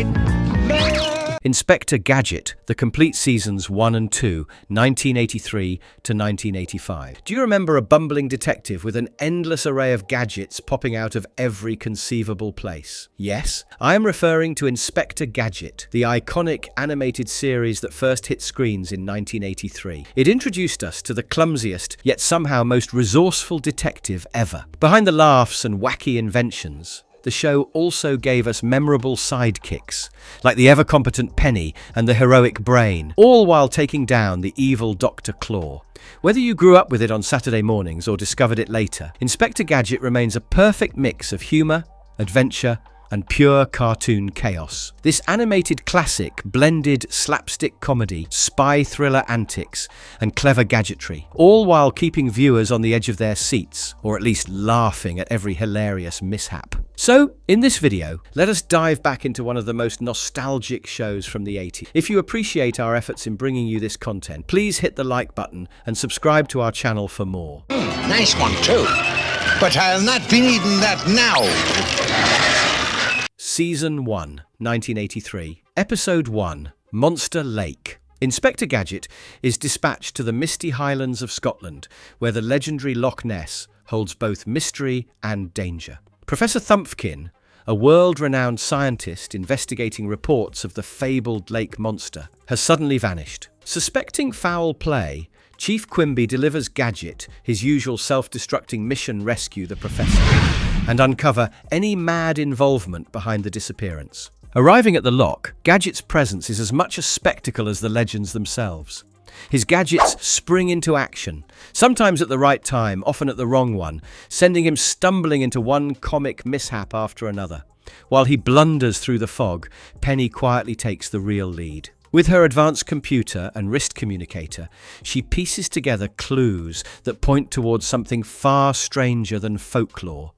nightmare. Inspector Gadget, the complete seasons 1 and 2, 1983 to 1985. Do you remember a bumbling detective with an endless array of gadgets popping out of every conceivable place? Yes, I am referring to Inspector Gadget, the iconic animated series that first hit screens in 1983. It introduced us to the clumsiest, yet somehow most resourceful detective ever. Behind the laughs and wacky inventions, the show also gave us memorable sidekicks, like the ever-competent Penny and the heroic Brain, all while taking down the evil Dr. Claw. Whether you grew up with it on Saturday mornings or discovered it later, Inspector Gadget remains a perfect mix of humor, adventure, and pure cartoon chaos. This animated classic blended slapstick comedy, spy thriller antics, and clever gadgetry, all while keeping viewers on the edge of their seats, or at least laughing at every hilarious mishap. So, in this video, let us dive back into one of the most nostalgic shows from the 80s. If you appreciate our efforts in bringing you this content, please hit the like button and subscribe to our channel for more. Nice one too, but I'll not be needing that now. Season 1, 1983. Episode 1, Monster Lake. Inspector Gadget is dispatched to the misty highlands of Scotland, where the legendary Loch Ness holds both mystery and danger. Professor Thumpkin, a world-renowned scientist investigating reports of the fabled lake monster, has suddenly vanished. Suspecting foul play, Chief Quimby delivers Gadget his usual self-destructing mission: rescue the professor and uncover any mad involvement behind the disappearance. Arriving at the loch, Gadget's presence is as much a spectacle as the legends themselves. His gadgets spring into action, sometimes at the right time, often at the wrong one, sending him stumbling into one comic mishap after another. While he blunders through the fog, Penny quietly takes the real lead. With her advanced computer and wrist communicator, she pieces together clues that point towards something far stranger than folklore.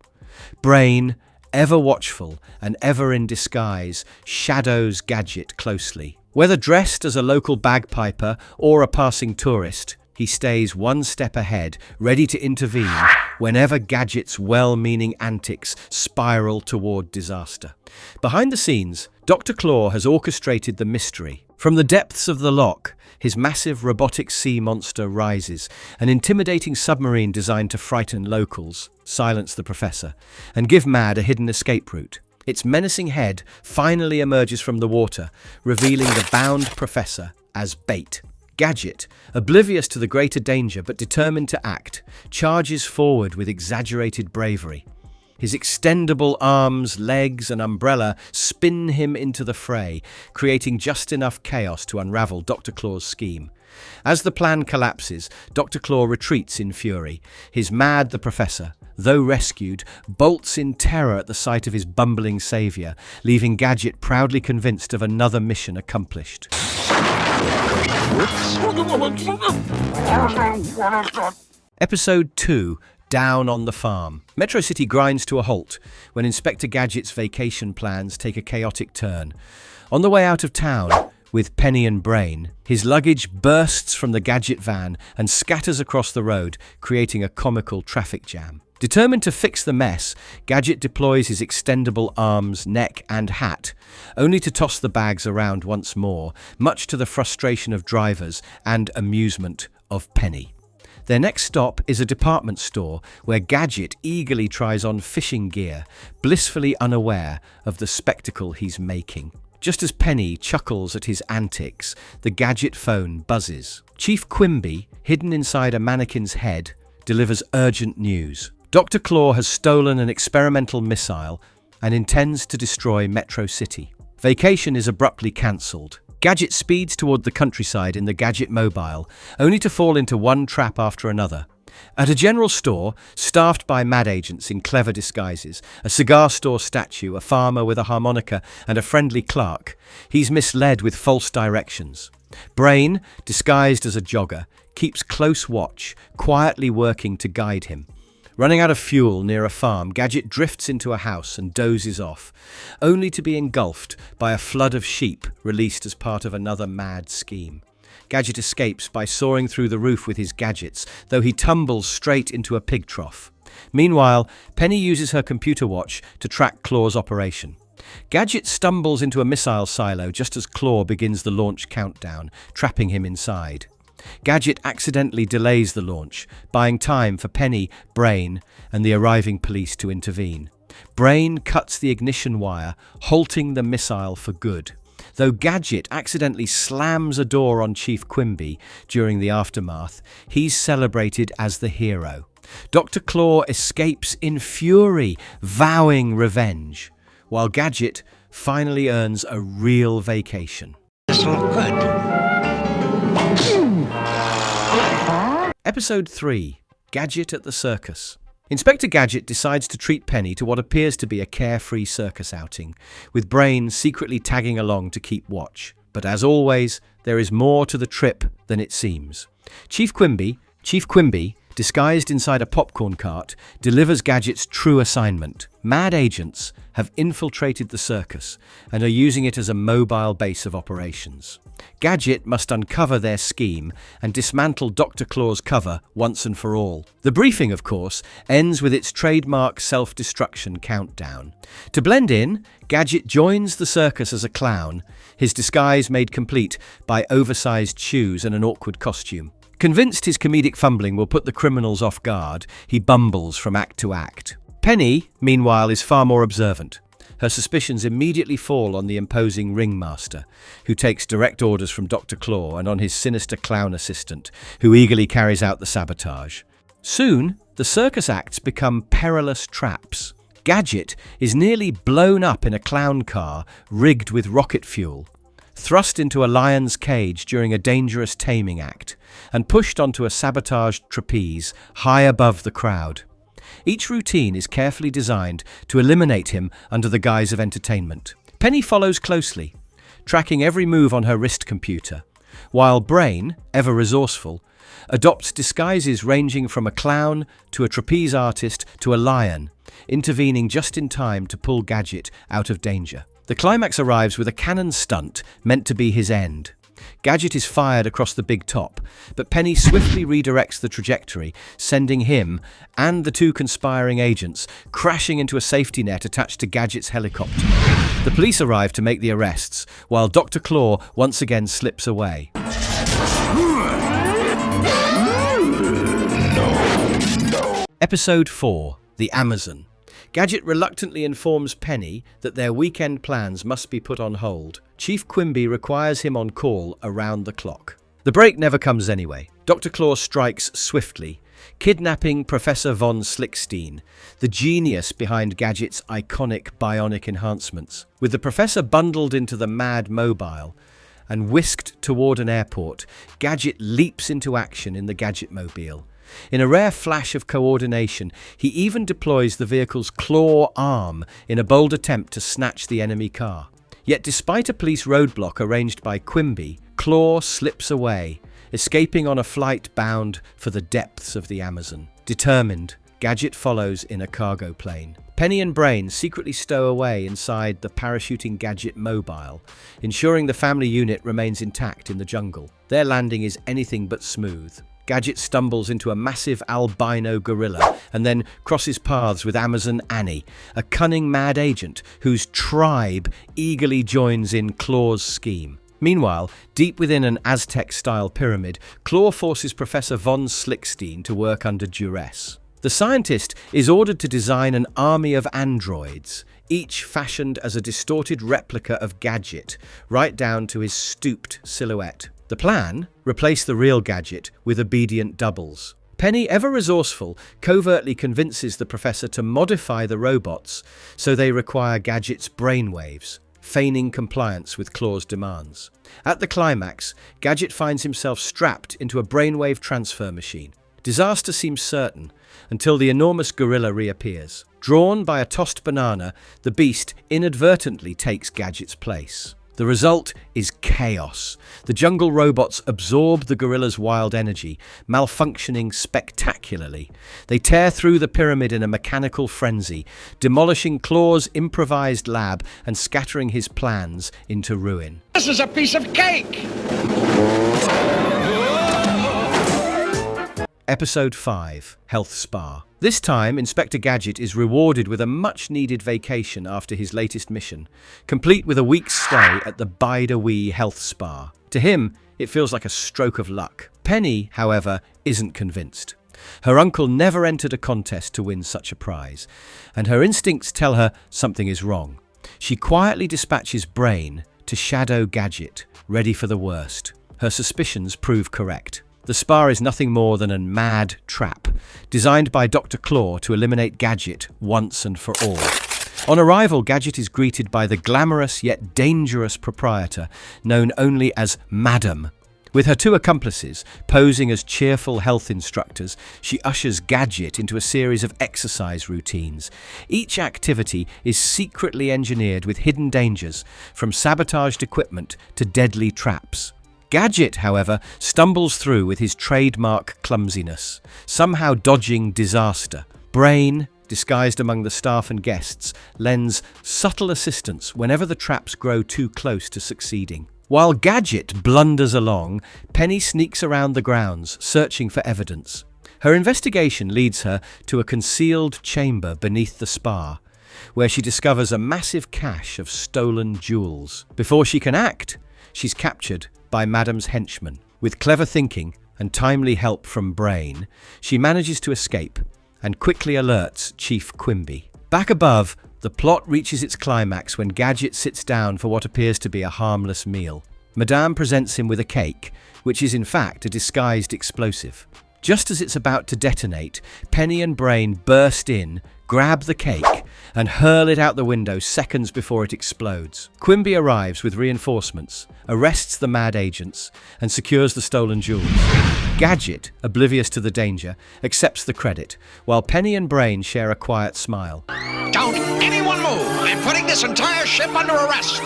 Brain, ever watchful and ever in disguise, shadows Gadget closely. Whether dressed as a local bagpiper or a passing tourist, he stays one step ahead, ready to intervene whenever Gadget's well-meaning antics spiral toward disaster. Behind the scenes, Dr. Claw has orchestrated the mystery. From the depths of the loch, his massive robotic sea monster rises, an intimidating submarine designed to frighten locals, silence the professor, and give Mad a hidden escape route. Its menacing head finally emerges from the water, revealing the bound professor as bait. Gadget, oblivious to the greater danger but determined to act, charges forward with exaggerated bravery. His extendable arms, legs, and umbrella spin him into the fray, creating just enough chaos to unravel Dr. Claw's scheme. As the plan collapses, Dr. Claw retreats in fury. His Mad the Professor, though rescued, bolts in terror at the sight of his bumbling savior, leaving Gadget proudly convinced of another mission accomplished. Episode 2, Down on the Farm. Metro City grinds to a halt when Inspector Gadget's vacation plans take a chaotic turn. On the way out of town, with Penny and Brain, his luggage bursts from the Gadget van and scatters across the road, creating a comical traffic jam. Determined to fix the mess, Gadget deploys his extendable arms, neck, and hat, only to toss the bags around once more, much to the frustration of drivers and amusement of Penny. Their next stop is a department store where Gadget eagerly tries on fishing gear, blissfully unaware of the spectacle he's making. Just as Penny chuckles at his antics, the Gadget phone buzzes. Chief Quimby, hidden inside a mannequin's head, delivers urgent news. Dr. Claw has stolen an experimental missile and intends to destroy Metro City. Vacation is abruptly cancelled. Gadget speeds toward the countryside in the Gadget Mobile, only to fall into one trap after another. At a general store, staffed by mad agents in clever disguises, a cigar store statue, a farmer with a harmonica, and a friendly clerk, he's misled with false directions. Brain, disguised as a jogger, keeps close watch, quietly working to guide him. Running out of fuel near a farm, Gadget drifts into a house and dozes off, only to be engulfed by a flood of sheep released as part of another mad scheme. Gadget escapes by soaring through the roof with his gadgets, though he tumbles straight into a pig trough. Meanwhile, Penny uses her computer watch to track Claw's operation. Gadget stumbles into a missile silo just as Claw begins the launch countdown, trapping him inside. Gadget accidentally delays the launch, buying time for Penny, Brain, and the arriving police to intervene. Brain cuts the ignition wire, halting the missile for good. Though Gadget accidentally slams a door on Chief Quimby during the aftermath, he's celebrated as the hero. Dr. Claw escapes in fury, vowing revenge, while Gadget finally earns a real vacation. It's all good. Episode 3. Gadget at the Circus. Inspector Gadget decides to treat Penny to what appears to be a carefree circus outing, with Brain secretly tagging along to keep watch. But as always, there is more to the trip than it seems. Chief Quimby, disguised inside a popcorn cart, delivers Gadget's true assignment. Mad agents have infiltrated the circus and are using it as a mobile base of operations. Gadget must uncover their scheme and dismantle Dr. Claw's cover once and for all. The briefing, of course, ends with its trademark self-destruction countdown. To blend in, Gadget joins the circus as a clown, his disguise made complete by oversized shoes and an awkward costume. Convinced his comedic fumbling will put the criminals off guard, he bumbles from act to act. Penny, meanwhile, is far more observant. Her suspicions immediately fall on the imposing ringmaster, who takes direct orders from Dr. Claw, and on his sinister clown assistant, who eagerly carries out the sabotage. Soon, the circus acts become perilous traps. Gadget is nearly blown up in a clown car rigged with rocket fuel, thrust into a lion's cage during a dangerous taming act, and pushed onto a sabotaged trapeze high above the crowd. Each routine is carefully designed to eliminate him under the guise of entertainment. Penny follows closely, tracking every move on her wrist computer, while Brain, ever resourceful, adopts disguises ranging from a clown to a trapeze artist to a lion, intervening just in time to pull Gadget out of danger. The climax arrives with a cannon stunt meant to be his end. Gadget is fired across the big top, but Penny swiftly redirects the trajectory, sending him and the two conspiring agents crashing into a safety net attached to Gadget's helicopter. The police arrive to make the arrests, while Dr. Claw once again slips away. Episode 4. The Amazon. Gadget reluctantly informs Penny that their weekend plans must be put on hold. Chief Quimby requires him on call around the clock. The break never comes anyway. Dr. Claw strikes swiftly, kidnapping Professor von Slickstein, the genius behind Gadget's iconic bionic enhancements. With the professor bundled into the Mad Mobile and whisked toward an airport, Gadget leaps into action in the Gadget-mobile. In a rare flash of coordination, he even deploys the vehicle's claw arm in a bold attempt to snatch the enemy car. Yet despite a police roadblock arranged by Quimby, Claw slips away, escaping on a flight bound for the depths of the Amazon. Determined, Gadget follows in a cargo plane. Penny and Brain secretly stow away inside the parachuting Gadget mobile, ensuring the family unit remains intact in the jungle. Their landing is anything but smooth. Gadget stumbles into a massive albino gorilla and then crosses paths with Amazon Annie, a cunning mad agent whose tribe eagerly joins in Claw's scheme. Meanwhile, deep within an Aztec-style pyramid, Claw forces Professor von Slickstein to work under duress. The scientist is ordered to design an army of androids, each fashioned as a distorted replica of Gadget, right down to his stooped silhouette. The plan? Replace the real Gadget with obedient doubles. Penny, ever resourceful, covertly convinces the professor to modify the robots so they require Gadget's brainwaves, feigning compliance with Claw's demands. At the climax, Gadget finds himself strapped into a brainwave transfer machine. Disaster seems certain until the enormous gorilla reappears. Drawn by a tossed banana, the beast inadvertently takes Gadget's place. The result is chaos. The jungle robots absorb the gorilla's wild energy, malfunctioning spectacularly. They tear through the pyramid in a mechanical frenzy, demolishing Claw's improvised lab and scattering his plans into ruin. This is a piece of cake! Episode 5, Health Spa. This time, Inspector Gadget is rewarded with a much-needed vacation after his latest mission, complete with a week's stay at the Bide-A-Wee Health Spa. To him, it feels like a stroke of luck. Penny, however, isn't convinced. Her uncle never entered a contest to win such a prize, and her instincts tell her something is wrong. She quietly dispatches Brain to shadow Gadget, ready for the worst. Her suspicions prove correct. The spa is nothing more than a mad trap, designed by Dr. Claw to eliminate Gadget once and for all. On arrival, Gadget is greeted by the glamorous yet dangerous proprietor, known only as Madam. With her two accomplices, posing as cheerful health instructors, she ushers Gadget into a series of exercise routines. Each activity is secretly engineered with hidden dangers, from sabotaged equipment to deadly traps. Gadget, however, stumbles through with his trademark clumsiness, somehow dodging disaster. Brain, disguised among the staff and guests, lends subtle assistance whenever the traps grow too close to succeeding. While Gadget blunders along, Penny sneaks around the grounds, searching for evidence. Her investigation leads her to a concealed chamber beneath the spa, where she discovers a massive cache of stolen jewels. Before she can act, she's captured by Madam's henchmen. With clever thinking and timely help from Brain, she manages to escape and quickly alerts Chief Quimby. Back above, the plot reaches its climax when Gadget sits down for what appears to be a harmless meal. Madame presents him with a cake, which is in fact a disguised explosive. Just as it's about to detonate, Penny and Brain burst in, grab the cake, and hurl it out the window seconds before it explodes. Quimby arrives with reinforcements, arrests the mad agents, and secures the stolen jewels. Gadget, oblivious to the danger, accepts the credit, while Penny and Brain share a quiet smile. Don't anyone move! I'm putting this entire ship under arrest!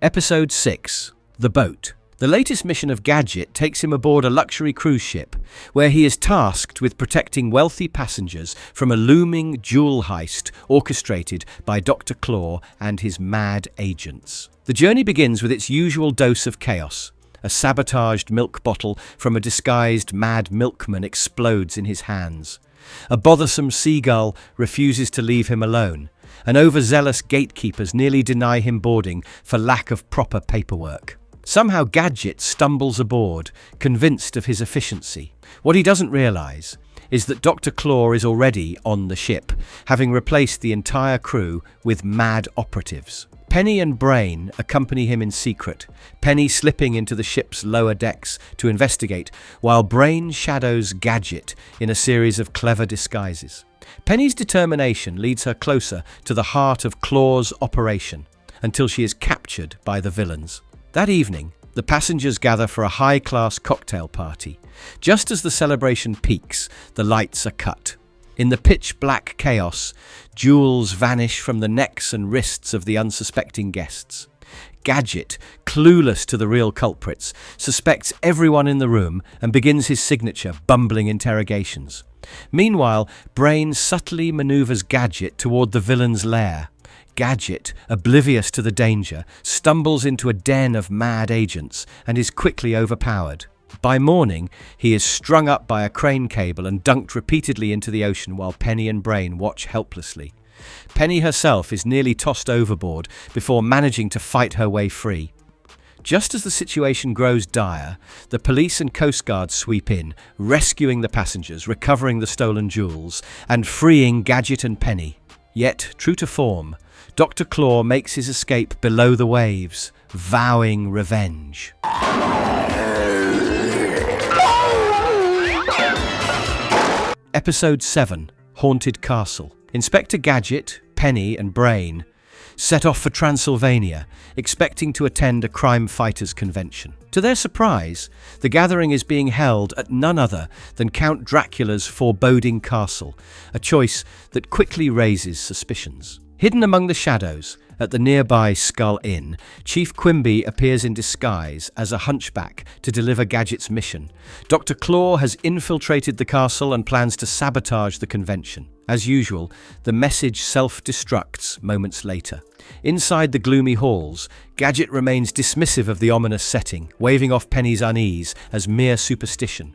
Episode 6, The Boat. The latest mission of Gadget takes him aboard a luxury cruise ship, where he is tasked with protecting wealthy passengers from a looming jewel heist orchestrated by Dr. Claw and his mad agents. The journey begins with its usual dose of chaos. A sabotaged milk bottle from a disguised mad milkman explodes in his hands. A bothersome seagull refuses to leave him alone, and overzealous gatekeepers nearly deny him boarding for lack of proper paperwork. Somehow Gadget stumbles aboard, convinced of his efficiency. What he doesn't realize is that Dr. Claw is already on the ship, having replaced the entire crew with mad operatives. Penny and Brain accompany him in secret, Penny slipping into the ship's lower decks to investigate, while Brain shadows Gadget in a series of clever disguises. Penny's determination leads her closer to the heart of Claw's operation, until she is captured by the villains. That evening, the passengers gather for a high-class cocktail party. Just as the celebration peaks, the lights are cut. In the pitch-black chaos, jewels vanish from the necks and wrists of the unsuspecting guests. Gadget, clueless to the real culprits, suspects everyone in the room and begins his signature bumbling interrogations. Meanwhile, Brain subtly maneuvers Gadget toward the villain's lair. Gadget, oblivious to the danger, stumbles into a den of mad agents and is quickly overpowered. By morning, he is strung up by a crane cable and dunked repeatedly into the ocean while Penny and Brain watch helplessly. Penny herself is nearly tossed overboard before managing to fight her way free. Just as the situation grows dire, the police and Coast Guard sweep in, rescuing the passengers, recovering the stolen jewels, and freeing Gadget and Penny. Yet, true to form, Dr. Claw makes his escape below the waves, vowing revenge. Episode 7, Haunted Castle. Inspector Gadget, Penny and Brain set off for Transylvania, expecting to attend a crime fighters convention. To their surprise, the gathering is being held at none other than Count Dracula's foreboding castle, a choice that quickly raises suspicions. Hidden among the shadows, at the nearby Skull Inn, Chief Quimby appears in disguise as a hunchback to deliver Gadget's mission. Dr. Claw has infiltrated the castle and plans to sabotage the convention. As usual, the message self-destructs moments later. Inside the gloomy halls, Gadget remains dismissive of the ominous setting, waving off Penny's unease as mere superstition.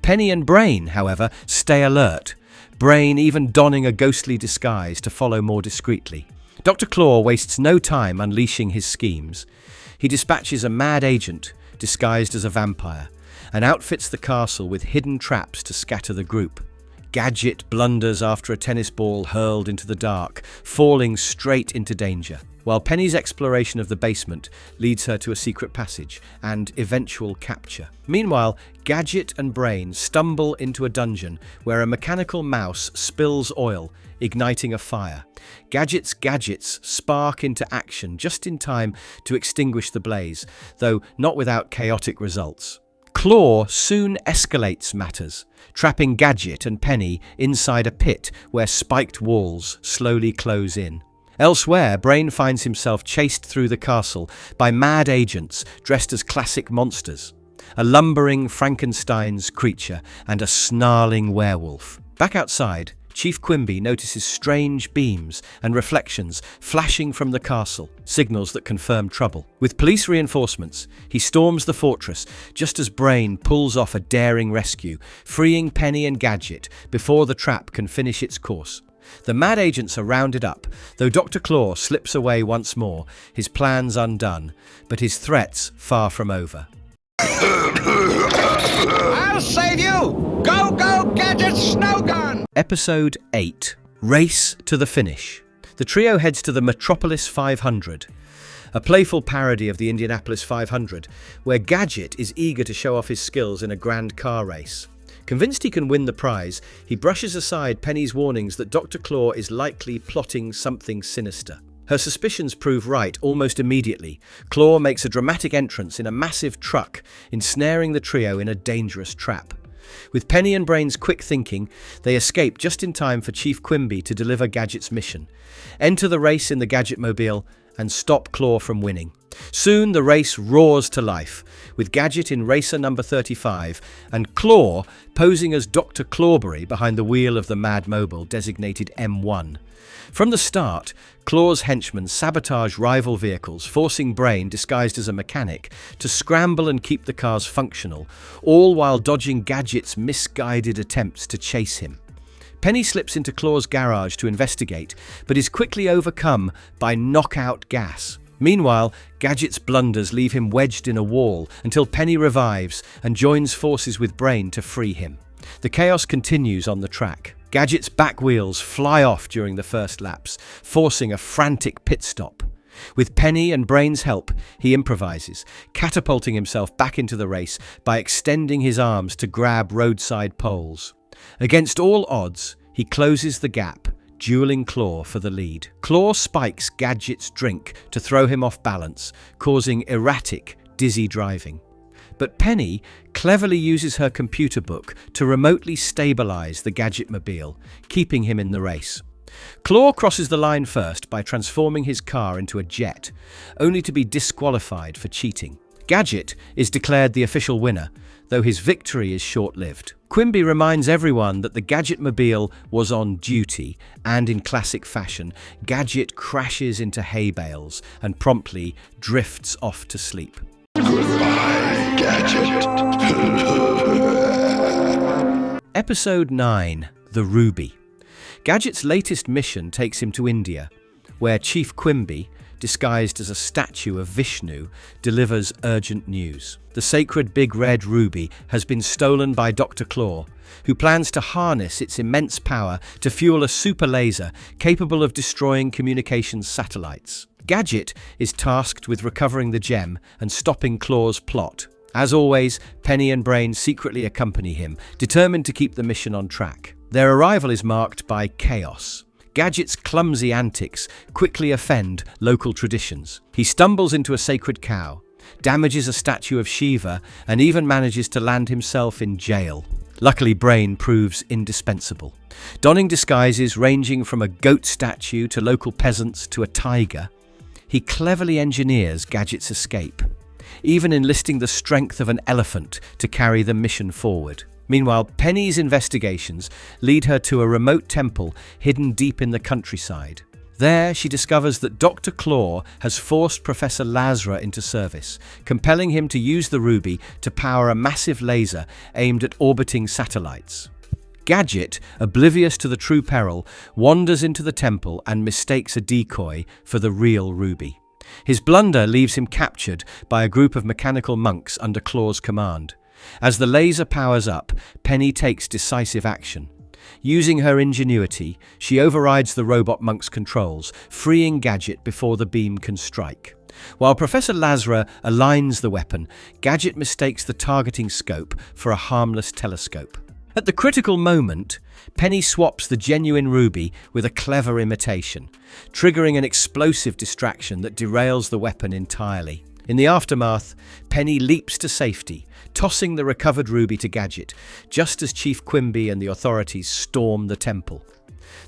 Penny and Brain, however, stay alert, Brain even donning a ghostly disguise to follow more discreetly. Dr. Claw wastes no time unleashing his schemes. He dispatches a mad agent, disguised as a vampire, and outfits the castle with hidden traps to scatter the group. Gadget blunders after a tennis ball hurled into the dark, falling straight into danger, while Penny's exploration of the basement leads her to a secret passage and eventual capture. Meanwhile, Gadget and Brain stumble into a dungeon where a mechanical mouse spills oil, igniting a fire. Gadget's gadgets spark into action just in time to extinguish the blaze, though not without chaotic results. Claw soon escalates matters, trapping Gadget and Penny inside a pit where spiked walls slowly close in. Elsewhere, Brain finds himself chased through the castle by mad agents dressed as classic monsters, a lumbering Frankenstein's creature and a snarling werewolf. Back outside, Chief Quimby notices strange beams and reflections flashing from the castle, signals that confirm trouble. With police reinforcements, he storms the fortress just as Brain pulls off a daring rescue, freeing Penny and Gadget before the trap can finish its course. The mad agents are rounded up, though Dr. Claw slips away once more, his plans undone, but his threats far from over. I'll save you! Go, go, Gadget Snow Gun! Episode 8. Race to the Finish. The trio heads to the Metropolis 500, a playful parody of the Indianapolis 500, where Gadget is eager to show off his skills in a grand car race. Convinced he can win the prize, he brushes aside Penny's warnings that Dr. Claw is likely plotting something sinister. Her suspicions prove right almost immediately. Claw makes a dramatic entrance in a massive truck, ensnaring the trio in a dangerous trap. With Penny and Brain's quick thinking, they escape just in time for Chief Quimby to deliver Gadget's mission. Enter the race in the Gadget-mobile and stop Claw from winning. Soon the race roars to life, with Gadget in racer number 35 and Claw posing as Dr. Clawberry behind the wheel of the Mad Mobile designated M1. From the start, Claw's henchmen sabotage rival vehicles, forcing Brain, disguised as a mechanic, to scramble and keep the cars functional, all while dodging Gadget's misguided attempts to chase him. Penny slips into Claw's garage to investigate, but is quickly overcome by knockout gas. Meanwhile, Gadget's blunders leave him wedged in a wall until Penny revives and joins forces with Brain to free him. The chaos continues on the track. Gadget's back wheels fly off during the first laps, forcing a frantic pit stop. With Penny and Brain's help, he improvises, catapulting himself back into the race by extending his arms to grab roadside poles. Against all odds, he closes the gap, dueling Claw for the lead. Claw spikes Gadget's drink to throw him off balance, causing erratic, dizzy driving. But Penny cleverly uses her computer book to remotely stabilize the Gadget-mobile, keeping him in the race. Claw crosses the line first by transforming his car into a jet, only to be disqualified for cheating. Gadget is declared the official winner, though his victory is short-lived. Quimby reminds everyone that the Gadget-mobile was on duty, and in classic fashion, Gadget crashes into hay bales and promptly drifts off to sleep. Goodbye, Gadget. Episode 9. The Ruby. Gadget's latest mission takes him to India, where Chief Quimby, disguised as a statue of Vishnu, delivers urgent news. The sacred big red ruby has been stolen by Dr. Claw, who plans to harness its immense power to fuel a super laser capable of destroying communications satellites. Gadget is tasked with recovering the gem and stopping Claw's plot. As always, Penny and Brain secretly accompany him, determined to keep the mission on track. Their arrival is marked by chaos. Gadget's clumsy antics quickly offend local traditions. He stumbles into a sacred cow, damages a statue of Shiva, and even manages to land himself in jail. Luckily, Brain proves indispensable. Donning disguises ranging from a goat statue to local peasants to a tiger, he cleverly engineers Gadget's escape, even enlisting the strength of an elephant to carry the mission forward. Meanwhile, Penny's investigations lead her to a remote temple hidden deep in the countryside. There, she discovers that Dr. Claw has forced Professor Lazra into service, compelling him to use the ruby to power a massive laser aimed at orbiting satellites. Gadget, oblivious to the true peril, wanders into the temple and mistakes a decoy for the real ruby. His blunder leaves him captured by a group of mechanical monks under Claw's command. As the laser powers up, Penny takes decisive action. Using her ingenuity, she overrides the robot monk's controls, freeing Gadget before the beam can strike. While Professor Lazra aligns the weapon, Gadget mistakes the targeting scope for a harmless telescope. At the critical moment, Penny swaps the genuine ruby with a clever imitation, triggering an explosive distraction that derails the weapon entirely. In the aftermath, Penny leaps to safety, tossing the recovered ruby to Gadget, just as Chief Quimby and the authorities storm the temple.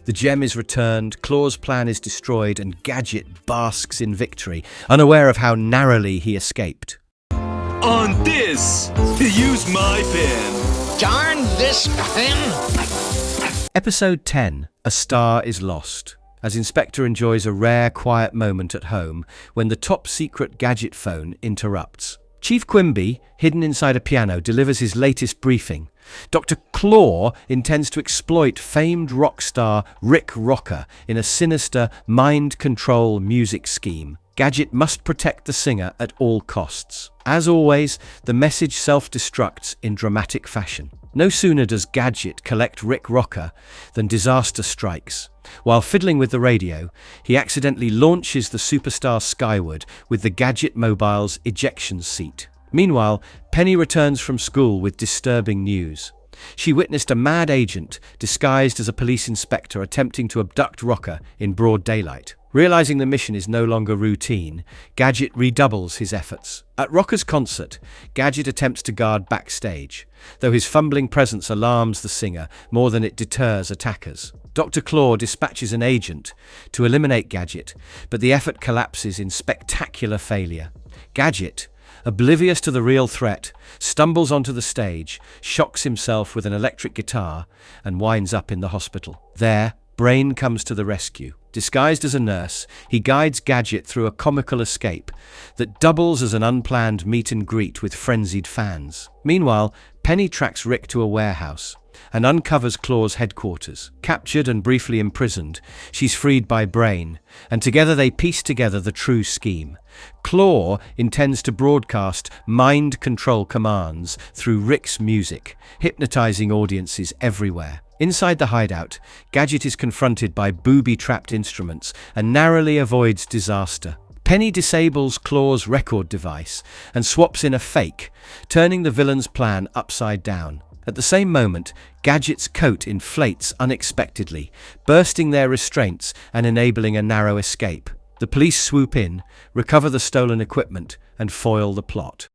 The gem is returned, Claw's plan is destroyed, and Gadget basks in victory, unaware of how narrowly he escaped. On this, use my pen. Darn this pen! Episode 10, A Star is Lost. As Inspector enjoys a rare, quiet moment at home when the top-secret Gadget phone interrupts. Chief Quimby, hidden inside a piano, delivers his latest briefing. Dr. Claw intends to exploit famed rock star Rick Rocker in a sinister, mind-control music scheme. Gadget must protect the singer at all costs. As always, the message self-destructs in dramatic fashion. No sooner does Gadget collect Rick Rocker than disaster strikes. While fiddling with the radio, he accidentally launches the superstar skyward with the Gadget Mobile's ejection seat. Meanwhile, Penny returns from school with disturbing news. She witnessed a mad agent disguised as a police inspector attempting to abduct Rocker in broad daylight. Realizing the mission is no longer routine, Gadget redoubles his efforts. At Rocker's concert, Gadget attempts to guard backstage, though his fumbling presence alarms the singer more than it deters attackers. Dr. Claw dispatches an agent to eliminate Gadget, but the effort collapses in spectacular failure. Gadget, oblivious to the real threat, stumbles onto the stage, shocks himself with an electric guitar, and winds up in the hospital. There, Brain comes to the rescue. Disguised as a nurse, he guides Gadget through a comical escape that doubles as an unplanned meet and greet with frenzied fans. Meanwhile, Penny tracks Rick to a warehouse and uncovers Claw's headquarters. Captured and briefly imprisoned, she's freed by Brain, and together they piece together the true scheme. Claw intends to broadcast mind control commands through Rick's music, hypnotizing audiences everywhere. Inside the hideout, Gadget is confronted by booby-trapped instruments and narrowly avoids disaster. Penny disables Claw's record device and swaps in a fake, turning the villain's plan upside down. At the same moment, Gadget's coat inflates unexpectedly, bursting their restraints and enabling a narrow escape. The police swoop in, recover the stolen equipment, and foil the plot.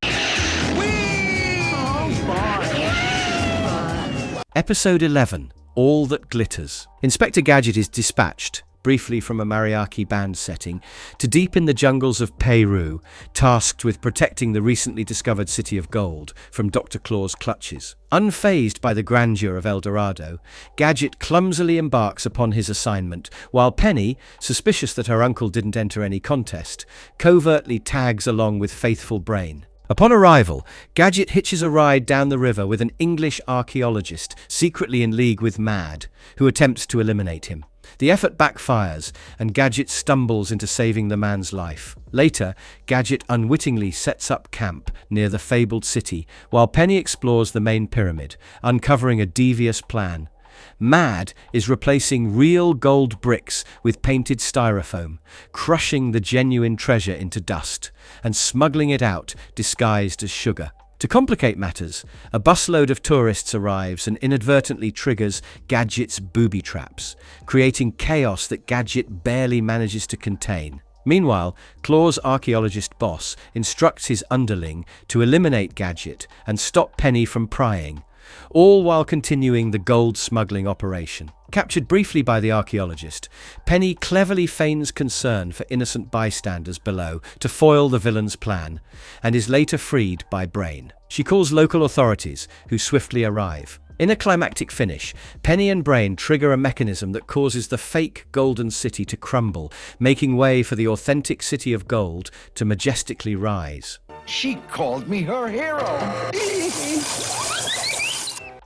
Episode 11, All That Glitters. Inspector Gadget is dispatched, briefly from a mariachi band setting, to deep in the jungles of Peru, tasked with protecting the recently discovered city of gold from Dr. Claw's clutches. Unfazed by the grandeur of El Dorado, Gadget clumsily embarks upon his assignment, while Penny, suspicious that her uncle didn't enter any contest, covertly tags along with faithful Brain. Upon arrival, Gadget hitches a ride down the river with an English archaeologist secretly in league with Mad, who attempts to eliminate him. The effort backfires, and Gadget stumbles into saving the man's life. Later, Gadget unwittingly sets up camp near the fabled city, while Penny explores the main pyramid, uncovering a devious plan. Mad is replacing real gold bricks with painted styrofoam, crushing the genuine treasure into dust, and smuggling it out disguised as sugar. To complicate matters, a busload of tourists arrives and inadvertently triggers Gadget's booby traps, creating chaos that Gadget barely manages to contain. Meanwhile, Claw's archaeologist boss instructs his underling to eliminate Gadget and stop Penny from prying, all while continuing the gold smuggling operation. Captured briefly by the archaeologist, Penny cleverly feigns concern for innocent bystanders below to foil the villain's plan, and is later freed by Brain. She calls local authorities, who swiftly arrive. In a climactic finish, Penny and Brain trigger a mechanism that causes the fake Golden City to crumble, making way for the authentic City of Gold to majestically rise. She called me her hero.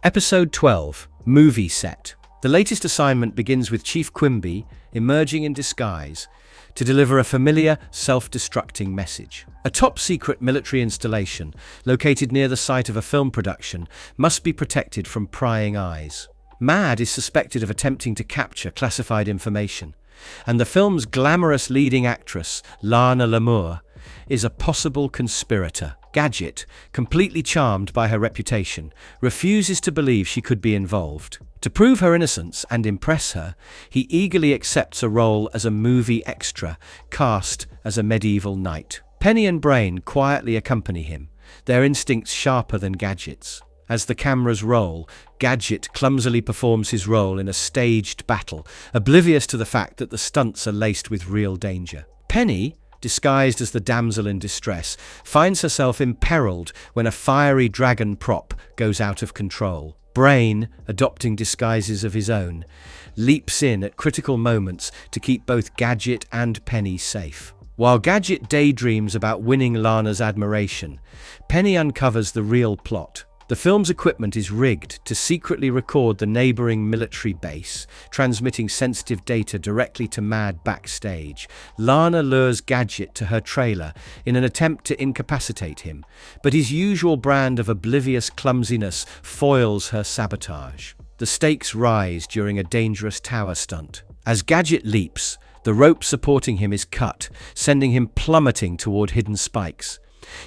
Episode 12, Movie Set. The latest assignment begins with Chief Quimby emerging in disguise to deliver a familiar, self-destructing message. A top-secret military installation, located near the site of a film production, must be protected from prying eyes. Mad is suspected of attempting to capture classified information, and the film's glamorous leading actress, Lana Lamour, is a possible conspirator. Gadget, completely charmed by her reputation, refuses to believe she could be involved. To prove her innocence and impress her, he eagerly accepts a role as a movie extra, cast as a medieval knight. Penny and Brain quietly accompany him, their instincts sharper than Gadget's. As the cameras roll, Gadget clumsily performs his role in a staged battle, oblivious to the fact that the stunts are laced with real danger. Penny, disguised as the damsel in distress, finds herself imperiled when a fiery dragon prop goes out of control. Brain, adopting disguises of his own, leaps in at critical moments to keep both Gadget and Penny safe. While Gadget daydreams about winning Lana's admiration, Penny uncovers the real plot. The film's equipment is rigged to secretly record the neighboring military base, transmitting sensitive data directly to Mad backstage. Lana lures Gadget to her trailer in an attempt to incapacitate him, but his usual brand of oblivious clumsiness foils her sabotage. The stakes rise during a dangerous tower stunt. As Gadget leaps, the rope supporting him is cut, sending him plummeting toward hidden spikes.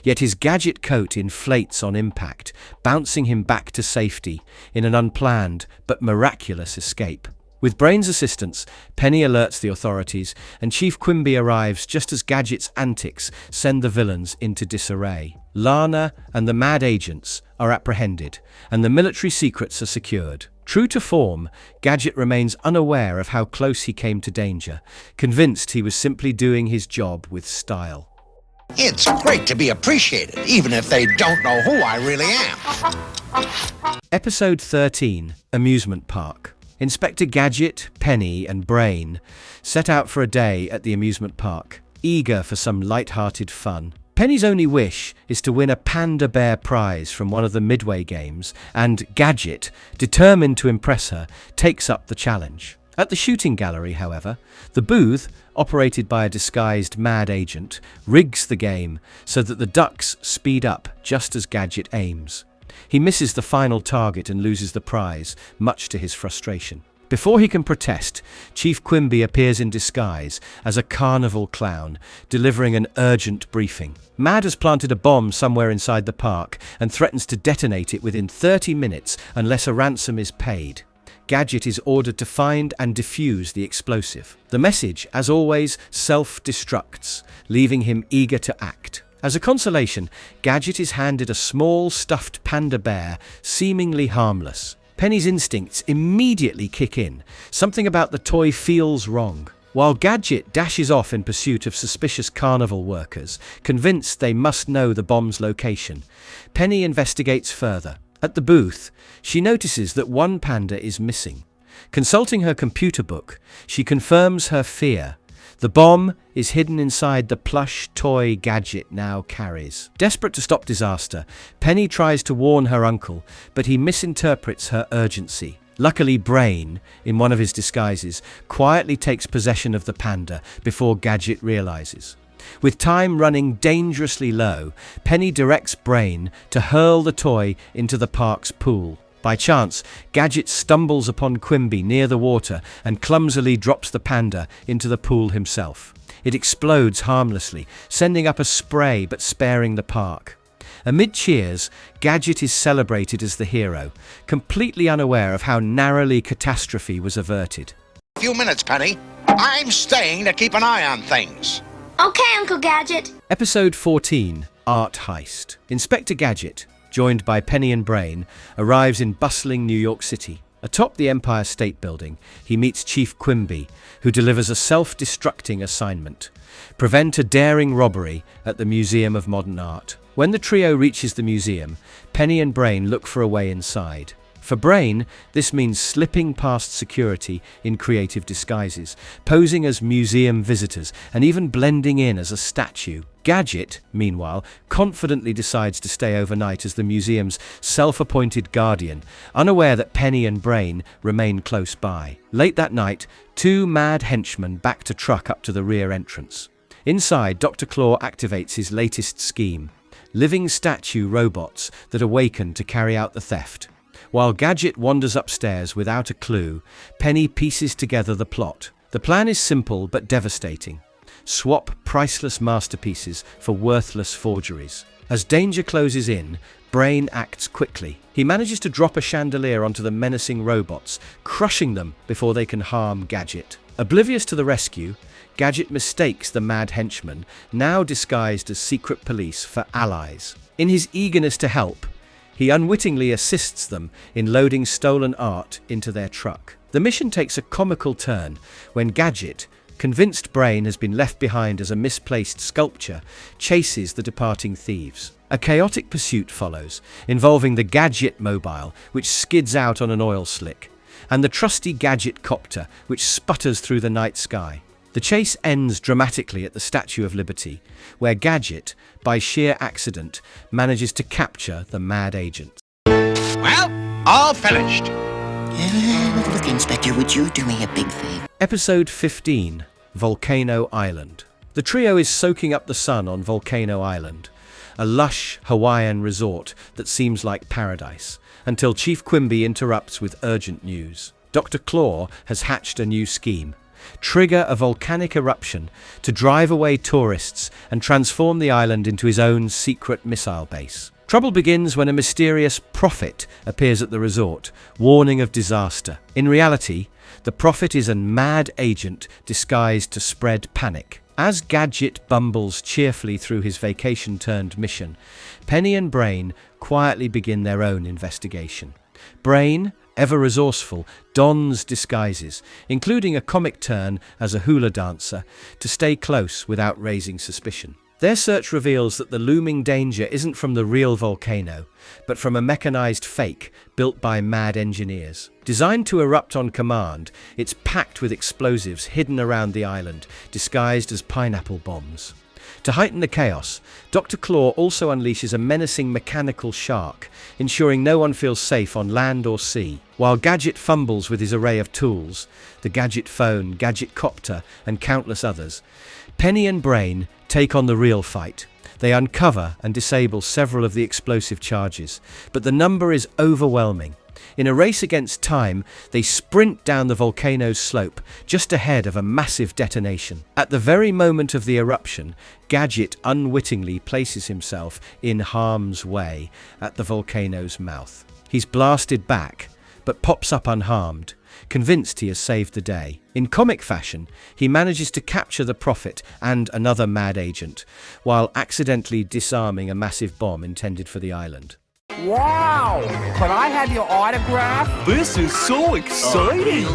Yet his gadget coat inflates on impact, bouncing him back to safety in an unplanned but miraculous escape. With Brain's assistance, Penny alerts the authorities, and Chief Quimby arrives just as Gadget's antics send the villains into disarray. Lana and the mad agents are apprehended, and the military secrets are secured. True to form, Gadget remains unaware of how close he came to danger, convinced he was simply doing his job with style. It's great to be appreciated, even if they don't know who I really am. Episode 13, Amusement Park. Inspector Gadget, Penny, and Brain set out for a day at the amusement park, eager for some light-hearted fun. Penny's only wish is to win a panda bear prize from one of the midway games, and Gadget, determined to impress her, takes up the challenge. At the shooting gallery, however, the booth, operated by a disguised mad agent, rigs the game so that the ducks speed up just as Gadget aims. He misses the final target and loses the prize, much to his frustration. Before he can protest, Chief Quimby appears in disguise as a carnival clown, delivering an urgent briefing. Mad has planted a bomb somewhere inside the park and threatens to detonate it within 30 minutes unless a ransom is paid. Gadget is ordered to find and defuse the explosive. The message, as always, self-destructs, leaving him eager to act. As a consolation, Gadget is handed a small stuffed panda bear, seemingly harmless. Penny's instincts immediately kick in. Something about the toy feels wrong. While Gadget dashes off in pursuit of suspicious carnival workers, convinced they must know the bomb's location, Penny investigates further. At the booth, she notices that one panda is missing. Consulting her computer book, she confirms her fear. The bomb is hidden inside the plush toy Gadget now carries. Desperate to stop disaster, Penny tries to warn her uncle, but he misinterprets her urgency. Luckily, Brain, in one of his disguises, quietly takes possession of the panda before Gadget realizes. With time running dangerously low, Penny directs Brain to hurl the toy into the park's pool. By chance, Gadget stumbles upon Quimby near the water and clumsily drops the panda into the pool himself. It explodes harmlessly, sending up a spray but sparing the park. Amid cheers, Gadget is celebrated as the hero, completely unaware of how narrowly catastrophe was averted. A few minutes, Penny. I'm staying to keep an eye on things. Okay, Uncle Gadget. Episode 14, Art Heist. Inspector Gadget, joined by Penny and Brain, arrives in bustling New York City. Atop the Empire State Building, he meets Chief Quimby, who delivers a self-destructing assignment: prevent a daring robbery at the Museum of Modern Art. When the trio reaches the museum, Penny and Brain look for a way inside. For Brain, this means slipping past security in creative disguises, posing as museum visitors, and even blending in as a statue. Gadget, meanwhile, confidently decides to stay overnight as the museum's self-appointed guardian, unaware that Penny and Brain remain close by. Late that night, two mad henchmen backed a truck up to the rear entrance. Inside, Dr. Claw activates his latest scheme, living statue robots that awaken to carry out the theft. While Gadget wanders upstairs without a clue, Penny pieces together the plot. The plan is simple but devastating. Swap priceless masterpieces for worthless forgeries. As danger closes in, Brain acts quickly. He manages to drop a chandelier onto the menacing robots, crushing them before they can harm Gadget. Oblivious to the rescue, Gadget mistakes the mad henchmen, now disguised as secret police, for allies. In his eagerness to help, he unwittingly assists them in loading stolen art into their truck. The mission takes a comical turn when Gadget, convinced Brain has been left behind as a misplaced sculpture, chases the departing thieves. A chaotic pursuit follows, involving the Gadget mobile, which skids out on an oil slick, and the trusty Gadget copter, which sputters through the night sky. The chase ends dramatically at the Statue of Liberty, where Gadget, by sheer accident, manages to capture the mad agent. Well, all finished. Look, Inspector, would you do me a big favor? Episode 15, Volcano Island. The trio is soaking up the sun on Volcano Island, a lush Hawaiian resort that seems like paradise, until Chief Quimby interrupts with urgent news. Dr. Claw has hatched a new scheme. Trigger a volcanic eruption to drive away tourists and transform the island into his own secret missile base. Trouble begins when a mysterious prophet appears at the resort, warning of disaster. In reality, the prophet is a mad agent disguised to spread panic. As Gadget bumbles cheerfully through his vacation-turned-mission, Penny and Brain quietly begin their own investigation. Brain, ever resourceful, dons disguises, including a comic turn as a hula dancer, to stay close without raising suspicion. Their search reveals that the looming danger isn't from the real volcano, but from a mechanized fake built by mad engineers. Designed to erupt on command, it's packed with explosives hidden around the island, disguised as pineapple bombs. To heighten the chaos, Dr. Claw also unleashes a menacing mechanical shark, ensuring no one feels safe on land or sea. While Gadget fumbles with his array of tools, the Gadget phone, Gadget copter, and countless others, Penny and Brain take on the real fight. They uncover and disable several of the explosive charges, but the number is overwhelming. In a race against time, they sprint down the volcano's slope, just ahead of a massive detonation. At the very moment of the eruption, Gadget unwittingly places himself in harm's way at the volcano's mouth. He's blasted back, but pops up unharmed, convinced he has saved the day. In comic fashion, he manages to capture the prophet and another mad agent, while accidentally disarming a massive bomb intended for the island. Wow! Can I have your autograph? This is so exciting!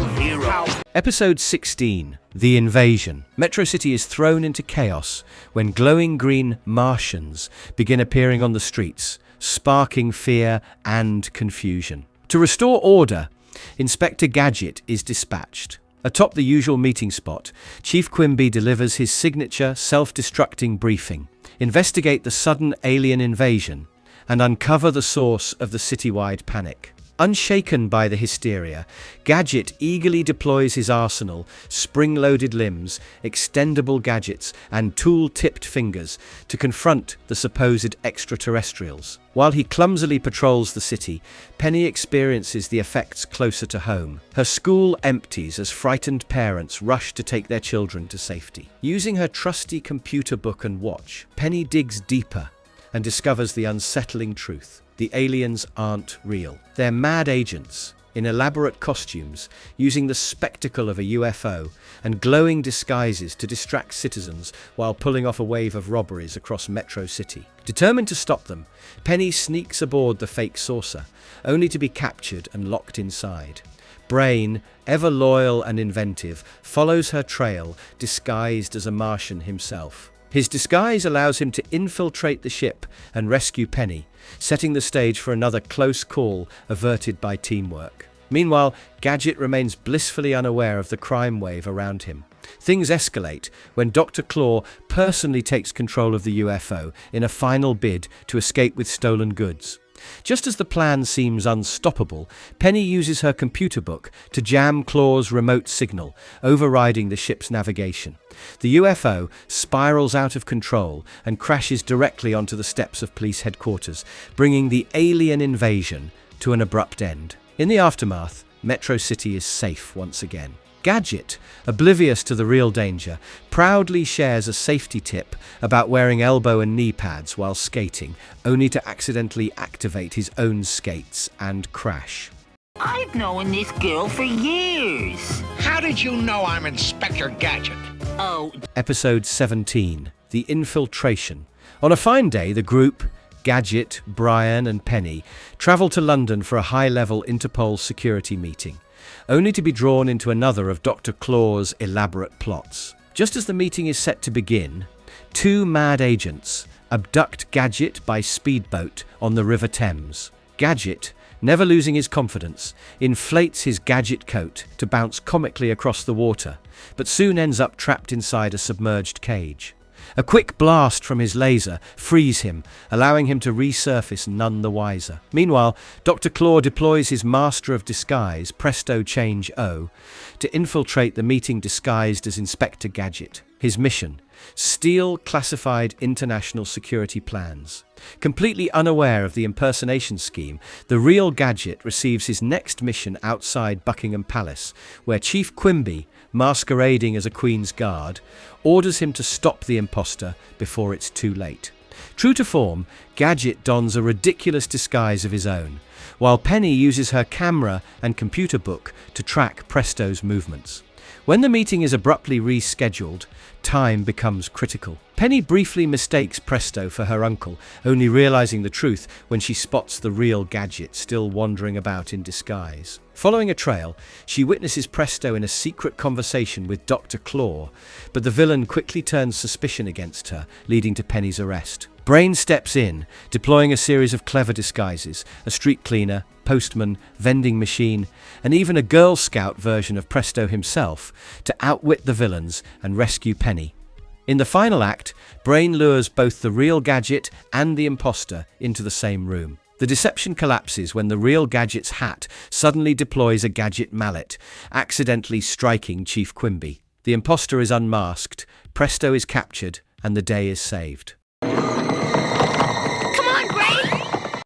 Episode 16, The Invasion. Metro City is thrown into chaos when glowing green Martians begin appearing on the streets, sparking fear and confusion. To restore order, Inspector Gadget is dispatched. Atop the usual meeting spot, Chief Quimby delivers his signature self-destructing briefing. Investigate the sudden alien invasion and uncover the source of the citywide panic. Unshaken by the hysteria, Gadget eagerly deploys his arsenal, spring-loaded limbs, extendable gadgets, and tool-tipped fingers to confront the supposed extraterrestrials. While he clumsily patrols the city, Penny experiences the effects closer to home. Her school empties as frightened parents rush to take their children to safety. Using her trusty computer book and watch, Penny digs deeper and discovers the unsettling truth. The aliens aren't real. They're mad agents in elaborate costumes, using the spectacle of a UFO and glowing disguises to distract citizens while pulling off a wave of robberies across Metro City. Determined to stop them, Penny sneaks aboard the fake saucer, only to be captured and locked inside. Brain, ever loyal and inventive, follows her trail, disguised as a Martian himself. His disguise allows him to infiltrate the ship and rescue Penny, setting the stage for another close call averted by teamwork. Meanwhile, Gadget remains blissfully unaware of the crime wave around him. Things escalate when Dr. Claw personally takes control of the UFO in a final bid to escape with stolen goods. Just as the plan seems unstoppable, Penny uses her computer book to jam Claw's remote signal, overriding the ship's navigation. The UFO spirals out of control and crashes directly onto the steps of police headquarters, bringing the alien invasion to an abrupt end. In the aftermath, Metro City is safe once again. Gadget, oblivious to the real danger, proudly shares a safety tip about wearing elbow and knee pads while skating, only to accidentally activate his own skates and crash. I've known this girl for years. How did you know I'm Inspector Gadget? Oh. Episode 17, The Infiltration. On a fine day, the group, Gadget, Brian and Penny, travel to London for a high-level Interpol security meeting, only to be drawn into another of Dr. Claw's elaborate plots. Just as the meeting is set to begin, two mad agents abduct Gadget by speedboat on the River Thames. Gadget, never losing his confidence, inflates his gadget coat to bounce comically across the water, but soon ends up trapped inside a submerged cage. A quick blast from his laser frees him, allowing him to resurface none the wiser. Meanwhile, Dr. Claw deploys his Master of Disguise, Presto Change O, to infiltrate the meeting disguised as Inspector Gadget. His mission: steal classified international security plans. Completely unaware of the impersonation scheme, the real Gadget receives his next mission outside Buckingham Palace, where Chief Quimby, masquerading as a Queen's Guard, orders him to stop the imposter before it's too late. True to form, Gadget dons a ridiculous disguise of his own, while Penny uses her camera and computer book to track Presto's movements. When the meeting is abruptly rescheduled, time becomes critical. Penny briefly mistakes Presto for her uncle, only realizing the truth when she spots the real Gadget still wandering about in disguise. Following a trail, she witnesses Presto in a secret conversation with Dr. Claw, but the villain quickly turns suspicion against her, leading to Penny's arrest. Brain steps in, deploying a series of clever disguises: a street cleaner, postman, vending machine, and even a Girl Scout version of Presto himself to outwit the villains and rescue Penny. In the final act, Brain lures both the real Gadget and the imposter into the same room. The deception collapses when the real Gadget's hat suddenly deploys a gadget mallet, accidentally striking Chief Quimby. The imposter is unmasked, Presto is captured, and the day is saved.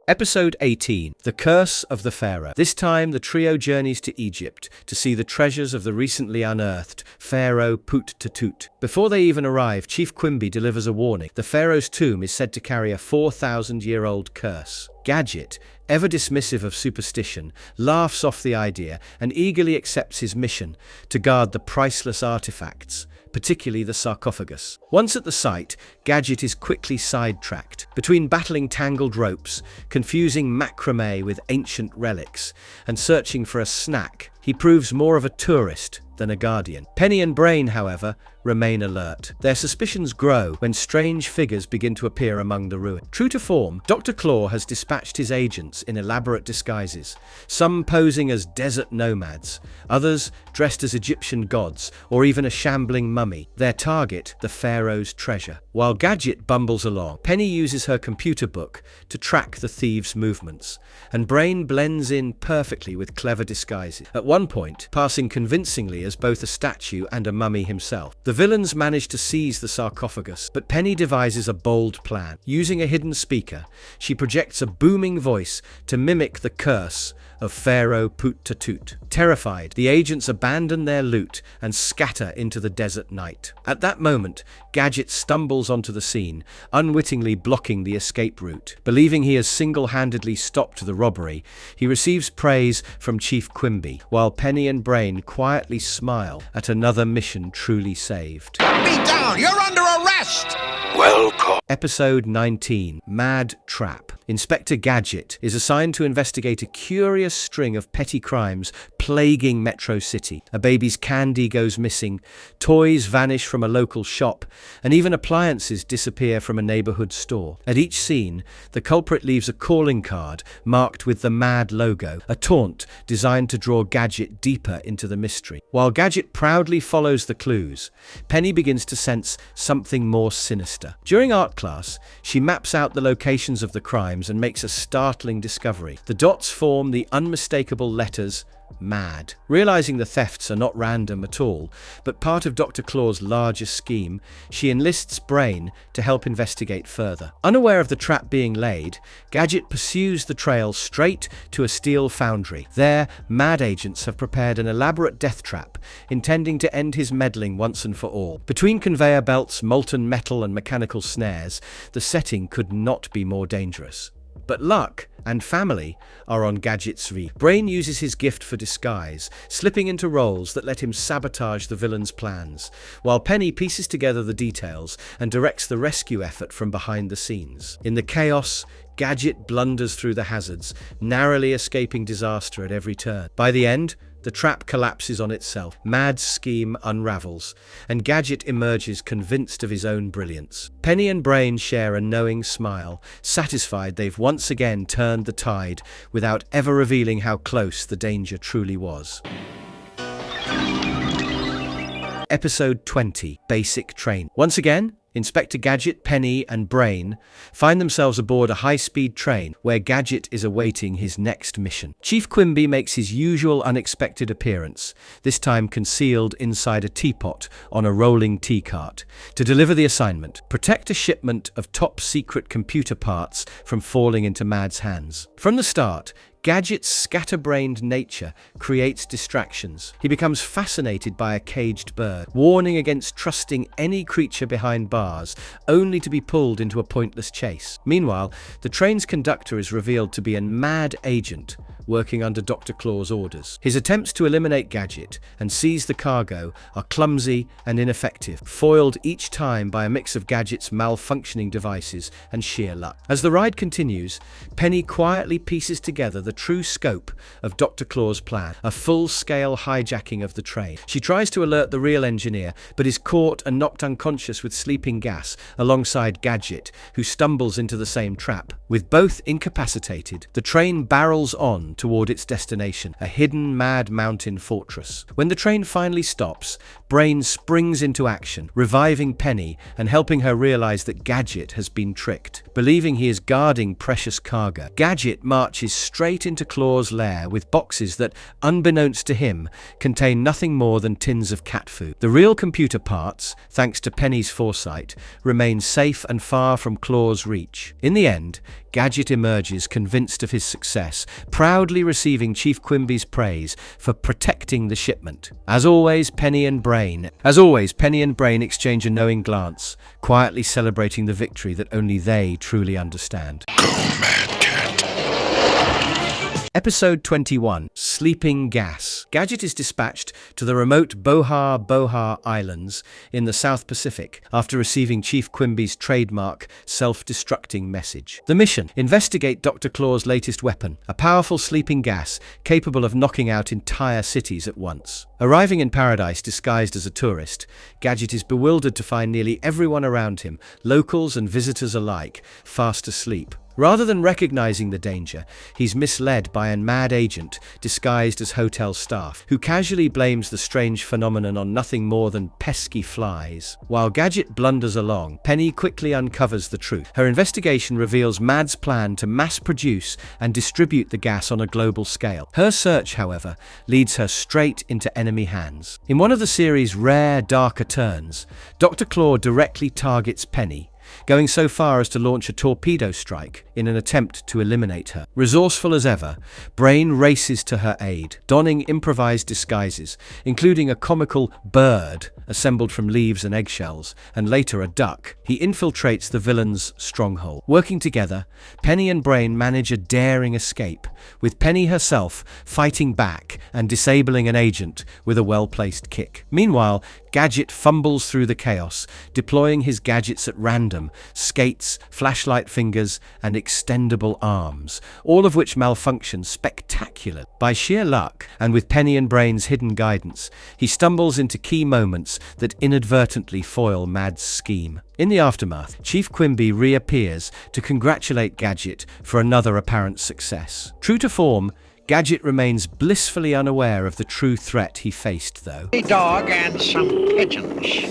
Episode 18, The Curse of the Pharaoh. This time, the trio journeys to Egypt to see the treasures of the recently unearthed Pharaoh Put-Tatut. Before they even arrive, Chief Quimby delivers a warning. The Pharaoh's tomb is said to carry a 4,000-year-old curse. Gadget, ever dismissive of superstition, laughs off the idea and eagerly accepts his mission to guard the priceless artifacts, particularly the sarcophagus. Once at the site, Gadget is quickly sidetracked. Between battling tangled ropes, confusing macrame with ancient relics, and searching for a snack, he proves more of a tourist than a guardian. Penny and Brain, however, remain alert. Their suspicions grow when strange figures begin to appear among the ruins. True to form, Dr. Claw has dispatched his agents in elaborate disguises, some posing as desert nomads, others dressed as Egyptian gods, or even a shambling mummy. Their target, the Pharaoh's treasure. While Gadget bumbles along, Penny uses her computer book to track the thieves' movements, and Brain blends in perfectly with clever disguises, at one point passing convincingly as both a statue and a mummy himself. The villains manage to seize the sarcophagus, but Penny devises a bold plan. Using a hidden speaker, she projects a booming voice to mimic the curse of Pharaoh Put-Tatut. Terrified, the agents abandon their loot and scatter into the desert night. At that moment, Gadget stumbles onto the scene, unwittingly blocking the escape route. Believing he has single-handedly stopped the robbery, he receives praise from Chief Quimby, while while Penny and Brain quietly smile at another mission truly saved. Be down! You're under arrest! Welcome. Episode 19, Mad Trap. Inspector Gadget is assigned to investigate a curious string of petty crimes plaguing Metro City. A baby's candy goes missing, toys vanish from a local shop, and even appliances disappear from a neighborhood store. At each scene, the culprit leaves a calling card marked with the MAD logo, a taunt designed to draw Gadget deeper into the mystery. While Gadget proudly follows the clues, Penny begins to sense something more sinister. During art class, she maps out the locations of the crimes and makes a startling discovery. The dots form the unmistakable letters MAD. Realizing the thefts are not random at all, but part of Dr. Claw's larger scheme, she enlists Brain to help investigate further. Unaware of the trap being laid, Gadget pursues the trail straight to a steel foundry. There, MAD agents have prepared an elaborate death trap, intending to end his meddling once and for all. Between conveyor belts, molten metal, and mechanical snares, the setting could not be more dangerous. But luck and family are on Gadget's side. Brain uses his gift for disguise, slipping into roles that let him sabotage the villain's plans, while Penny pieces together the details and directs the rescue effort from behind the scenes. In the chaos, Gadget blunders through the hazards, narrowly escaping disaster at every turn. By the end, the trap collapses on itself, Mad's scheme unravels, and Gadget emerges convinced of his own brilliance. Penny and Brain share a knowing smile, satisfied they've once again turned the tide without ever revealing how close the danger truly was. Episode 20, Basic Train. Once again, Inspector Gadget, Penny, and Brain find themselves aboard a high-speed train where Gadget is awaiting his next mission. Chief Quimby makes his usual unexpected appearance, this time concealed inside a teapot on a rolling tea cart, to deliver the assignment: protect a shipment of top-secret computer parts from falling into Mad's hands. From the start, Gadget's scatterbrained nature creates distractions. He becomes fascinated by a caged bird, warning against trusting any creature behind bars, only to be pulled into a pointless chase. Meanwhile, the train's conductor is revealed to be a mad agent working under Dr. Claw's orders. His attempts to eliminate Gadget and seize the cargo are clumsy and ineffective, foiled each time by a mix of Gadget's malfunctioning devices and sheer luck. As the ride continues, Penny quietly pieces together the true scope of Dr. Claw's plan, a full-scale hijacking of the train. She tries to alert the real engineer, but is caught and knocked unconscious with sleeping gas alongside Gadget, who stumbles into the same trap. With both incapacitated, the train barrels on toward its destination, a hidden Mad Mountain fortress. When the train finally stops, Brain springs into action, reviving Penny and helping her realize that Gadget has been tricked. Believing he is guarding precious cargo, Gadget marches straight into Claw's lair with boxes that, unbeknownst to him, contain nothing more than tins of cat food. The real computer parts, thanks to Penny's foresight, remain safe and far from Claw's reach. In the end, Gadget emerges convinced of his success, proudly receiving Chief Quimby's praise for protecting the shipment. As always, Penny and Brain exchange a knowing glance, quietly celebrating the victory that only they truly understand. Go, Mad Cat. Episode 21, Sleeping Gas. Gadget is dispatched to the remote Boha Islands in the South Pacific after receiving Chief Quimby's trademark self-destructing message. The mission: investigate Dr. Claw's latest weapon, a powerful sleeping gas capable of knocking out entire cities at once. Arriving in paradise disguised as a tourist, Gadget is bewildered to find nearly everyone around him, locals and visitors alike, fast asleep. Rather than recognizing the danger, he's misled by a mad agent disguised as hotel staff, who casually blames the strange phenomenon on nothing more than pesky flies. While Gadget blunders along, Penny quickly uncovers the truth. Her investigation reveals Mad's plan to mass-produce and distribute the gas on a global scale. Her search, however, leads her straight into enemy hands. In one of the series' rare, darker turns, Dr. Claw directly targets Penny, going so far as to launch a torpedo strike in an attempt to eliminate her. Resourceful as ever, Brain races to her aid, donning improvised disguises, including a comical bird assembled from leaves and eggshells, and later a duck. He infiltrates the villain's stronghold. Working together, Penny and Brain manage a daring escape, with Penny herself fighting back and disabling an agent with a well-placed kick. Meanwhile, Gadget fumbles through the chaos, deploying his gadgets at random: skates, flashlight fingers, and extendable arms, all of which malfunction spectacularly. By sheer luck, and with Penny and Brain's hidden guidance, he stumbles into key moments that inadvertently foil Mad's scheme. In the aftermath, Chief Quimby reappears to congratulate Gadget for another apparent success. True to form, Gadget remains blissfully unaware of the true threat he faced, though. A dog and some pigeons.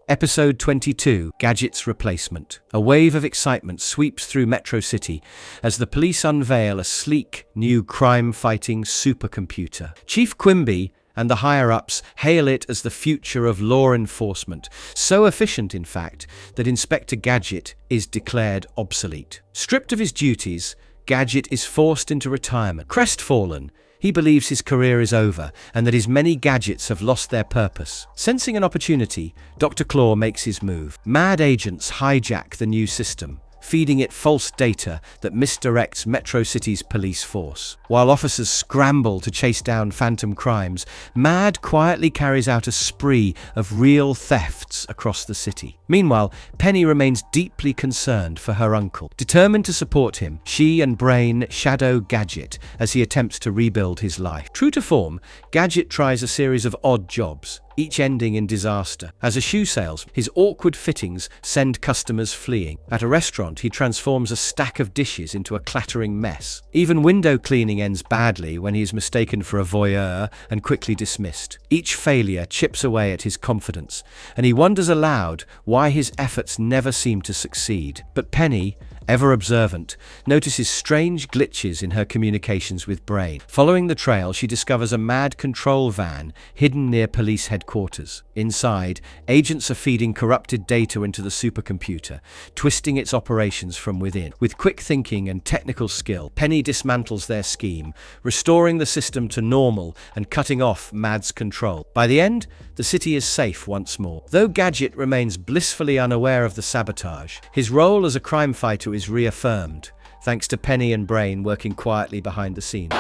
Episode 22, Gadget's Replacement. A wave of excitement sweeps through Metro City as the police unveil a sleek, new crime-fighting supercomputer. Chief Quimby and the higher-ups hail it as the future of law enforcement, so efficient, in fact, that Inspector Gadget is declared obsolete. Stripped of his duties, Gadget is forced into retirement. Crestfallen, he believes his career is over and that his many gadgets have lost their purpose. Sensing an opportunity, Dr. Claw makes his move. Mad agents hijack the new system, feeding it false data that misdirects Metro City's police force. While officers scramble to chase down phantom crimes, Mad quietly carries out a spree of real thefts across the city. Meanwhile, Penny remains deeply concerned for her uncle. Determined to support him, she and Brain shadow Gadget as he attempts to rebuild his life. True to form, Gadget tries a series of odd jobs, each ending in disaster. As a shoe salesman, his awkward fittings send customers fleeing. At a restaurant, he transforms a stack of dishes into a clattering mess. Even window cleaning ends badly when he is mistaken for a voyeur and quickly dismissed. Each failure chips away at his confidence, and he wonders aloud why his efforts never seem to succeed. But Penny, ever observant, notices strange glitches in her communications with Brain. Following the trail, she discovers a Mad control van hidden near police headquarters. Inside, agents are feeding corrupted data into the supercomputer, twisting its operations from within. With quick thinking and technical skill, Penny dismantles their scheme, restoring the system to normal and cutting off Mad's control. By the end, the city is safe once more. Though Gadget remains blissfully unaware of the sabotage, his role as a crime fighter is reaffirmed, thanks to Penny and Brain working quietly behind the scenes.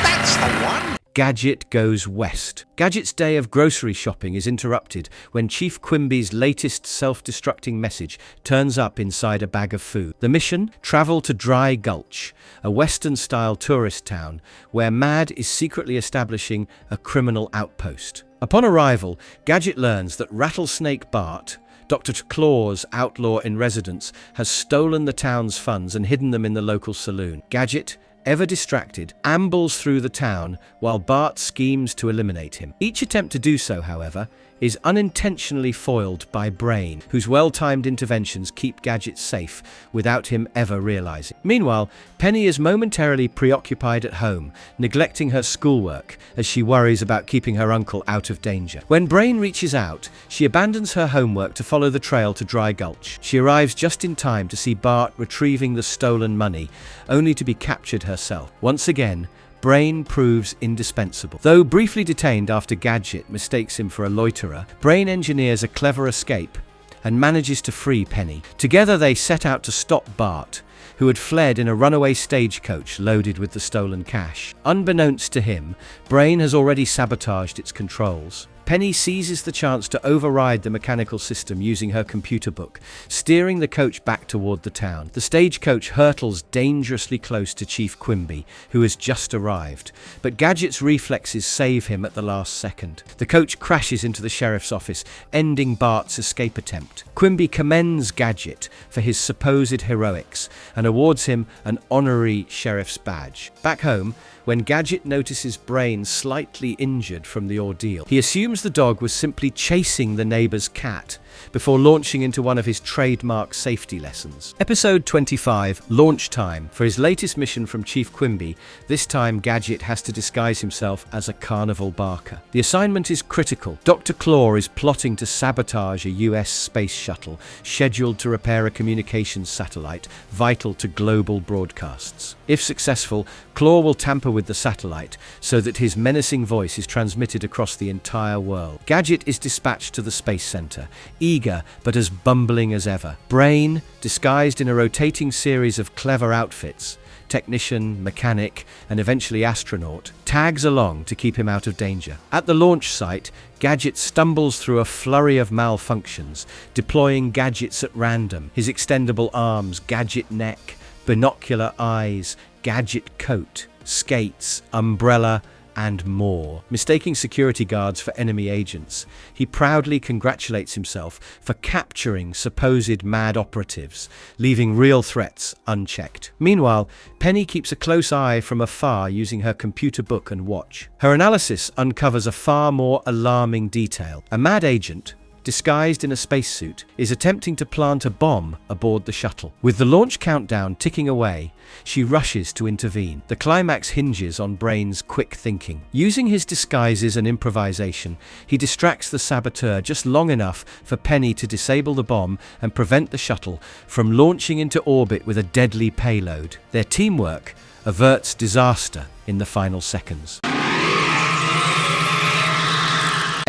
That's the one. Gadget goes west. Gadget's day of grocery shopping is interrupted when Chief Quimby's latest self-destructing message turns up inside a bag of food. The mission? Travel to Dry Gulch, a Western-style tourist town where Mad is secretly establishing a criminal outpost. Upon arrival, Gadget learns that Rattlesnake Bart, Dr. Claw's outlaw in residence, has stolen the town's funds and hidden them in the local saloon. Gadget, ever distracted, ambles through the town while Bart schemes to eliminate him. Each attempt to do so, however, is unintentionally foiled by Brain, whose well-timed interventions keep Gadget safe without him ever realizing. Meanwhile, Penny is momentarily preoccupied at home, neglecting her schoolwork as she worries about keeping her uncle out of danger. When Brain reaches out, she abandons her homework to follow the trail to Dry Gulch. She arrives just in time to see Bart retrieving the stolen money, only to be captured herself. Once again, Brain proves indispensable. Though briefly detained after Gadget mistakes him for a loiterer, Brain engineers a clever escape and manages to free Penny. Together they set out to stop Bart, who had fled in a runaway stagecoach loaded with the stolen cash. Unbeknownst to him, Brain has already sabotaged its controls. Penny seizes the chance to override the mechanical system using her computer book, steering the coach back toward the town. The stagecoach hurtles dangerously close to Chief Quimby, who has just arrived, but Gadget's reflexes save him at the last second. The coach crashes into the sheriff's office, ending Bart's escape attempt. Quimby commends Gadget for his supposed heroics and awards him an honorary sheriff's badge. Back home, when Gadget notices Brain slightly injured from the ordeal, he assumes claims the dog was simply chasing the neighbor's cat before launching into one of his trademark safety lessons. Episode 25, Launch Time. For his latest mission from Chief Quimby, this time Gadget has to disguise himself as a carnival barker. The assignment is critical. Dr. Claw is plotting to sabotage a US space shuttle scheduled to repair a communications satellite vital to global broadcasts. If successful, Claw will tamper with the satellite so that his menacing voice is transmitted across the entire world. Gadget is dispatched to the space center, eager but as bumbling as ever. Brain, disguised in a rotating series of clever outfits, technician, mechanic, and eventually astronaut, tags along to keep him out of danger. At the launch site, Gadget stumbles through a flurry of malfunctions, deploying gadgets at random. His extendable arms, Gadget neck, binocular eyes, Gadget coat, skates, umbrella, and more. Mistaking security guards for enemy agents, he proudly congratulates himself for capturing supposed mad operatives, leaving real threats unchecked. Meanwhile, Penny keeps a close eye from afar using her computer book and watch. Her analysis uncovers a far more alarming detail. A mad agent, disguised in a spacesuit, is attempting to plant a bomb aboard the shuttle. With the launch countdown ticking away, she rushes to intervene. The climax hinges on Brain's quick thinking. Using his disguises and improvisation, he distracts the saboteur just long enough for Penny to disable the bomb and prevent the shuttle from launching into orbit with a deadly payload. Their teamwork averts disaster in the final seconds.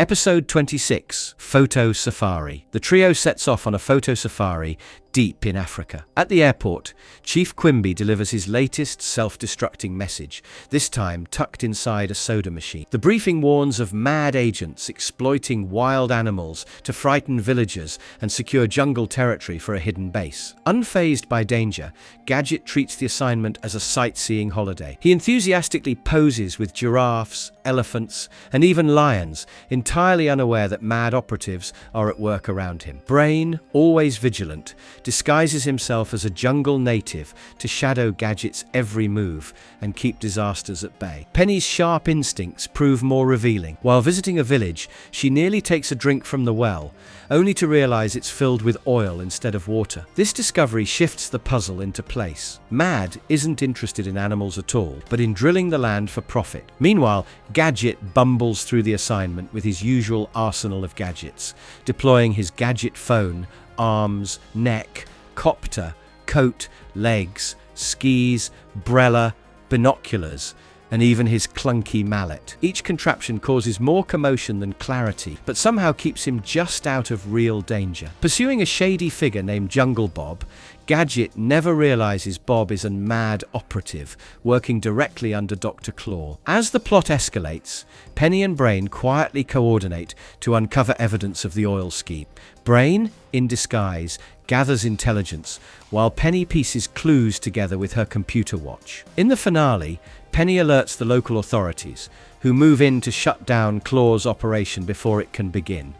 Episode 26, Photo Safari. The trio sets off on a photo safari deep in Africa. At the airport, Chief Quimby delivers his latest self-destructing message, this time tucked inside a soda machine. The briefing warns of mad agents exploiting wild animals to frighten villagers and secure jungle territory for a hidden base. Unfazed by danger, Gadget treats the assignment as a sightseeing holiday. He enthusiastically poses with giraffes, elephants, and even lions, entirely unaware that mad operatives are at work around him. Brain, always vigilant, disguises himself as a jungle native to shadow Gadget's every move and keep disasters at bay. Penny's sharp instincts prove more revealing. While visiting a village, she nearly takes a drink from the well, only to realize it's filled with oil instead of water. This discovery shifts the puzzle into place. Mad isn't interested in animals at all, but in drilling the land for profit. Meanwhile, Gadget bumbles through the assignment with his usual arsenal of gadgets, deploying his gadget phone, arms, neck, copter, coat, legs, skis, brella, binoculars, and even his clunky mallet. Each contraption causes more commotion than clarity, but somehow keeps him just out of real danger. Pursuing a shady figure named Jungle Bob, Gadget never realizes Bob is a mad operative working directly under Dr. Claw. As the plot escalates, Penny and Brain quietly coordinate to uncover evidence of the oil scheme. Brain, in disguise, gathers intelligence, while Penny pieces clues together with her computer watch. In the finale, Penny alerts the local authorities, who move in to shut down Claw's operation before it can begin.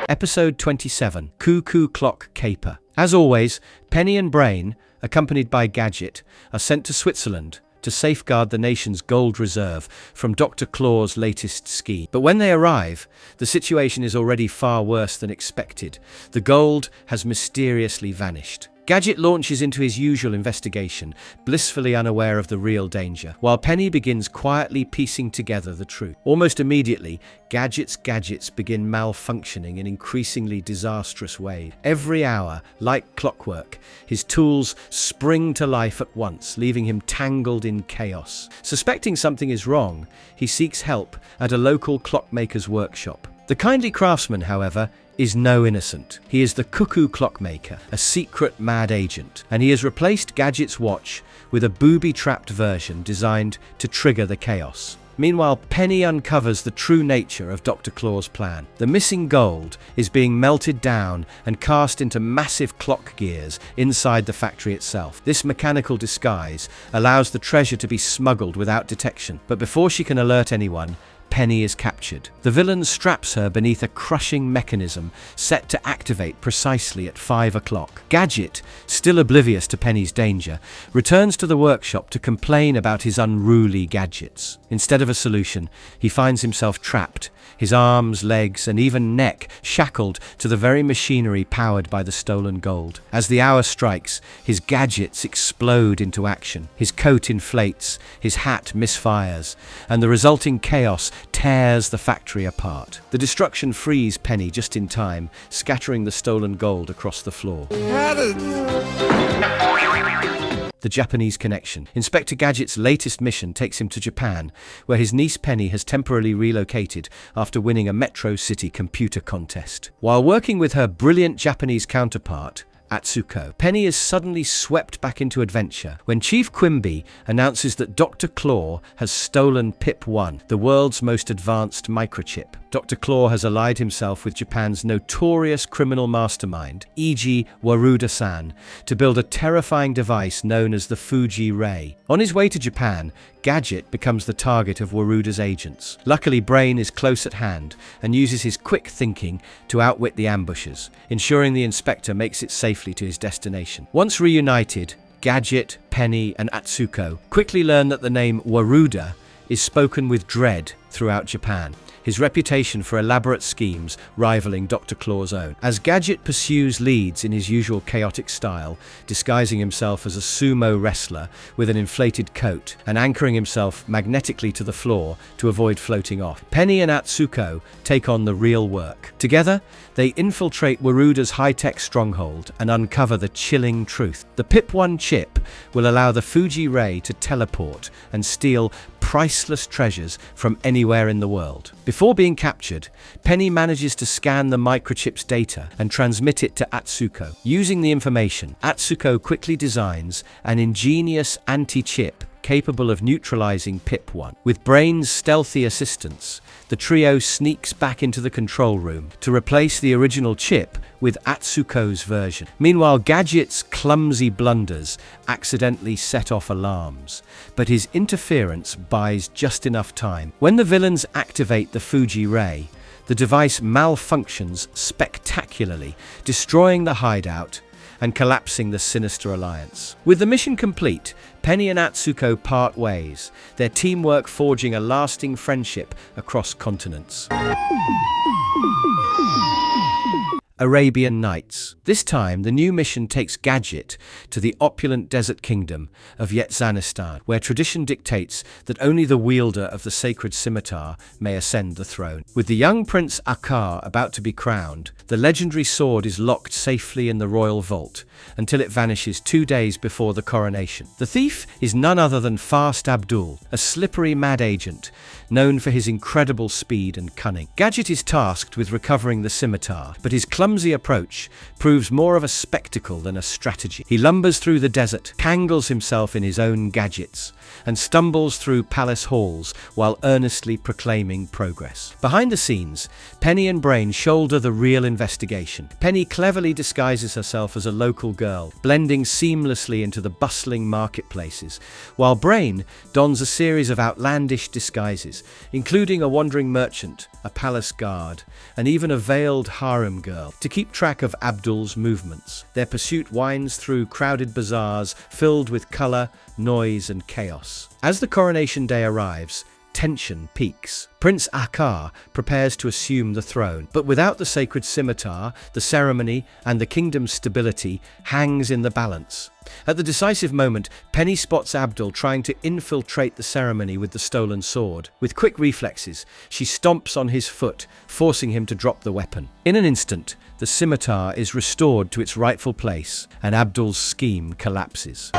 Episode 27, Cuckoo Clock Caper. As always, Penny and Brain, accompanied by Gadget, are sent to Switzerland to safeguard the nation's gold reserve from Dr. Claw's latest scheme. But when they arrive, the situation is already far worse than expected. The gold has mysteriously vanished. Gadget launches into his usual investigation, blissfully unaware of the real danger, while Penny begins quietly piecing together the truth. Almost immediately, Gadget's gadgets begin malfunctioning in increasingly disastrous ways. Every hour, like clockwork, his tools spring to life at once, leaving him tangled in chaos. Suspecting something is wrong, he seeks help at a local clockmaker's workshop. The kindly craftsman, however, is no innocent. He is the Cuckoo clockmaker, a secret mad agent, and he has replaced Gadget's watch with a booby-trapped version designed to trigger the chaos. Meanwhile, Penny uncovers the true nature of Dr. Claw's plan. The missing gold is being melted down and cast into massive clock gears inside the factory itself. This mechanical disguise allows the treasure to be smuggled without detection, but before she can alert anyone, Penny is captured. The villain straps her beneath a crushing mechanism set to activate precisely at 5 o'clock. Gadget, still oblivious to Penny's danger, returns to the workshop to complain about his unruly gadgets. Instead of a solution, he finds himself trapped, his arms, legs, and even neck shackled to the very machinery powered by the stolen gold. As the hour strikes, his gadgets explode into action. His coat inflates, his hat misfires, and the resulting chaos tears the factory apart. The destruction frees Penny just in time, scattering the stolen gold across the floor. The Japanese connection. Inspector Gadget's latest mission takes him to Japan, where his niece Penny has temporarily relocated after winning a Metro City computer contest. While working with her brilliant Japanese counterpart, Atsuko, Penny is suddenly swept back into adventure when Chief Quimby announces that Dr. Claw has stolen PIP-1, the world's most advanced microchip. Dr. Claw has allied himself with Japan's notorious criminal mastermind, e.g. Waruda-san, to build a terrifying device known as the Fuji Ray. On his way to Japan, Gadget becomes the target of Waruda's agents. Luckily, Brain is close at hand and uses his quick thinking to outwit the ambushes, ensuring the inspector makes it safely to his destination. Once reunited, Gadget, Penny, and Atsuko quickly learn that the name Waruda is spoken with dread throughout Japan, his reputation for elaborate schemes rivaling Dr. Claw's own. As Gadget pursues leads in his usual chaotic style, disguising himself as a sumo wrestler with an inflated coat and anchoring himself magnetically to the floor to avoid floating off, Penny and Atsuko take on the real work. Together, they infiltrate Waruda's high-tech stronghold and uncover the chilling truth. The PIP-1 chip will allow the Fuji Ray to teleport and steal priceless treasures from anywhere in the world. Before being captured, Penny manages to scan the microchip's data and transmit it to Atsuko. Using the information, Atsuko quickly designs an ingenious anti-chip capable of neutralizing PIP-1. With Brain's stealthy assistance, the trio sneaks back into the control room to replace the original chip with Atsuko's version. Meanwhile, Gadget's clumsy blunders accidentally set off alarms, but his interference buys just enough time. When the villains activate the Fuji Ray, the device malfunctions spectacularly, destroying the hideout and collapsing the sinister alliance. With the mission complete, Penny and Atsuko part ways, their teamwork forging a lasting friendship across continents. Arabian Nights. This time, the new mission takes Gadget to the opulent desert kingdom of Yetzanistan, where tradition dictates that only the wielder of the sacred scimitar may ascend the throne. With the young Prince Akar about to be crowned, the legendary sword is locked safely in the royal vault until it vanishes 2 days before the coronation. The thief is none other than Fast Abdul, a slippery mad agent known for his incredible speed and cunning. Gadget is tasked with recovering the scimitar, but his clumsy approach proves more of a spectacle than a strategy. He lumbers through the desert, tangles himself in his own gadgets, and stumbles through palace halls while earnestly proclaiming progress. Behind the scenes, Penny and Brain shoulder the real investigation. Penny cleverly disguises herself as a local girl, blending seamlessly into the bustling marketplaces, while Brain dons a series of outlandish disguises, including a wandering merchant, a palace guard, and even a veiled harem girl, to keep track of Abdul's movements. Their pursuit winds through crowded bazaars filled with color, noise, and chaos. As the coronation day arrives, tension peaks. Prince Akar prepares to assume the throne, but without the sacred scimitar, the ceremony and the kingdom's stability hangs in the balance. At the decisive moment, Penny spots Abdul trying to infiltrate the ceremony with the stolen sword. With quick reflexes, she stomps on his foot, forcing him to drop the weapon. In an instant, the scimitar is restored to its rightful place, and Abdul's scheme collapses.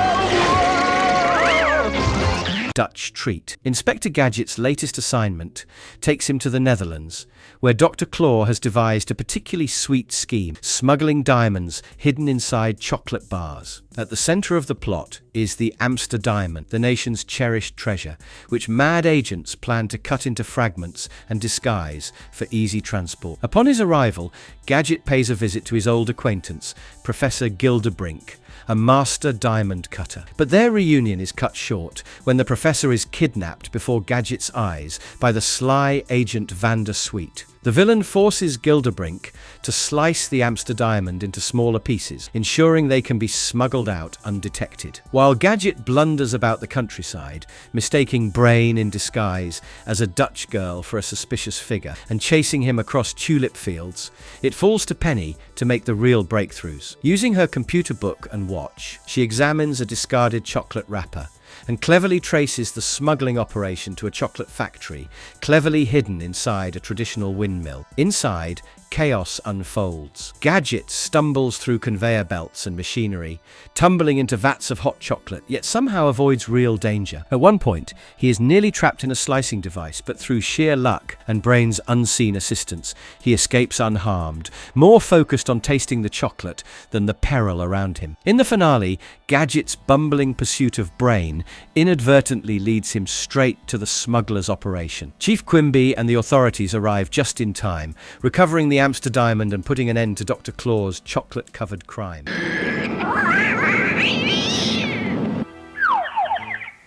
Dutch treat. Inspector Gadget's latest assignment takes him to the Netherlands, where Dr. Claw has devised a particularly sweet scheme, smuggling diamonds hidden inside chocolate bars. At the center of the plot is the Amsterdam, the nation's cherished treasure, which mad agents plan to cut into fragments and disguise for easy transport. Upon his arrival, Gadget pays a visit to his old acquaintance, Professor Gildebrink, a master diamond cutter. But their reunion is cut short when the professor is kidnapped before Gadget's eyes by the sly agent Van der Sweet. The villain forces Gildebrink to slice the Amsterdam into smaller pieces, ensuring they can be smuggled out undetected. While Gadget blunders about the countryside, mistaking Brain in disguise as a Dutch girl for a suspicious figure and chasing him across tulip fields, it falls to Penny to make the real breakthroughs. Using her computer book and watch, she examines a discarded chocolate wrapper and cleverly traces the smuggling operation to a chocolate factory, cleverly hidden inside a traditional windmill. Inside, chaos unfolds. Gadget stumbles through conveyor belts and machinery, tumbling into vats of hot chocolate, yet somehow avoids real danger. At one point, he is nearly trapped in a slicing device, but through sheer luck and Brain's unseen assistance, he escapes unharmed, more focused on tasting the chocolate than the peril around him. In the finale, Gadget's bumbling pursuit of Brain inadvertently leads him straight to the smuggler's operation. Chief Quimby and the authorities arrive just in time, recovering the Amsterdam and putting an end to Dr. Claw's chocolate-covered crime.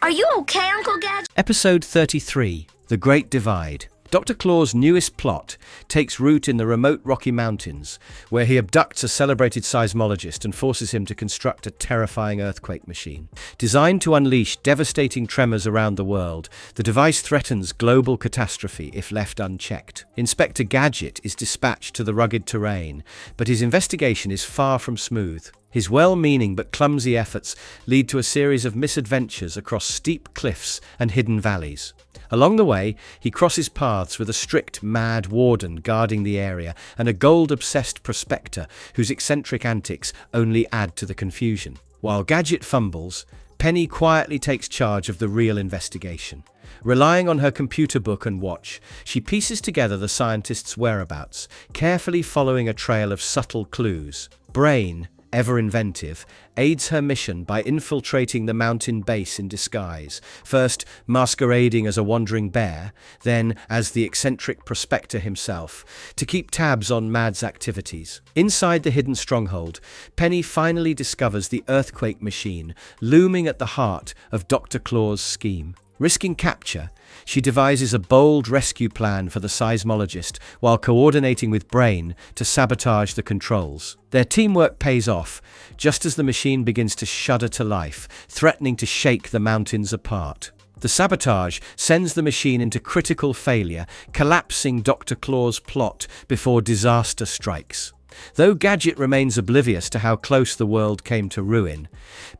Are you okay, Uncle Gadget? Episode 33, The Great Divide. Dr. Claw's newest plot takes root in the remote Rocky Mountains, where he abducts a celebrated seismologist and forces him to construct a terrifying earthquake machine. Designed to unleash devastating tremors around the world, the device threatens global catastrophe if left unchecked. Inspector Gadget is dispatched to the rugged terrain, but his investigation is far from smooth. His well-meaning but clumsy efforts lead to a series of misadventures across steep cliffs and hidden valleys. Along the way, he crosses paths with a strict, mad warden guarding the area and a gold-obsessed prospector whose eccentric antics only add to the confusion. While Gadget fumbles, Penny quietly takes charge of the real investigation. Relying on her computer book and watch, she pieces together the scientist's whereabouts, carefully following a trail of subtle clues. Brain, ever inventive, aids her mission by infiltrating the mountain base in disguise, first masquerading as a wandering bear, then as the eccentric prospector himself, to keep tabs on Mad's activities. Inside the hidden stronghold, Penny finally discovers the earthquake machine looming at the heart of Dr. Claw's scheme. Risking capture, she devises a bold rescue plan for the seismologist while coordinating with Brain to sabotage the controls. Their teamwork pays off, just as the machine begins to shudder to life, threatening to shake the mountains apart. The sabotage sends the machine into critical failure, collapsing Dr. Claw's plot before disaster strikes. Though Gadget remains oblivious to how close the world came to ruin,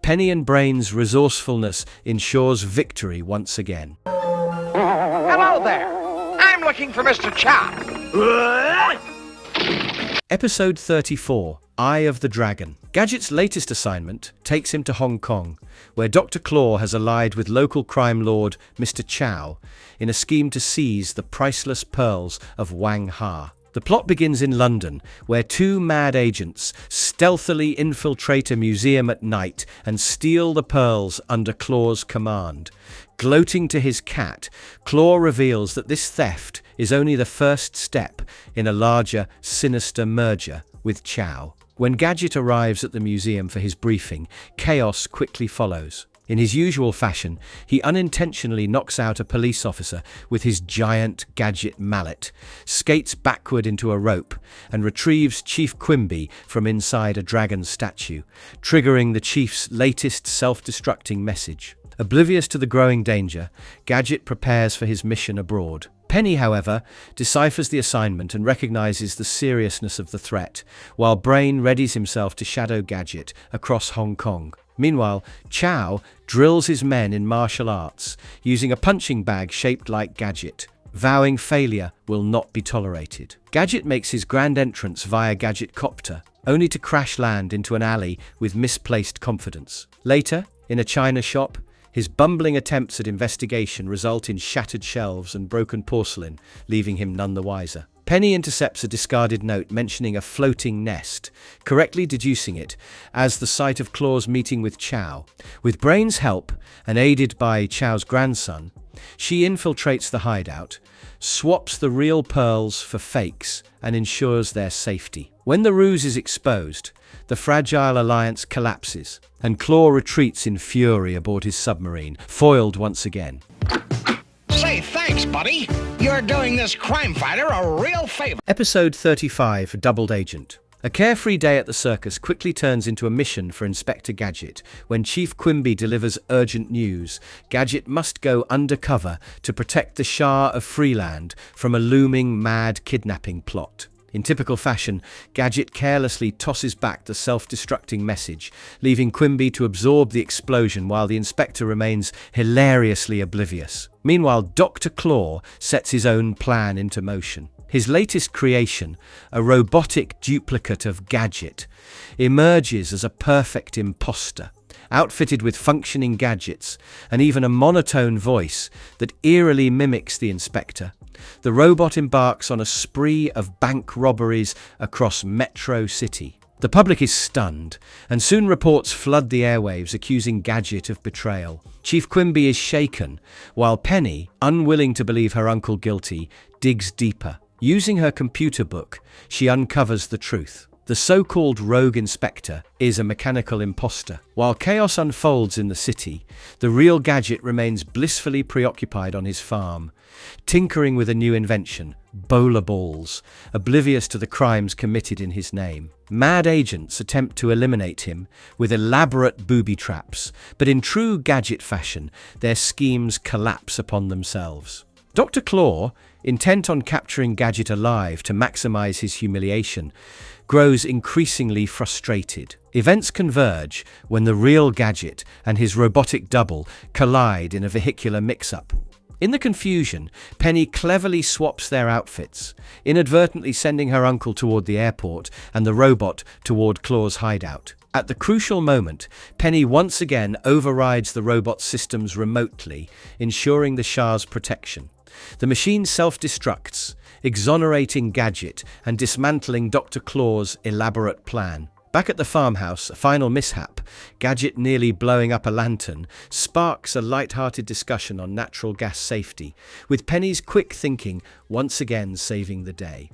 Penny and Brain's resourcefulness ensures victory once again. Hello there. I'm looking for Mr. Chow. Episode 34, Eye of the Dragon. Gadget's latest assignment takes him to Hong Kong, where Dr. Claw has allied with local crime lord Mr. Chow in a scheme to seize the priceless pearls of Wang Ha. The plot begins in London, where two mad agents stealthily infiltrate a museum at night and steal the pearls under Claw's command. Gloating to his cat, Claw reveals that this theft is only the first step in a larger, sinister merger with Chow. When Gadget arrives at the museum for his briefing, chaos quickly follows. In his usual fashion, he unintentionally knocks out a police officer with his giant Gadget mallet, skates backward into a rope, and retrieves Chief Quimby from inside a dragon statue, triggering the chief's latest self-destructing message. Oblivious to the growing danger, Gadget prepares for his mission abroad. Penny, however, deciphers the assignment and recognizes the seriousness of the threat, while Brain readies himself to shadow Gadget across Hong Kong. Meanwhile, Chow drills his men in martial arts, using a punching bag shaped like Gadget, vowing failure will not be tolerated. Gadget makes his grand entrance via Gadget Copter, only to crash land into an alley with misplaced confidence. Later, in a china shop, his bumbling attempts at investigation result in shattered shelves and broken porcelain, leaving him none the wiser. Penny intercepts a discarded note mentioning a floating nest, correctly deducing it as the site of Claw's meeting with Chow. With Brain's help, and aided by Chow's grandson, she infiltrates the hideout, swaps the real pearls for fakes, and ensures their safety. When the ruse is exposed, the fragile alliance collapses, and Claw retreats in fury aboard his submarine, foiled once again. Say thanks, buddy. You're doing this crime fighter a real favor. Episode 35, Doubled Agent. A carefree day at the circus quickly turns into a mission for Inspector Gadget. When Chief Quimby delivers urgent news, Gadget must go undercover to protect the Shah of Freeland from a looming mad kidnapping plot. In typical fashion, Gadget carelessly tosses back the self-destructing message, leaving Quimby to absorb the explosion while the inspector remains hilariously oblivious. Meanwhile, Dr. Claw sets his own plan into motion. His latest creation, a robotic duplicate of Gadget, emerges as a perfect imposter, outfitted with functioning gadgets and even a monotone voice that eerily mimics the inspector. The robot embarks on a spree of bank robberies across Metro City. The public is stunned, and soon reports flood the airwaves accusing Gadget of betrayal. Chief Quimby is shaken, while Penny, unwilling to believe her uncle guilty, digs deeper. Using her computer book, she uncovers the truth. The so-called rogue inspector is a mechanical imposter. While chaos unfolds in the city, the real Gadget remains blissfully preoccupied on his farm, tinkering with a new invention, bowler balls, oblivious to the crimes committed in his name. Mad agents attempt to eliminate him with elaborate booby traps, but in true Gadget fashion, their schemes collapse upon themselves. Dr. Claw, intent on capturing Gadget alive to maximize his humiliation, grows increasingly frustrated. Events converge when the real Gadget and his robotic double collide in a vehicular mix-up. In the confusion, Penny cleverly swaps their outfits, inadvertently sending her uncle toward the airport and the robot toward Claw's hideout. At the crucial moment, Penny once again overrides the robot's systems remotely, ensuring the Shah's protection. The machine self-destructs, exonerating Gadget and dismantling Dr. Claw's elaborate plan. Back at the farmhouse, a final mishap, Gadget nearly blowing up a lantern, sparks a light-hearted discussion on natural gas safety, with Penny's quick thinking once again saving the day.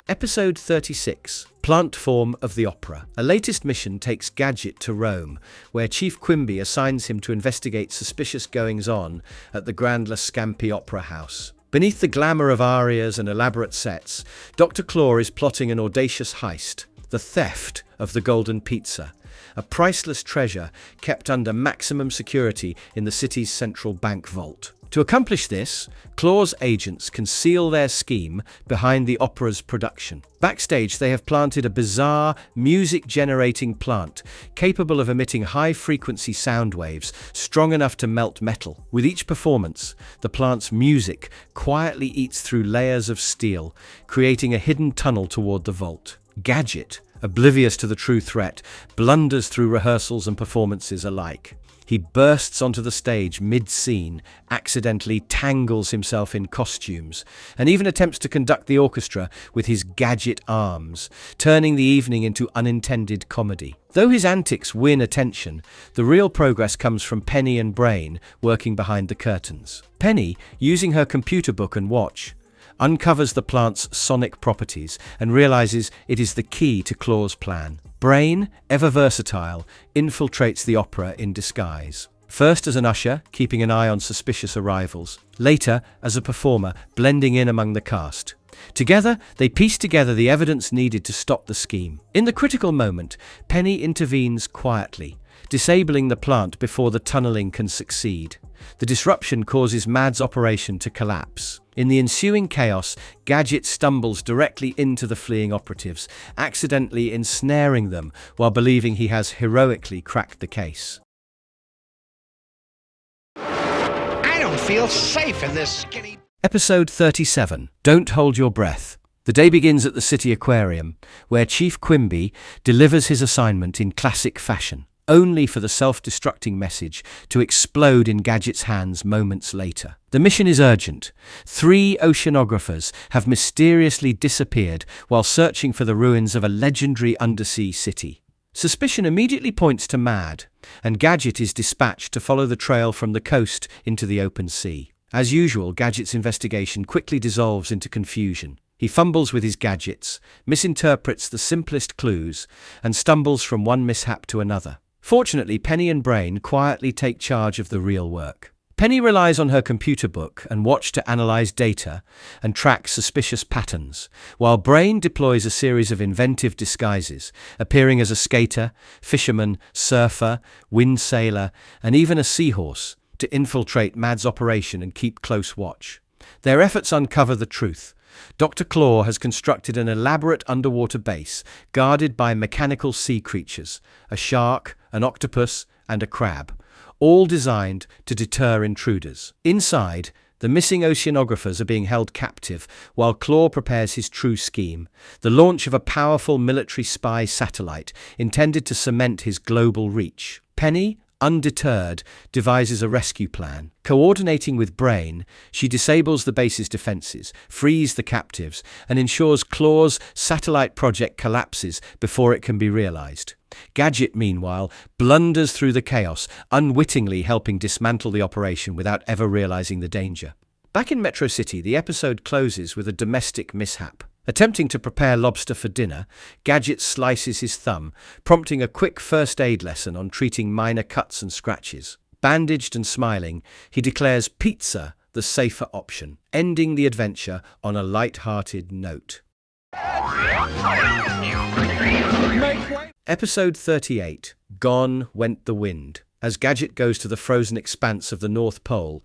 Episode 36, Plant Form of the Opera. A latest mission takes Gadget to Rome, where Chief Quimby assigns him to investigate suspicious goings-on at the Grand La Scampi Opera House. Beneath the glamour of arias and elaborate sets, Dr. Claw is plotting an audacious heist, the theft of the Golden Pizza, a priceless treasure kept under maximum security in the city's central bank vault. To accomplish this, Claw's agents conceal their scheme behind the opera's production. Backstage, they have planted a bizarre, music-generating plant capable of emitting high-frequency sound waves strong enough to melt metal. With each performance, the plant's music quietly eats through layers of steel, creating a hidden tunnel toward the vault. Gadget, oblivious to the true threat, blunders through rehearsals and performances alike. He bursts onto the stage mid-scene, accidentally tangles himself in costumes, and even attempts to conduct the orchestra with his gadget arms, turning the evening into unintended comedy. Though his antics win attention, the real progress comes from Penny and Brain working behind the curtains. Penny, using her computer book and watch, uncovers the plant's sonic properties and realizes it is the key to Claw's plan. Brain, ever versatile, infiltrates the opera in disguise. First as an usher, keeping an eye on suspicious arrivals. Later, as a performer, blending in among the cast. Together, they piece together the evidence needed to stop the scheme. In the critical moment, Penny intervenes quietly, disabling the plant before the tunneling can succeed. The disruption causes Mad's operation to collapse. In the ensuing chaos, Gadget stumbles directly into the fleeing operatives, accidentally ensnaring them while believing he has heroically cracked the case. I don't feel safe in this skinny... Episode 37, Don't Hold Your Breath. The day begins at the City Aquarium, where Chief Quimby delivers his assignment in classic fashion. only for the self-destructing message to explode in Gadget's hands moments later. The mission is urgent. 3 oceanographers have mysteriously disappeared while searching for the ruins of a legendary undersea city. Suspicion immediately points to Mad, and Gadget is dispatched to follow the trail from the coast into the open sea. As usual, Gadget's investigation quickly dissolves into confusion. He fumbles with his gadgets, misinterprets the simplest clues, and stumbles from one mishap to another. Fortunately, Penny and Brain quietly take charge of the real work. Penny relies on her computer book and watch to analyze data and track suspicious patterns, while Brain deploys a series of inventive disguises, appearing as a skater, fisherman, surfer, wind sailor, and even a seahorse, to infiltrate Mad's operation and keep close watch. Their efforts uncover the truth. Dr. Claw has constructed an elaborate underwater base guarded by mechanical sea creatures, a shark, an octopus, and a crab, all designed to deter intruders. Inside, the missing oceanographers are being held captive while Claw prepares his true scheme, the launch of a powerful military spy satellite intended to cement his global reach. Penny, undeterred, devises a rescue plan. Coordinating with Brain, she disables the base's defenses, frees the captives, and ensures Claw's satellite project collapses before it can be realized. Gadget, meanwhile, blunders through the chaos, unwittingly helping dismantle the operation without ever realizing the danger. Back in Metro City, the episode closes with a domestic mishap. Attempting to prepare lobster for dinner, Gadget slices his thumb, prompting a quick first aid lesson on treating minor cuts and scratches. Bandaged and smiling, he declares pizza the safer option, ending the adventure on a light-hearted note. Episode 38, Gone Went the Wind. As Gadget goes to the frozen expanse of the North Pole,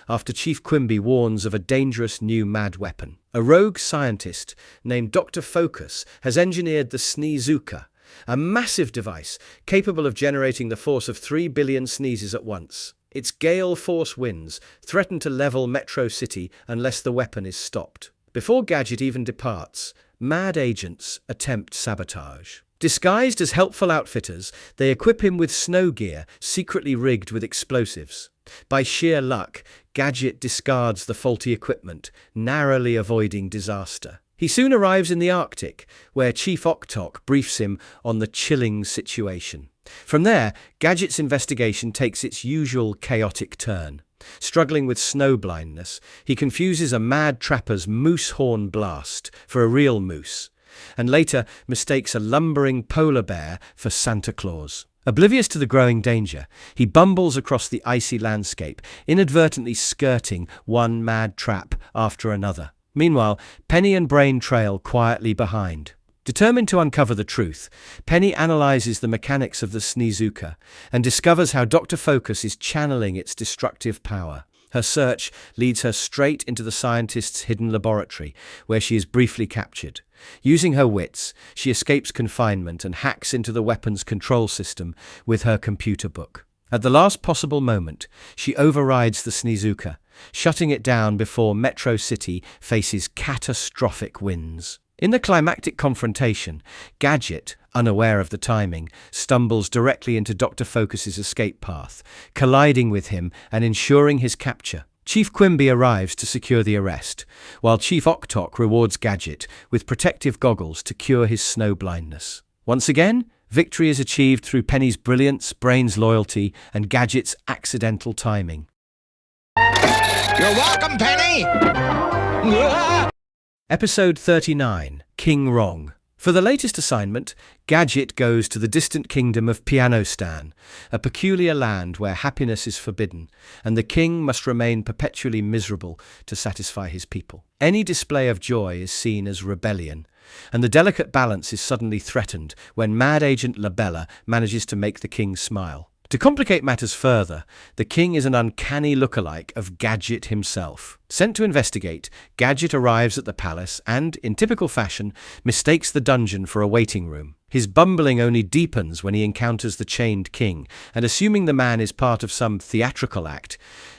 after Chief Quimby warns of a dangerous new mad weapon. A rogue scientist named Dr. Focus has engineered the Sneezooka, a massive device capable of generating the force of 3 billion sneezes at once. Its gale force winds threaten to level Metro City unless the weapon is stopped. Before Gadget even departs, mad agents attempt sabotage. Disguised as helpful outfitters, they equip him with snow gear secretly rigged with explosives. By sheer luck, Gadget discards the faulty equipment, narrowly avoiding disaster. He soon arrives in the Arctic, where Chief Octok briefs him on the chilling situation. From there, Gadget's investigation takes its usual chaotic turn. Struggling with snow blindness, he confuses a mad trapper's moose horn blast for a real moose, and later mistakes a lumbering polar bear for Santa Claus. Oblivious to the growing danger, he bumbles across the icy landscape, inadvertently skirting one mad trap after another. Meanwhile, Penny and Brain trail quietly behind. Determined to uncover the truth, Penny analyzes the mechanics of the Sneezooka and discovers how Dr. Focus is channeling its destructive power. Her search leads her straight into the scientist's hidden laboratory, where she is briefly captured. Using her wits, she escapes confinement and hacks into the weapon's control system with her computer book. At the last possible moment, she overrides the Sneezooka, shutting it down before Metro City faces catastrophic winds. In the climactic confrontation, Gadget, unaware of the timing, stumbles directly into Dr. Focus's escape path, colliding with him and ensuring his capture. Chief Quimby arrives to secure the arrest, while Chief Octok rewards Gadget with protective goggles to cure his snow blindness. Once again, victory is achieved through Penny's brilliance, Brain's loyalty, and Gadget's accidental timing. You're welcome, Penny! Episode 39, King Wrong. For the latest assignment, Gadget goes to the distant kingdom of Pianostan, a peculiar land where happiness is forbidden, and the king must remain perpetually miserable to satisfy his people. Any display of joy is seen as rebellion, and the delicate balance is suddenly threatened when mad agent Labella manages to make the king smile. To complicate matters further, the king is an uncanny lookalike of Gadget himself. Sent to investigate, Gadget arrives at the palace and, in typical fashion, mistakes the dungeon for a waiting room. His bumbling only deepens when he encounters the chained king, and assuming the man is part of some theatrical act,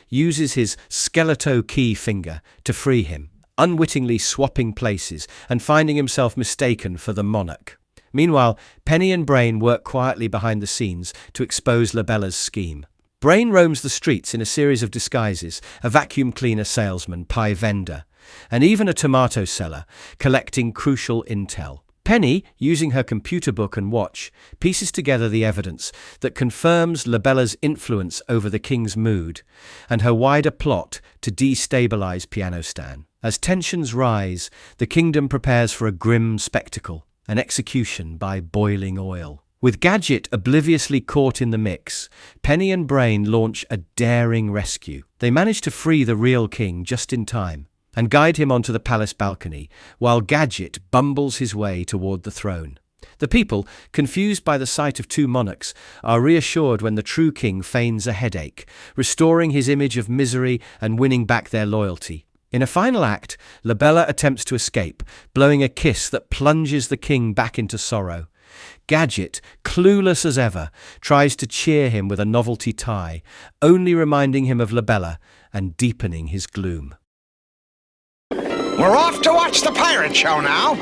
uses his skeleto key finger to free him, unwittingly swapping places and finding himself mistaken for the monarch. Meanwhile, Penny and Brain work quietly behind the scenes to expose Labella's scheme. Brain roams the streets in a series of disguises, a vacuum cleaner salesman, pie vendor, and even a tomato seller, collecting crucial intel. Penny, using her computer book and watch, pieces together the evidence that confirms Labella's influence over the king's mood and her wider plot to destabilize Piano Stan. As tensions rise, the kingdom prepares for a grim spectacle, an execution by boiling oil. With Gadget obliviously caught in the mix, Penny and Brain launch a daring rescue. They manage to free the real king just in time and guide him onto the palace balcony, while Gadget bumbles his way toward the throne. The people, confused by the sight of two monarchs, are reassured when the true king feigns a headache, restoring his image of misery and winning back their loyalty. In a final act, Labella attempts to escape, blowing a kiss that plunges the king back into sorrow. Gadget, clueless as ever, tries to cheer him with a novelty tie, only reminding him of Labella and deepening his gloom. We're off to watch the pirate show now.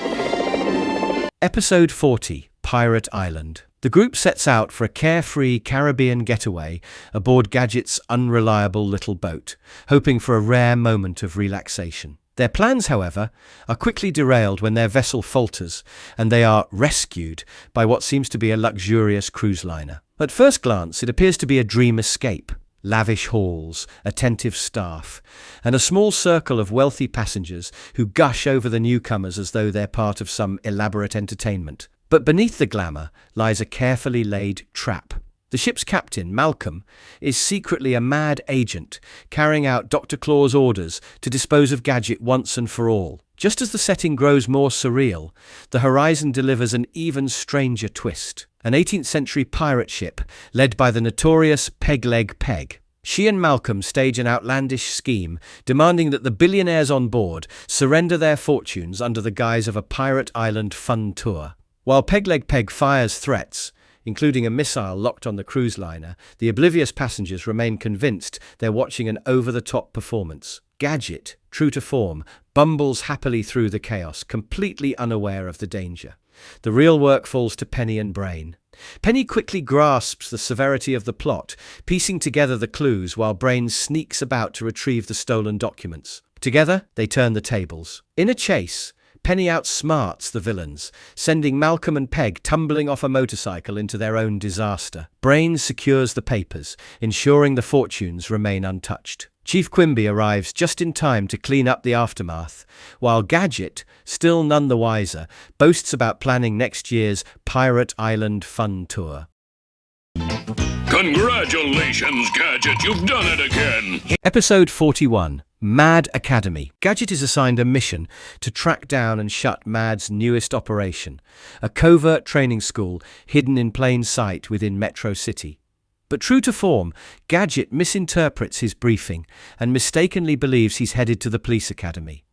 Episode 40, Pirate Island. The group sets out for a carefree Caribbean getaway aboard Gadget's unreliable little boat, hoping for a rare moment of relaxation. Their plans, however, are quickly derailed when their vessel falters and they are rescued by what seems to be a luxurious cruise liner. At first glance, it appears to be a dream escape. Lavish halls, attentive staff, and a small circle of wealthy passengers who gush over the newcomers as though they're part of some elaborate entertainment. But beneath the glamour lies a carefully laid trap. The ship's captain, Malcolm, is secretly a mad agent, carrying out Dr. Claw's orders to dispose of Gadget once and for all. Just as the setting grows more surreal, the horizon delivers an even stranger twist. An 18th century pirate ship led by the notorious Peg-Leg Peg. She and Malcolm stage an outlandish scheme, demanding that the billionaires on board surrender their fortunes under the guise of a pirate island fun tour. While Peg-Leg Peg fires threats, including a missile locked on the cruise liner, the oblivious passengers remain convinced they're watching an over-the-top performance. Gadget, true to form, bumbles happily through the chaos, completely unaware of the danger. The real work falls to Penny and Brain. Penny quickly grasps the severity of the plot, piecing together the clues while Brain sneaks about to retrieve the stolen documents. Together, they turn the tables. In a chase, Penny outsmarts the villains, sending Malcolm and Peg tumbling off a motorcycle into their own disaster. Brain secures the papers, ensuring the fortunes remain untouched. Chief Quimby arrives just in time to clean up the aftermath, while Gadget, still none the wiser, boasts about planning next year's Pirate Island Fun Tour. Congratulations, Gadget, you've done it again. Episode 41, Mad Academy. Gadget is assigned a mission to track down and shut Mad's newest operation, a covert training school hidden in plain sight within Metro City. But true to form, Gadget misinterprets his briefing and mistakenly believes he's headed to the police academy.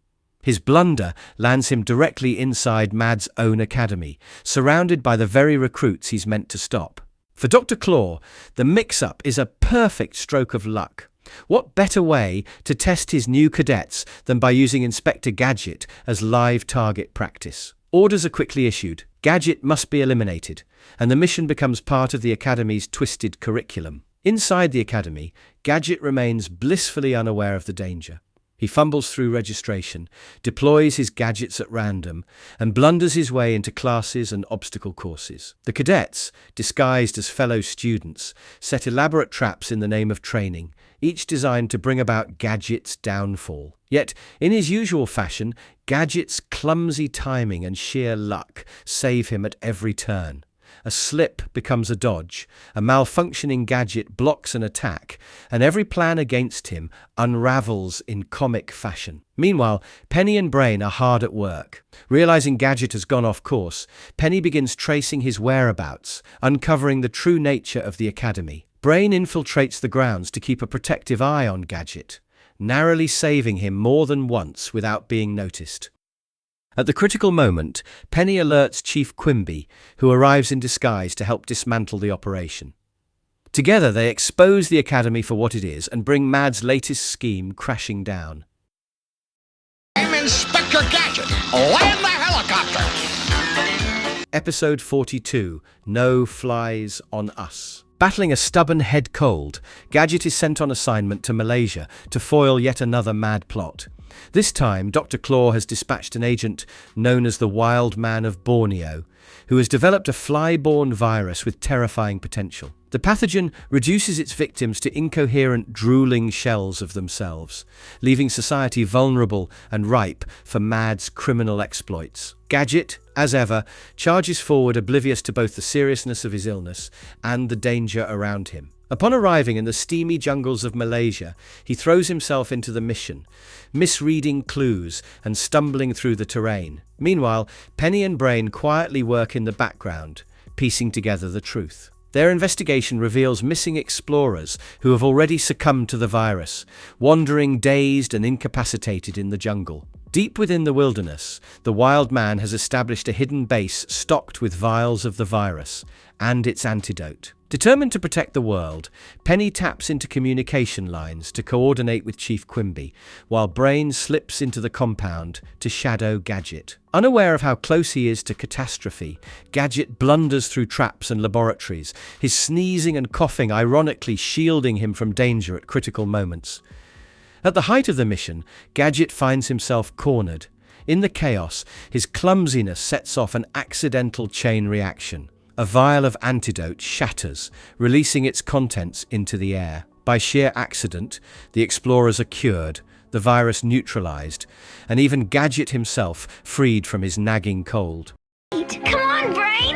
His blunder lands him directly inside Mad's own academy, surrounded by the very recruits he's meant to stop. For Dr. Claw, the mix-up is a perfect stroke of luck. What better way to test his new cadets than by using Inspector Gadget as live target practice? Orders are quickly issued. Gadget must be eliminated, and the mission becomes part of the Academy's twisted curriculum. Inside the Academy, Gadget remains blissfully unaware of the danger. He fumbles through registration, deploys his gadgets at random, and blunders his way into classes and obstacle courses. The cadets, disguised as fellow students, set elaborate traps in the name of training, each designed to bring about Gadget's downfall. Yet, in his usual fashion, Gadget's clumsy timing and sheer luck save him at every turn. A slip becomes a dodge, a malfunctioning Gadget blocks an attack, and every plan against him unravels in comic fashion. Meanwhile, Penny and Brain are hard at work. Realizing Gadget has gone off course, Penny begins tracing his whereabouts, uncovering the true nature of the Academy. Brain infiltrates the grounds to keep a protective eye on Gadget, narrowly saving him more than once without being noticed. At the critical moment, Penny alerts Chief Quimby, who arrives in disguise to help dismantle the operation. Together, they expose the Academy for what it is and bring Mad's latest scheme crashing down. I'm Inspector Gadget. Land the helicopter! Episode 42, No Flies on Us. Battling a stubborn head cold, Gadget is sent on assignment to Malaysia to foil yet another mad plot. This time, Dr. Claw has dispatched an agent known as the Wild Man of Borneo, who has developed a fly-borne virus with terrifying potential. The pathogen reduces its victims to incoherent, drooling shells of themselves, leaving society vulnerable and ripe for Mad's criminal exploits. Gadget, as ever, charges forward oblivious to both the seriousness of his illness and the danger around him. Upon arriving in the steamy jungles of Malaysia, he throws himself into the mission, misreading clues and stumbling through the terrain. Meanwhile, Penny and Brain quietly work in the background, piecing together the truth. Their investigation reveals missing explorers who have already succumbed to the virus, wandering dazed and incapacitated in the jungle. Deep within the wilderness, the Wild Man has established a hidden base stocked with vials of the virus and its antidote. Determined to protect the world, Penny taps into communication lines to coordinate with Chief Quimby, while Brain slips into the compound to shadow Gadget. Unaware of how close he is to catastrophe, Gadget blunders through traps and laboratories, his sneezing and coughing ironically shielding him from danger at critical moments. At the height of the mission, Gadget finds himself cornered. In the chaos, his clumsiness sets off an accidental chain reaction. A vial of antidote shatters, releasing its contents into the air. By sheer accident, the explorers are cured, the virus neutralized, and even Gadget himself freed from his nagging cold. Come on, Brain!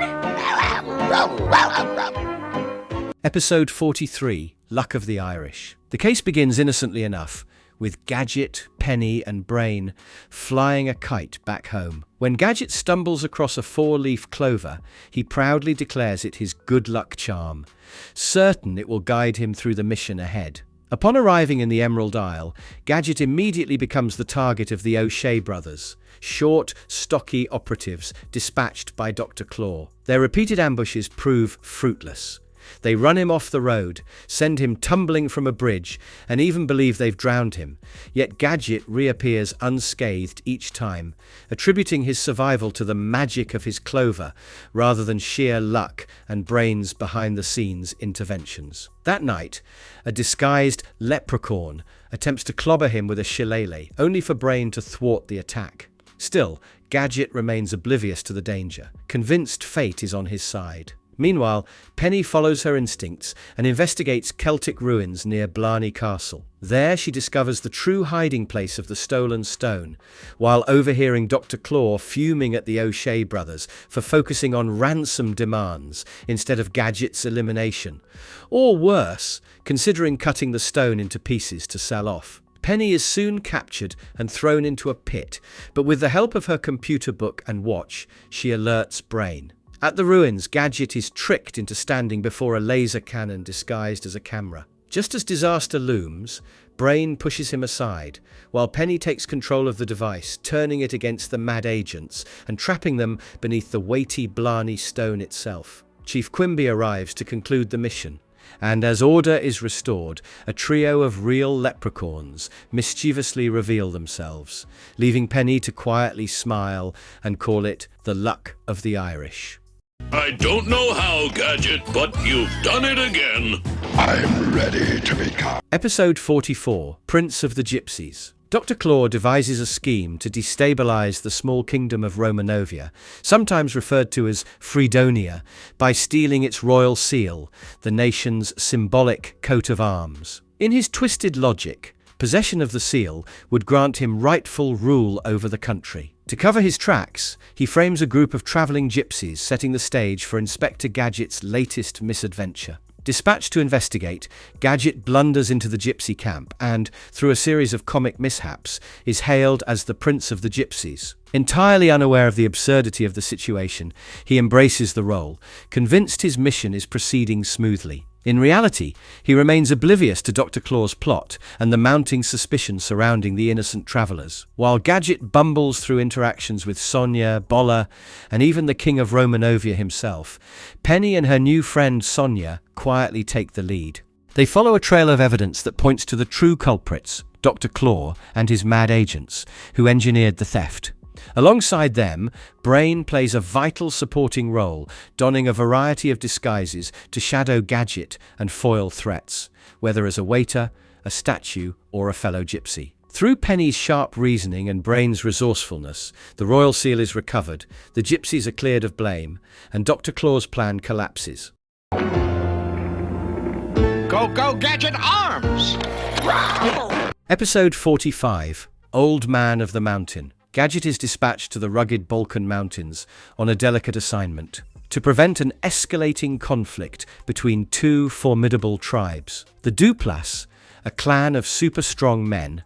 Episode 43, Luck of the Irish. The case begins innocently enough, with Gadget, Penny and Brain flying a kite back home. When Gadget stumbles across a four-leaf clover, he proudly declares it his good luck charm, certain it will guide him through the mission ahead. Upon arriving in the Emerald Isle, Gadget immediately becomes the target of the O'Shea brothers, short, stocky operatives dispatched by Dr. Claw. Their repeated ambushes prove fruitless. They run him off the road, send him tumbling from a bridge, and even believe they've drowned him. Yet Gadget reappears unscathed each time, attributing his survival to the magic of his clover rather than sheer luck and Brain's behind-the-scenes interventions. That night, a disguised leprechaun attempts to clobber him with a shillelagh, only for Brain to thwart the attack. Still, Gadget remains oblivious to the danger, convinced fate is on his side. Meanwhile, Penny follows her instincts and investigates Celtic ruins near Blarney Castle. There she discovers the true hiding place of the stolen stone, while overhearing Dr. Claw fuming at the O'Shea brothers for focusing on ransom demands instead of Gadget's elimination. Or worse, considering cutting the stone into pieces to sell off. Penny is soon captured and thrown into a pit, but with the help of her computer book and watch, she alerts Brain. At the ruins, Gadget is tricked into standing before a laser cannon disguised as a camera. Just as disaster looms, Brain pushes him aside, while Penny takes control of the device, turning it against the mad agents and trapping them beneath the weighty Blarney stone itself. Chief Quimby arrives to conclude the mission, and as order is restored, a trio of real leprechauns mischievously reveal themselves, leaving Penny to quietly smile and call it the luck of the Irish. I don't know how, Gadget, but you've done it again. I'm ready to become. Episode 44, Prince of the Gypsies. Dr. Claw devises a scheme to destabilize the small kingdom of Romanovia, sometimes referred to as Fredonia, by stealing its royal seal, the nation's symbolic coat of arms. In his twisted logic, possession of the seal would grant him rightful rule over the country. To cover his tracks, he frames a group of traveling gypsies, setting the stage for Inspector Gadget's latest misadventure. Dispatched to investigate, Gadget blunders into the gypsy camp and, through a series of comic mishaps, is hailed as the Prince of the Gypsies. Entirely unaware of the absurdity of the situation, he embraces the role, convinced his mission is proceeding smoothly. In reality, he remains oblivious to Dr. Claw's plot and the mounting suspicion surrounding the innocent travelers. While Gadget bumbles through interactions with Sonia, Bolla, and even the King of Romanovia himself, Penny and her new friend Sonia quietly take the lead. They follow a trail of evidence that points to the true culprits, Dr. Claw and his mad agents, who engineered the theft. Alongside them, Brain plays a vital supporting role, donning a variety of disguises to shadow Gadget and foil threats, whether as a waiter, a statue, or a fellow gypsy. Through Penny's sharp reasoning and Brain's resourcefulness, the royal seal is recovered, the gypsies are cleared of blame, and Dr. Claw's plan collapses. Go, Gadget, arms! Episode 45, Old Man of the Mountain. Gadget is dispatched to the rugged Balkan Mountains on a delicate assignment to prevent an escalating conflict between two formidable tribes. The Duplas, a clan of super-strong men,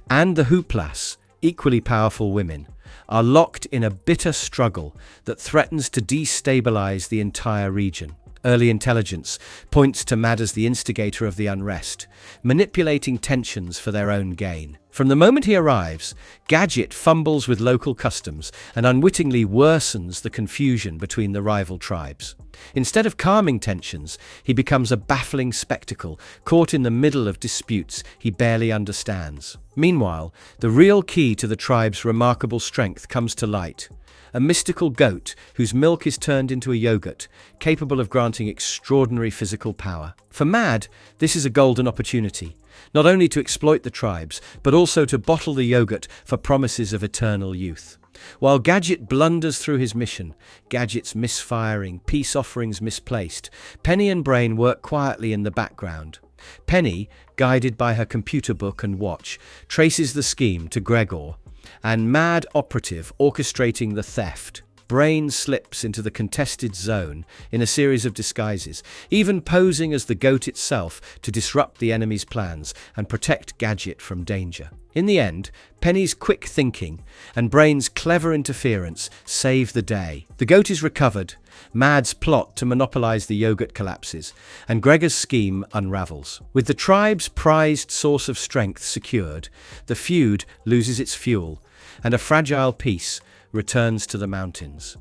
and the Hooplas, equally powerful women, are locked in a bitter struggle that threatens to destabilize the entire region. Early intelligence points to Mad as the instigator of the unrest, manipulating tensions for their own gain. From the moment he arrives, Gadget fumbles with local customs and unwittingly worsens the confusion between the rival tribes. Instead of calming tensions, he becomes a baffling spectacle, caught in the middle of disputes he barely understands. Meanwhile, the real key to the tribe's remarkable strength comes to light. A mystical goat whose milk is turned into a yogurt, capable of granting extraordinary physical power. For Mad, this is a golden opportunity, not only to exploit the tribes, but also to bottle the yogurt for promises of eternal youth. While Gadget blunders through his mission, gadgets misfiring, peace offerings misplaced, Penny and Brain work quietly in the background. Penny, guided by her computer book and watch, traces the scheme to Gregor, and Mad operative orchestrating the theft. Brain slips into the contested zone in a series of disguises, even posing as the goat itself to disrupt the enemy's plans and protect Gadget from danger. In the end, Penny's quick thinking and Brain's clever interference save the day. The goat is recovered, Mad's plot to monopolize the yogurt collapses, and Gregor's scheme unravels. With the tribe's prized source of strength secured, the feud loses its fuel, and a fragile peace returns to the mountains.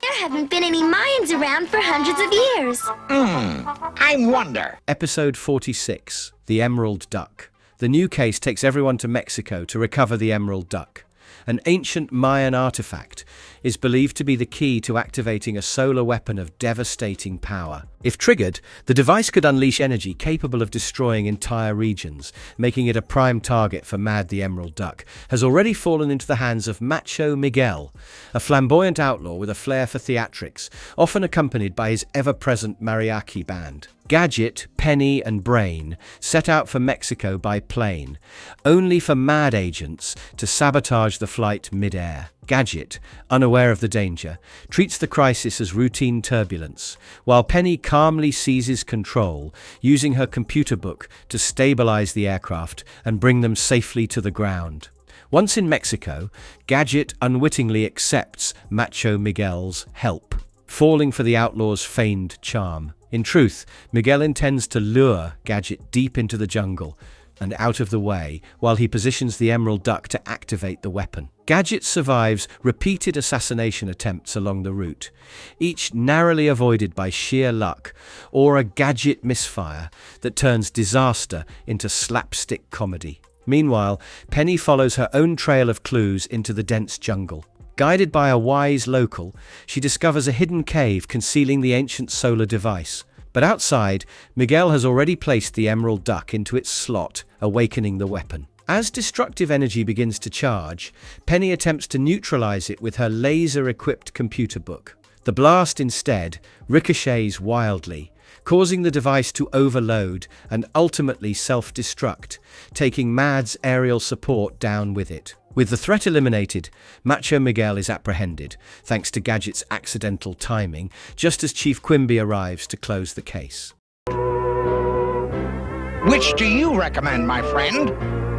There haven't been any Mayans around for hundreds of years. I wonder. Episode 46, The Emerald Duck. The new case takes everyone to Mexico to recover the Emerald Duck. An ancient Mayan artifact is believed to be the key to activating a solar weapon of devastating power. If triggered, the device could unleash energy capable of destroying entire regions, making it a prime target for Mad the Emerald Duck. Has already fallen into the hands of Macho Miguel, a flamboyant outlaw with a flair for theatrics, often accompanied by his ever-present mariachi band. Gadget, Penny, and Brain set out for Mexico by plane, only for Mad agents to sabotage the flight mid-air. Gadget, unaware of the danger, treats the crisis as routine turbulence, while Penny calmly seizes control, using her computer book to stabilize the aircraft and bring them safely to the ground. Once in Mexico, Gadget unwittingly accepts Macho Miguel's help, falling for the outlaw's feigned charm. In truth, Miguel intends to lure Gadget deep into the jungle and out of the way while he positions the Emerald Duck to activate the weapon. Gadget survives repeated assassination attempts along the route, each narrowly avoided by sheer luck or a Gadget misfire that turns disaster into slapstick comedy. Meanwhile, Penny follows her own trail of clues into the dense jungle. Guided by a wise local, she discovers a hidden cave concealing the ancient solar device. But outside, Miguel has already placed the Emerald Duck into its slot, awakening the weapon. As destructive energy begins to charge, Penny attempts to neutralize it with her laser-equipped computer book. The blast instead ricochets wildly, causing the device to overload and ultimately self-destruct, taking Mad's aerial support down with it. With the threat eliminated, Macho Miguel is apprehended, thanks to Gadget's accidental timing, just as Chief Quimby arrives to close the case. Which do you recommend, my friend?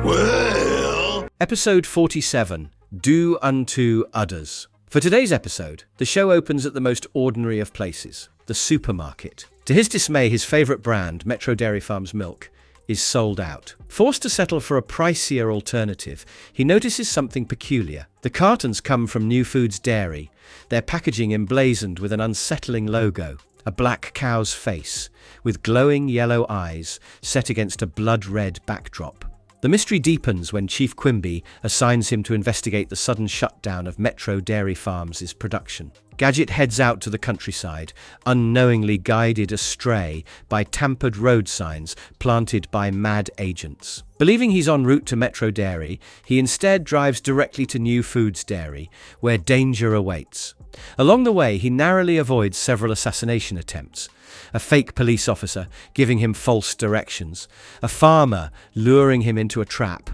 Well, Episode 47, Do Unto Others. For today's episode, the show opens at the most ordinary of places, the supermarket. To his dismay, his favorite brand, Metro Dairy Farm's milk, is sold out. Forced to settle for a pricier alternative, he notices something peculiar. The cartons come from New Foods Dairy, their packaging emblazoned with an unsettling logo, a black cow's face, with glowing yellow eyes set against a blood-red backdrop. The mystery deepens when Chief Quimby assigns him to investigate the sudden shutdown of Metro Dairy Farms' production. Gadget heads out to the countryside, unknowingly guided astray by tampered road signs planted by mad agents. Believing he's en route to Metro Dairy, he instead drives directly to New Foods Dairy, where danger awaits. Along the way, he narrowly avoids several assassination attempts. A fake police officer giving him false directions, a farmer luring him into a trap,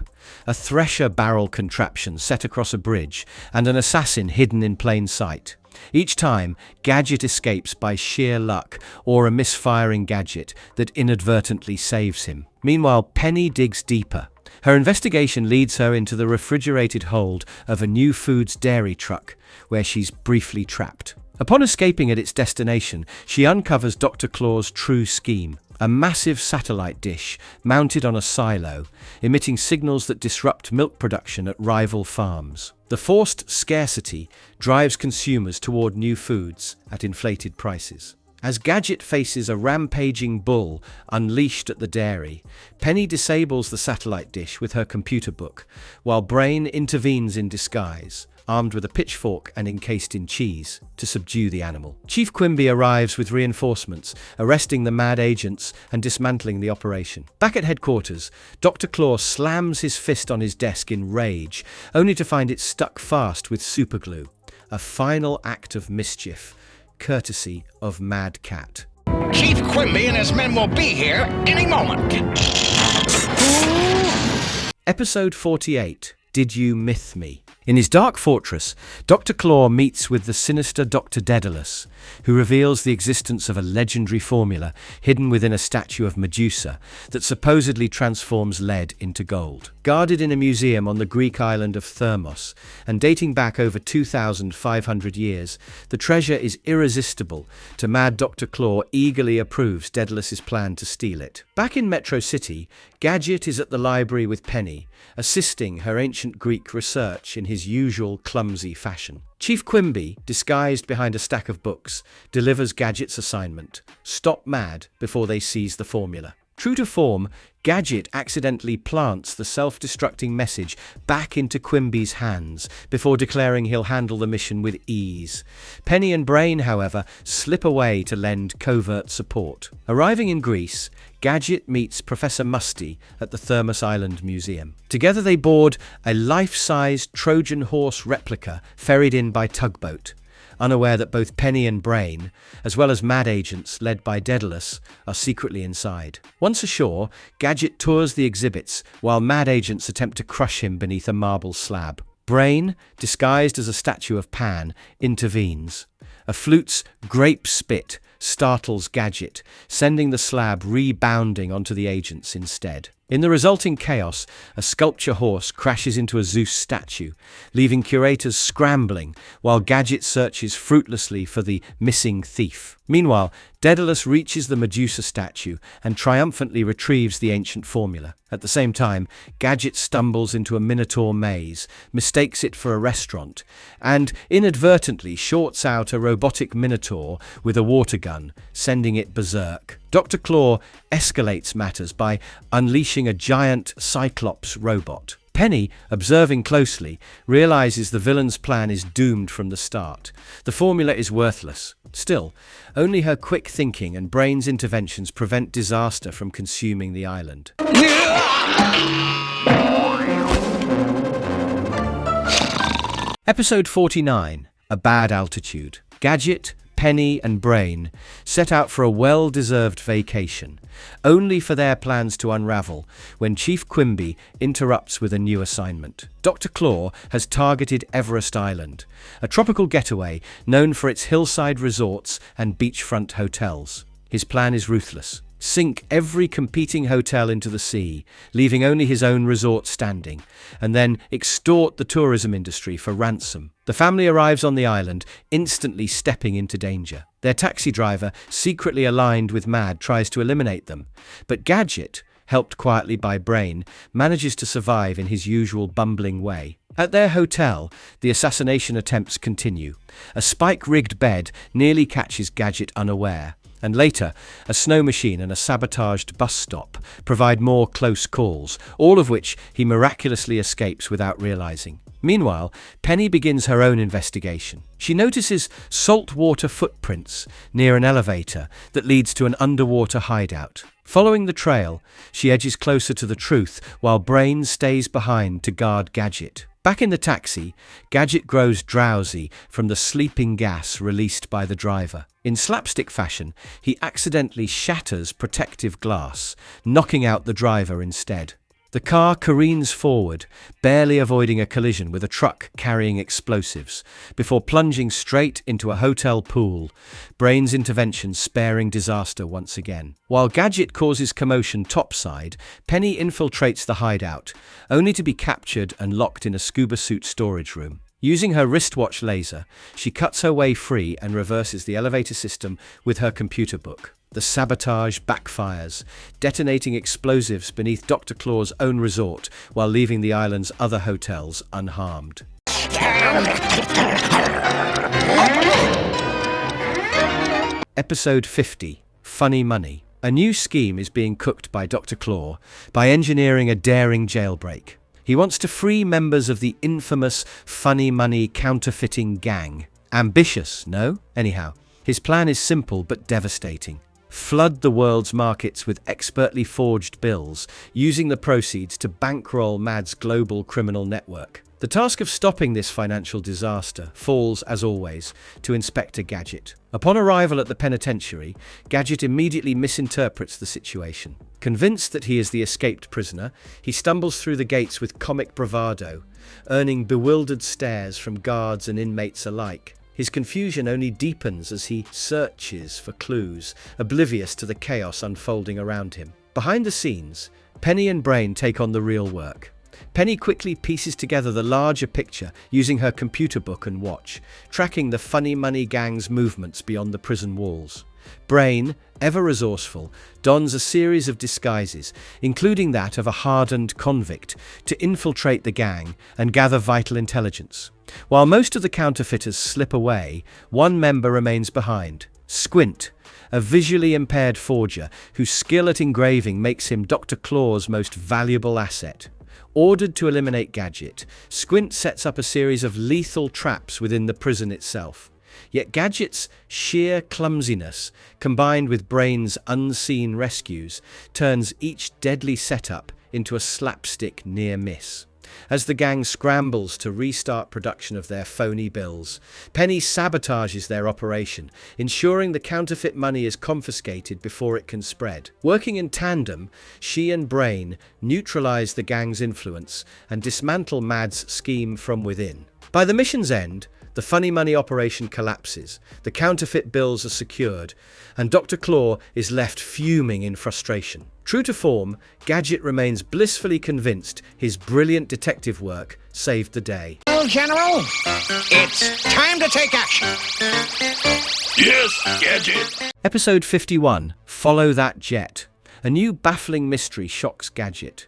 a thresher barrel contraption set across a bridge, and an assassin hidden in plain sight. Each time, Gadget escapes by sheer luck or a misfiring gadget that inadvertently saves him. Meanwhile, Penny digs deeper. Her investigation leads her into the refrigerated hold of a New Foods dairy truck, where she's briefly trapped. Upon escaping at its destination, she uncovers Dr. Claw's true scheme. A massive satellite dish mounted on a silo, emitting signals that disrupt milk production at rival farms. The forced scarcity drives consumers toward New Foods at inflated prices. As Gadget faces a rampaging bull unleashed at the dairy, Penny disables the satellite dish with her computer book, while Brain intervenes in disguise, armed with a pitchfork and encased in cheese, to subdue the animal. Chief Quimby arrives with reinforcements, arresting the mad agents and dismantling the operation. Back at headquarters, Dr. Claw slams his fist on his desk in rage, only to find it stuck fast with superglue. A final act of mischief, courtesy of Mad Cat. Chief Quimby and his men will be here any moment. Episode 48. Did You Myth Me? In his dark fortress, Dr. Claw meets with the sinister Dr. Daedalus, who reveals the existence of a legendary formula hidden within a statue of Medusa that supposedly transforms lead into gold. Guarded in a museum on the Greek island of Thermos, and dating back over 2,500 years, the treasure is irresistible to mad Dr. Claw eagerly approves Daedalus's plan to steal it. Back in Metro City, Gadget is at the library with Penny, assisting her ancient Greek research in his usual clumsy fashion. Chief Quimby, disguised behind a stack of books, delivers Gadget's assignment: stop Mad before they seize the formula. True to form, Gadget accidentally plants the self-destructing message back into Quimby's hands before declaring he'll handle the mission with ease. Penny and Brain, however, slip away to lend covert support. Arriving in Greece, Gadget meets Professor Musty at the Thermos Island Museum. Together they board a life-sized Trojan horse replica ferried in by tugboat, unaware that both Penny and Brain, as well as mad agents led by Daedalus, are secretly inside. Once ashore, Gadget tours the exhibits while mad agents attempt to crush him beneath a marble slab. Brain, disguised as a statue of Pan, intervenes. A flute's grape spit startles Gadget, sending the slab rebounding onto the agents instead. In the resulting chaos, a sculpture horse crashes into a Zeus statue, leaving curators scrambling while Gadget searches fruitlessly for the missing thief. Meanwhile, Daedalus reaches the Medusa statue and triumphantly retrieves the ancient formula. At the same time, Gadget stumbles into a Minotaur maze, mistakes it for a restaurant, and inadvertently shorts out a robotic Minotaur with a water gun, sending it berserk. Dr. Claw escalates matters by unleashing a giant Cyclops robot. Penny, observing closely, realizes the villain's plan is doomed from the start. The formula is worthless. Still, only her quick thinking and Brain's interventions prevent disaster from consuming the island. Episode 49. A Bad Altitude. Gadget, Penny and Brain set out for a well-deserved vacation, only for their plans to unravel when Chief Quimby interrupts with a new assignment. Dr. Claw has targeted Everest Island, a tropical getaway known for its hillside resorts and beachfront hotels. His plan is ruthless. Sink every competing hotel into the sea, leaving only his own resort standing, and then extort the tourism industry for ransom. The family arrives on the island, instantly stepping into danger. Their taxi driver, secretly aligned with Mad, tries to eliminate them, but Gadget, helped quietly by Brain, manages to survive in his usual bumbling way. At their hotel, the assassination attempts continue. A spike-rigged bed nearly catches Gadget unaware, And later, a snow machine and a sabotaged bus stop provide more close calls, all of which he miraculously escapes without realizing. Meanwhile, Penny begins her own investigation. She notices saltwater footprints near an elevator that leads to an underwater hideout. Following the trail, she edges closer to the truth while Brain stays behind to guard Gadget. Back in the taxi, Gadget grows drowsy from the sleeping gas released by the driver. In slapstick fashion, he accidentally shatters protective glass, knocking out the driver instead. The car careens forward, barely avoiding a collision with a truck carrying explosives, before plunging straight into a hotel pool, Brain's intervention sparing disaster once again. While Gadget causes commotion topside, Penny infiltrates the hideout, only to be captured and locked in a scuba suit storage room. Using her wristwatch laser, she cuts her way free and reverses the elevator system with her computer book. The sabotage backfires, detonating explosives beneath Dr. Claw's own resort while leaving the island's other hotels unharmed. Episode 50, Funny Money. A new scheme is being cooked by Dr. Claw by engineering a daring jailbreak. He wants to free members of the infamous Funny Money counterfeiting gang. Ambitious, no? Anyhow, his plan is simple but devastating. Flood the world's markets with expertly forged bills, using the proceeds to bankroll Mad's global criminal network. The task of stopping this financial disaster falls, as always, to Inspector Gadget. Upon arrival at the penitentiary, Gadget immediately misinterprets the situation. Convinced that he is the escaped prisoner, he stumbles through the gates with comic bravado, earning bewildered stares from guards and inmates alike. His confusion only deepens as he searches for clues, oblivious to the chaos unfolding around him. Behind the scenes, Penny and Brain take on the real work. Penny quickly pieces together the larger picture using her computer book and watch, tracking the Funny Money gang's movements beyond the prison walls. Brain, ever resourceful, dons a series of disguises, including that of a hardened convict, to infiltrate the gang and gather vital intelligence. While most of the counterfeiters slip away, one member remains behind. Squint, a visually impaired forger whose skill at engraving makes him Dr. Claw's most valuable asset. Ordered to eliminate Gadget, Squint sets up a series of lethal traps within the prison itself. Yet Gadget's sheer clumsiness, combined with Brain's unseen rescues, turns each deadly setup into a slapstick near miss. As the gang scrambles to restart production of their phony bills, Penny sabotages their operation, ensuring the counterfeit money is confiscated before it can spread. Working in tandem, she and Brain neutralize the gang's influence and dismantle Mad's scheme from within. By the mission's end, the Funny Money operation collapses, the counterfeit bills are secured, and Dr. Claw is left fuming in frustration. True to form, Gadget remains blissfully convinced his brilliant detective work saved the day. Well, General, it's time to take action. Yes, Gadget. Episode 51, Follow That Jet. A new baffling mystery shocks Gadget.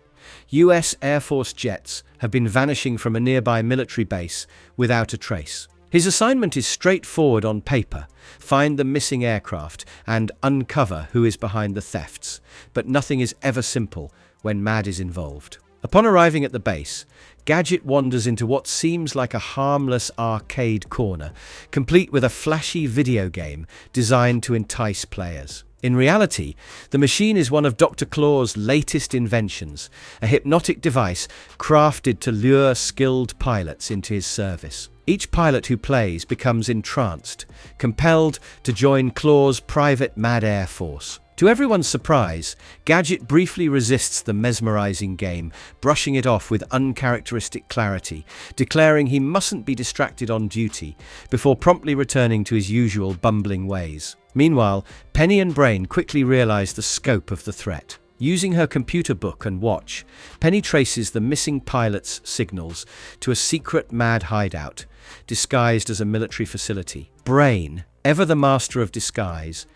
US Air Force jets have been vanishing from a nearby military base without a trace. His assignment is straightforward on paper: find the missing aircraft and uncover who is behind the thefts. But nothing is ever simple when Mad is involved. Upon arriving at the base, Gadget wanders into what seems like a harmless arcade corner, complete with a flashy video game designed to entice players. In reality, the machine is one of Dr. Claw's latest inventions, a hypnotic device crafted to lure skilled pilots into his service. Each pilot who plays becomes entranced, compelled to join Claw's private Mad Air Force. To everyone's surprise, Gadget briefly resists the mesmerizing game, brushing it off with uncharacteristic clarity, declaring he mustn't be distracted on duty, before promptly returning to his usual bumbling ways. Meanwhile, Penny and Brain quickly realize the scope of the threat. Using her computer book and watch, Penny traces the missing pilot's signals to a secret Mad hideout, disguised as a military facility. Brain, ever the master of disguise,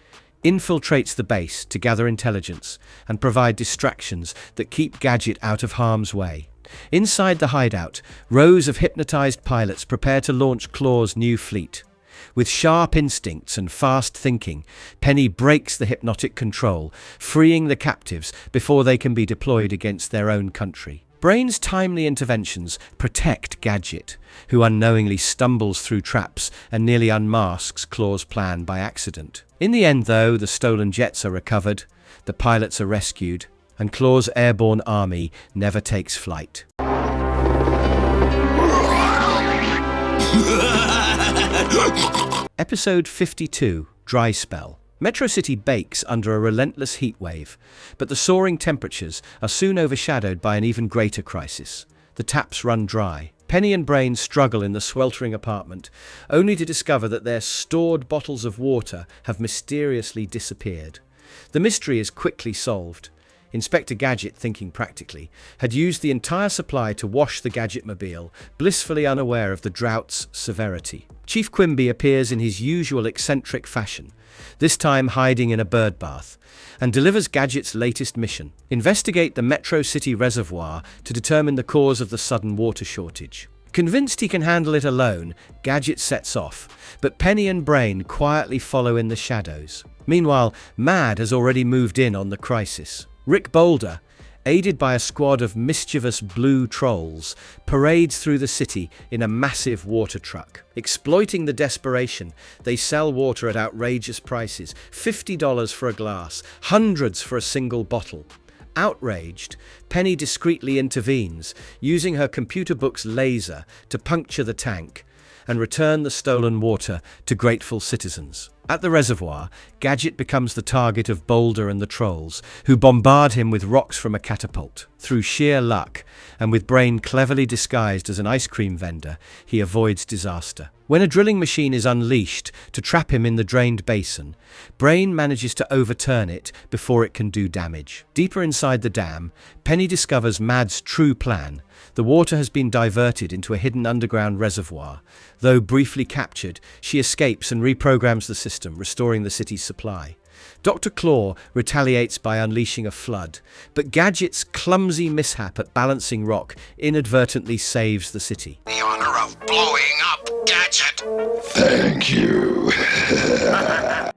infiltrates the base to gather intelligence and provide distractions that keep Gadget out of harm's way. Inside the hideout, rows of hypnotized pilots prepare to launch Claw's new fleet. With sharp instincts and fast thinking, Penny breaks the hypnotic control, freeing the captives before they can be deployed against their own country. Brain's timely interventions protect Gadget, who unknowingly stumbles through traps and nearly unmasks Claw's plan by accident. In the end, though, the stolen jets are recovered, the pilots are rescued, and Claw's airborne army never takes flight. Episode 52, Dry Spell. Metro City bakes under a relentless heat wave, but the soaring temperatures are soon overshadowed by an even greater crisis. The taps run dry. Penny and Brain struggle in the sweltering apartment, only to discover that their stored bottles of water have mysteriously disappeared. The mystery is quickly solved. Inspector Gadget, thinking practically, had used the entire supply to wash the Gadgetmobile, blissfully unaware of the drought's severity. Chief Quimby appears in his usual eccentric fashion, this time hiding in a bird bath, and delivers Gadget's latest mission: investigate the Metro City reservoir to determine the cause of the sudden water shortage. Convinced he can handle it alone, Gadget sets off, but Penny and Brain quietly follow in the shadows. Meanwhile, Mad has already moved in on the crisis. Rick Boulder, aided by a squad of mischievous blue trolls, parades through the city in a massive water truck. Exploiting the desperation, they sell water at outrageous prices, $50 for a glass, hundreds for a single bottle. Outraged, Penny discreetly intervenes, using her computer book's laser to puncture the tank and return the stolen water to grateful citizens. At the reservoir, Gadget becomes the target of Boulder and the trolls, who bombard him with rocks from a catapult. Through sheer luck, and with Brain cleverly disguised as an ice cream vendor, he avoids disaster. When a drilling machine is unleashed to trap him in the drained basin, Brain manages to overturn it before it can do damage. Deeper inside the dam, Penny discovers Mad's true plan. The water has been diverted into a hidden underground reservoir. Though briefly captured, she escapes and reprograms the system, restoring the city's supply. Dr. Claw retaliates by unleashing a flood, but Gadget's clumsy mishap at balancing rock inadvertently saves the city. The honor of blowing up, Gadget. Thank you.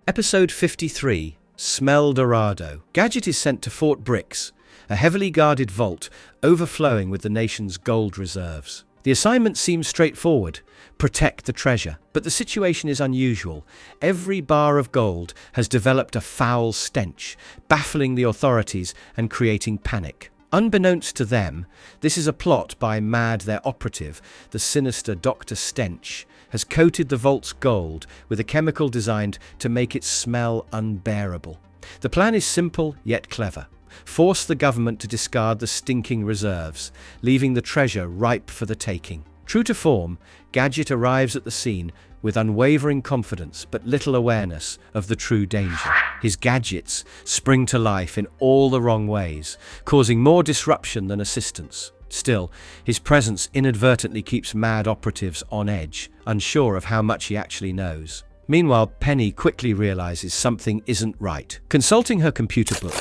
Episode 53, Smell Dorado. Gadget is sent to Fort Bricks, a heavily guarded vault overflowing with the nation's gold reserves. The assignment seems straightforward: protect the treasure. But the situation is unusual. Every bar of gold has developed a foul stench, baffling the authorities and creating panic. Unbeknownst to them, this is a plot by Mad, their operative. The sinister Dr. Stench has coated the vault's gold with a chemical designed to make it smell unbearable. The plan is simple yet clever. Force the government to discard the stinking reserves, leaving the treasure ripe for the taking. True to form, Gadget arrives at the scene with unwavering confidence but little awareness of the true danger. His gadgets spring to life in all the wrong ways, causing more disruption than assistance. Still, his presence inadvertently keeps Mad operatives on edge, unsure of how much he actually knows. Meanwhile, Penny quickly realizes something isn't right. Consulting her computer book,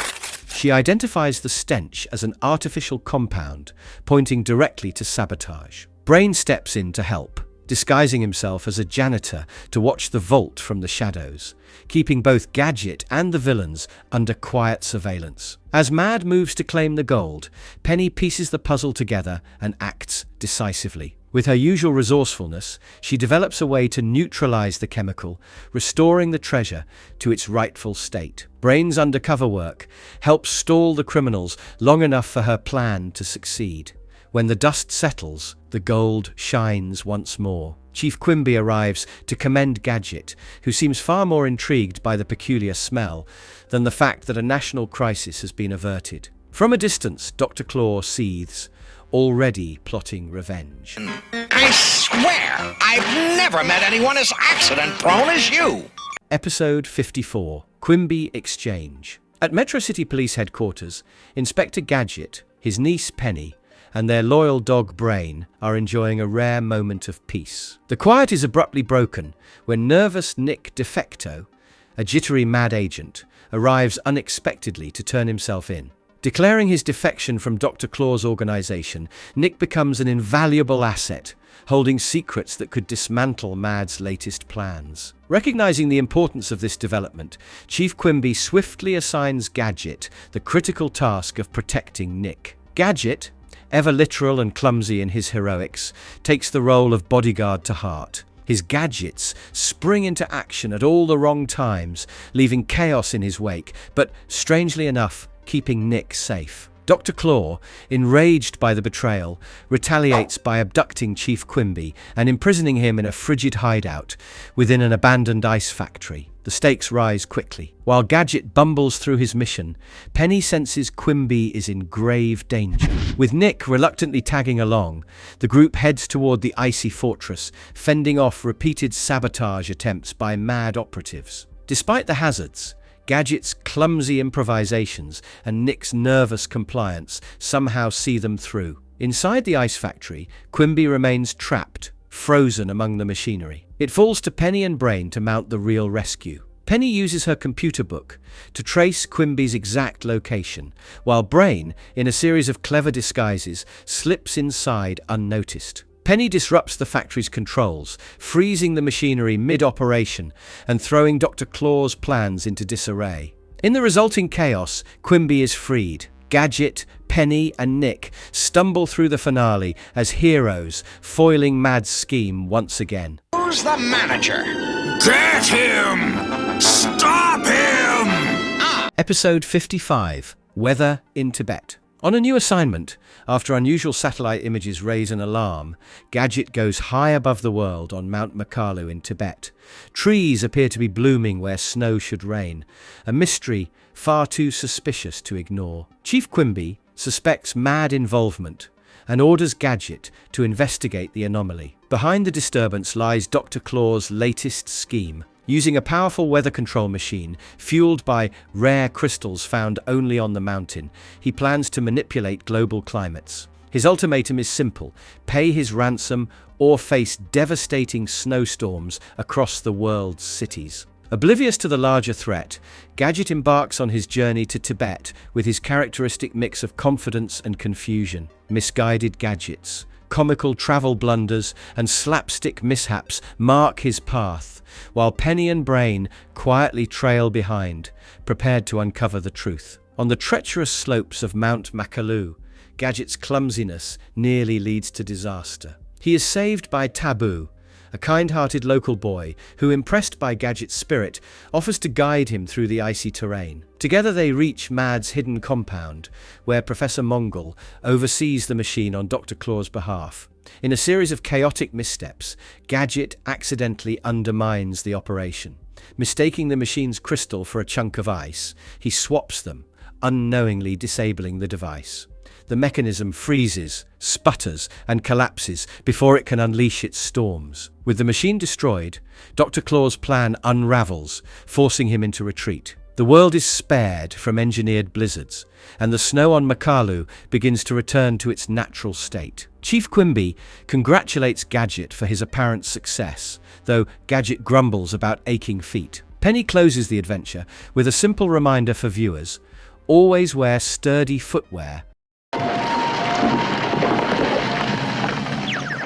she identifies the stench as an artificial compound, pointing directly to sabotage. Brain steps in to help, disguising himself as a janitor to watch the vault from the shadows, keeping both Gadget and the villains under quiet surveillance. As Mad moves to claim the gold, Penny pieces the puzzle together and acts decisively. With her usual resourcefulness, she develops a way to neutralize the chemical, restoring the treasure to its rightful state. Brain's undercover work helps stall the criminals long enough for her plan to succeed. When the dust settles, the gold shines once more. Chief Quimby arrives to commend Gadget, who seems far more intrigued by the peculiar smell than the fact that a national crisis has been averted. From a distance, Dr. Claw seethes, already plotting revenge. I swear, I've never met anyone as accident-prone as you. Episode 54, Quimby Exchange. At Metro City Police Headquarters, Inspector Gadget, his niece Penny, and their loyal dog Brain are enjoying a rare moment of peace. The quiet is abruptly broken when nervous Nick Defecto, a jittery Mad agent, arrives unexpectedly to turn himself in. Declaring his defection from Dr. Claw's organization, Nick becomes an invaluable asset, holding secrets that could dismantle Mad's latest plans. Recognizing the importance of this development, Chief Quimby swiftly assigns Gadget the critical task of protecting Nick. Gadget, ever literal and clumsy in his heroics, takes the role of bodyguard to heart. His gadgets spring into action at all the wrong times, leaving chaos in his wake, but strangely enough, keeping Nick safe. Dr. Claw, enraged by the betrayal, retaliates by abducting Chief Quimby and imprisoning him in a frigid hideout within an abandoned ice factory. The stakes rise quickly. While Gadget bumbles through his mission, Penny senses Quimby is in grave danger. With Nick reluctantly tagging along, the group heads toward the icy fortress, fending off repeated sabotage attempts by mad operatives. Despite the hazards, Gadget's clumsy improvisations and Nick's nervous compliance somehow see them through. Inside the ice factory, Quimby remains trapped, frozen among the machinery. It falls to Penny and Brain to mount the real rescue. Penny uses her computer book to trace Quimby's exact location, while Brain, in a series of clever disguises, slips inside unnoticed. Penny disrupts the factory's controls, freezing the machinery mid-operation and throwing Dr. Claw's plans into disarray. In the resulting chaos, Quimby is freed. Gadget, Penny, and Nick stumble through the finale as heroes, foiling Mad's scheme once again. Who's the manager? Get him! Stop him! Episode 55, Weather in Tibet. On a new assignment, after unusual satellite images raise an alarm, Gadget goes high above the world on Mount Makalu in Tibet. Trees appear to be blooming where snow should rain, a mystery far too suspicious to ignore. Chief Quimby suspects Mad involvement and orders Gadget to investigate the anomaly. Behind the disturbance lies Dr. Claw's latest scheme. Using a powerful weather control machine, fueled by rare crystals found only on the mountain, he plans to manipulate global climates. His ultimatum is simple: pay his ransom or face devastating snowstorms across the world's cities. Oblivious to the larger threat, Gadget embarks on his journey to Tibet with his characteristic mix of confidence and confusion. Misguided gadgets, comical travel blunders, and slapstick mishaps mark his path, while Penny and Brain quietly trail behind, prepared to uncover the truth. On the treacherous slopes of Mount Makalu, Gadget's clumsiness nearly leads to disaster. He is saved by Taboo, a kind-hearted local boy who, impressed by Gadget's spirit, offers to guide him through the icy terrain. Together they reach Mad's hidden compound, where Professor Mongol oversees the machine on Dr. Claw's behalf. In a series of chaotic missteps, Gadget accidentally undermines the operation. Mistaking the machine's crystal for a chunk of ice, he swaps them, unknowingly disabling the device. The mechanism freezes, sputters, and collapses before it can unleash its storms. With the machine destroyed, Dr. Claw's plan unravels, forcing him into retreat. The world is spared from engineered blizzards, and the snow on Makalu begins to return to its natural state. Chief Quimby congratulates Gadget for his apparent success, though Gadget grumbles about aching feet. Penny closes the adventure with a simple reminder for viewers: always wear sturdy footwear.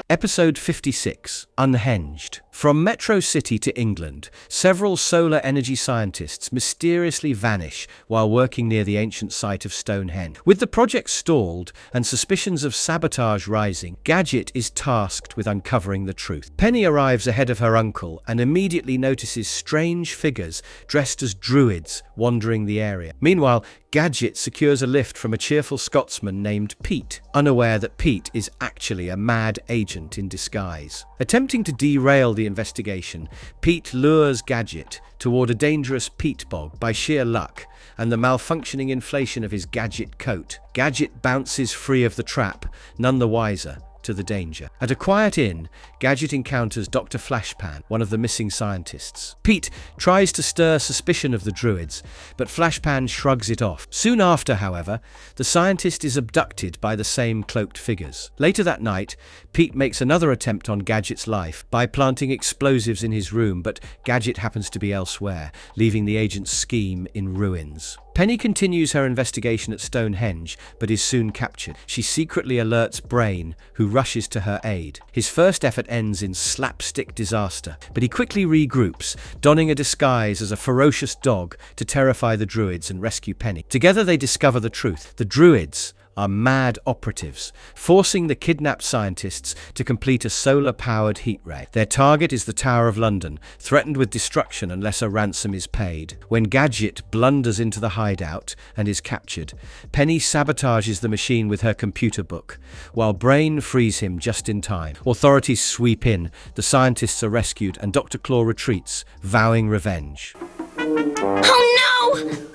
Episode 56, Unhinged. From Metro City to England, several solar energy scientists mysteriously vanish while working near the ancient site of Stonehenge. With the project stalled and suspicions of sabotage rising, Gadget is tasked with uncovering the truth. Penny arrives ahead of her uncle and immediately notices strange figures dressed as druids wandering the area. Meanwhile, Gadget secures a lift from a cheerful Scotsman named Pete, unaware that Pete is actually a mad agent in disguise. Attempting to derail the investigation, Pete lures Gadget toward a dangerous peat bog by sheer luck and the malfunctioning inflation of his gadget coat. Gadget bounces free of the trap, none the wiser, to the danger. At a quiet inn, Gadget encounters Dr. Flashpan, one of the missing scientists. Pete tries to stir suspicion of the druids, but Flashpan shrugs it off. Soon after, however, the scientist is abducted by the same cloaked figures. Later that night, Pete makes another attempt on Gadget's life by planting explosives in his room, but Gadget happens to be elsewhere, leaving the agent's scheme in ruins. Penny continues her investigation at Stonehenge, but is soon captured. She secretly alerts Brain, who rushes to her aid. His first effort ends in slapstick disaster, but he quickly regroups, donning a disguise as a ferocious dog to terrify the druids and rescue Penny. Together they discover the truth. The druids are mad operatives, forcing the kidnapped scientists to complete a solar-powered heat ray. Their target is the Tower of London, threatened with destruction unless a ransom is paid. When Gadget blunders into the hideout and is captured, Penny sabotages the machine with her computer book, while Brain frees him just in time. Authorities sweep in, the scientists are rescued, and Dr. Claw retreats, vowing revenge. Oh no!